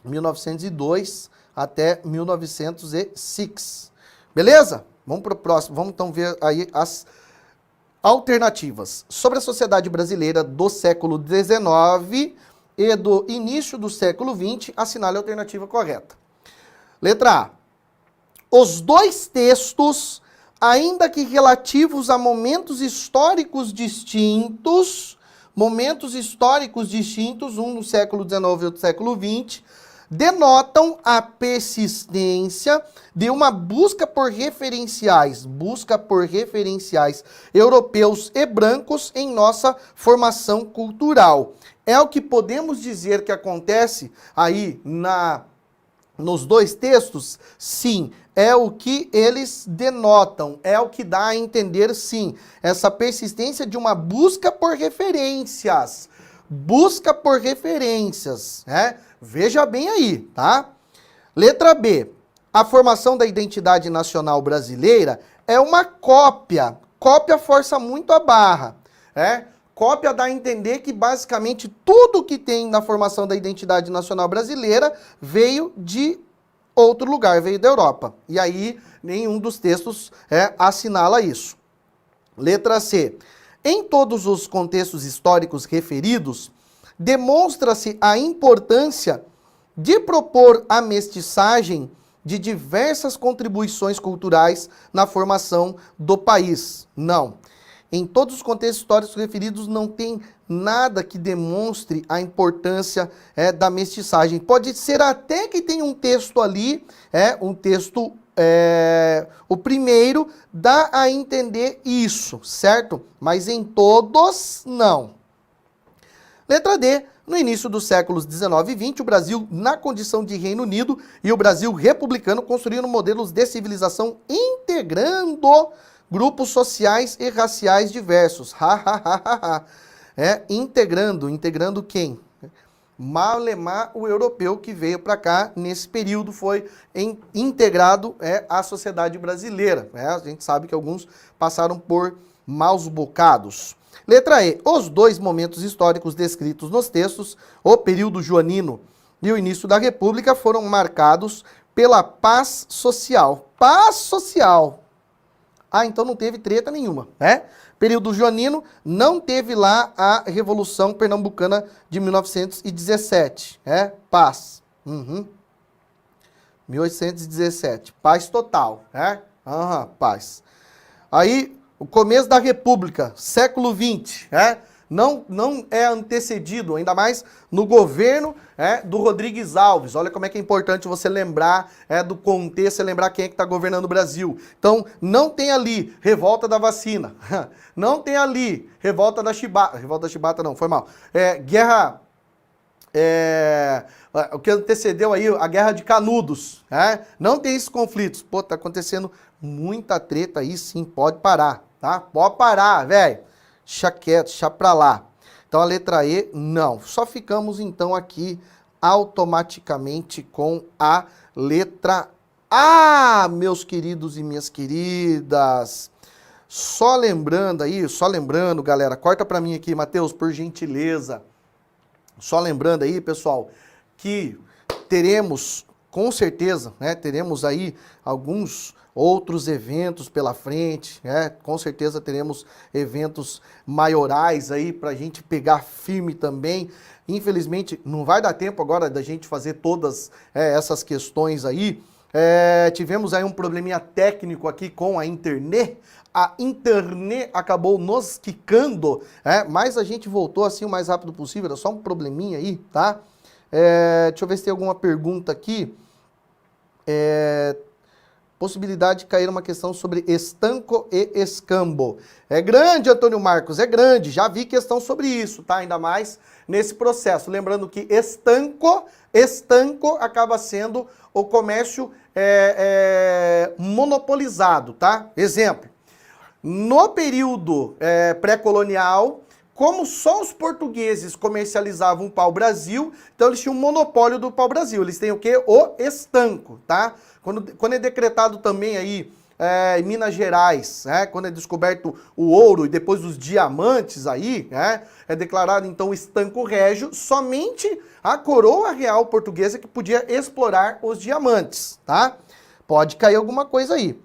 1902 até 1906. Beleza? Vamos para o próximo. Vamos então ver aí as alternativas. Sobre a sociedade brasileira do século XIX e do início do século XX, assinale a alternativa correta. Letra A. Os dois textos, ainda que relativos a momentos históricos distintos, um no século XIX e outro no século XX, denotam a persistência de uma busca por referenciais europeus e brancos em nossa formação cultural. É o que podemos dizer que acontece aí nos dois textos? Sim, é o que eles denotam, é o que dá a entender, sim, essa persistência de uma busca por referências. Veja bem aí, tá? Letra B. A formação da identidade nacional brasileira é uma cópia. Cópia força muito a barra. Cópia dá a entender que basicamente tudo que tem na formação da identidade nacional brasileira veio de outro lugar, veio da Europa. E aí nenhum dos textos assinala isso. Letra C. Em todos os contextos históricos referidos, demonstra-se a importância de propor a mestiçagem de diversas contribuições culturais na formação do país. Não. Em todos os contextos históricos referidos não tem nada que demonstre a importância da mestiçagem. Pode ser até que tenha um texto ali, o primeiro dá a entender isso, certo? Mas em todos, não. Letra D. No início dos séculos XIX e XX, o Brasil, na condição de Reino Unido, e o Brasil republicano construíram modelos de civilização integrando grupos sociais e raciais diversos. Integrando quem? Malemar o europeu que veio para cá nesse período foi integrado à sociedade brasileira. A gente sabe que alguns passaram por maus bocados. Letra E. Os dois momentos históricos descritos nos textos, o período joanino e o início da República, foram marcados pela paz social. Paz social. Ah, então não teve treta nenhuma, né? Período joanino, não teve lá a Revolução Pernambucana de 1917, paz. 1817, paz total, paz. Aí, o começo da República, século XX, não é antecedido, ainda mais no governo do Rodrigues Alves. Olha como é que é importante você lembrar do contexto, você lembrar quem é que está governando o Brasil. Então, não tem ali revolta da vacina, não tem ali revolta da chibata não, foi mal. Guerra, o que antecedeu aí, a Guerra de Canudos, não tem esses conflitos. Pô, tá acontecendo muita treta aí, sim, pode parar, tá? Pode parar, velho. Deixa quieto, deixa pra lá. Então a letra E, não. Só ficamos então aqui automaticamente com a letra A, meus queridos e minhas queridas. Só lembrando, galera, corta pra mim aqui, Matheus, por gentileza. Só lembrando aí, pessoal, que teremos, com certeza, teremos aí alguns outros eventos pela frente, com certeza teremos eventos maiorais aí pra gente pegar firme também. Infelizmente, não vai dar tempo agora da gente fazer todas essas questões aí. Tivemos aí um probleminha técnico aqui com a internet. A internet acabou nos quicando, mas a gente voltou assim o mais rápido possível, era só um probleminha aí, tá? Deixa eu ver se tem alguma pergunta aqui. Possibilidade de cair uma questão sobre estanco e escambo. É grande, Antônio Marcos, é grande. Já vi questão sobre isso, tá? Ainda mais nesse processo. Lembrando que estanco acaba sendo o comércio monopolizado, tá? Exemplo, no período pré-colonial, como só os portugueses comercializavam o pau-brasil, então eles tinham um monopólio do pau-brasil. Eles têm o quê? O estanco, tá? Quando é decretado também aí em Minas Gerais, quando é descoberto o ouro e depois os diamantes aí, é declarado então o estanco régio, somente a coroa real portuguesa que podia explorar os diamantes, tá? Pode cair alguma coisa aí.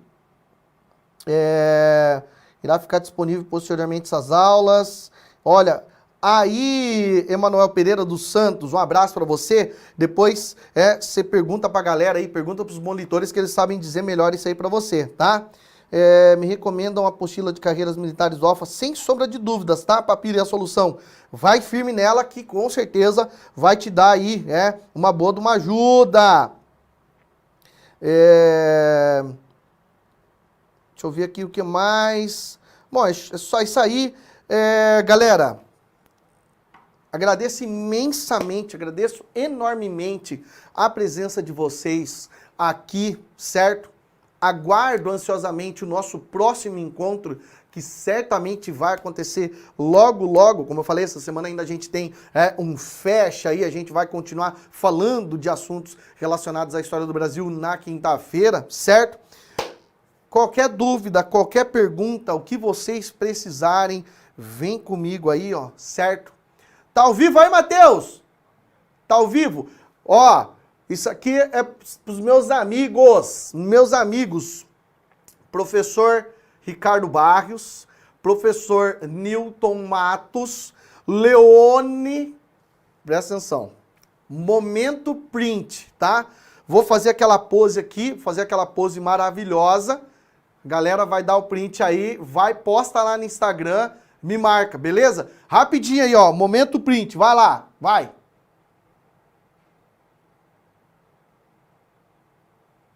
Irá ficar disponível posteriormente essas aulas. Olha, aí, Emanuel Pereira dos Santos, um abraço para você. Depois você pergunta pra galera aí, pergunta pros monitores que eles sabem dizer melhor isso aí para você, tá? Me recomendam a apostila de carreiras militares do Alfa, sem sombra de dúvidas, tá, Papiro? E a solução? Vai firme nela que com certeza vai te dar aí uma boa de uma ajuda. Deixa eu ver aqui o que mais. Bom, é só isso aí. Galera, agradeço imensamente, agradeço enormemente a presença de vocês aqui, certo? Aguardo ansiosamente o nosso próximo encontro, que certamente vai acontecer logo, logo. Como eu falei, essa semana ainda a gente tem um fecha aí, a gente vai continuar falando de assuntos relacionados à história do Brasil na quinta-feira, certo? Qualquer dúvida, qualquer pergunta, o que vocês precisarem, vem comigo aí, ó, certo? Tá ao vivo aí, Matheus? Tá ao vivo? Ó, isso aqui é pros meus amigos, professor Ricardo Barrios, professor Newton Matos, Leone, presta atenção, momento print, tá? Vou fazer aquela pose aqui, fazer aquela pose maravilhosa, galera vai dar o print aí, vai, posta lá no Instagram, me marca, beleza? Rapidinho aí, ó, momento print, vai lá, vai.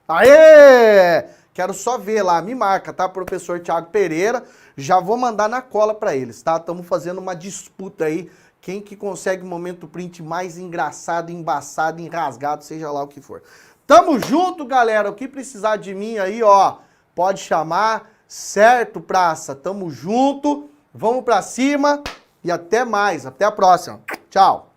Aê! Quero só ver lá, me marca, tá? Professor Thiago Pereira, já vou mandar na cola pra eles, tá? Estamos fazendo uma disputa aí, quem que consegue o momento print mais engraçado, embaçado, enrasgado, seja lá o que for. Tamo junto, galera, o que precisar de mim aí, ó, pode chamar, certo, praça? Tamo junto. Vamos pra cima e até mais. Até a próxima. Tchau.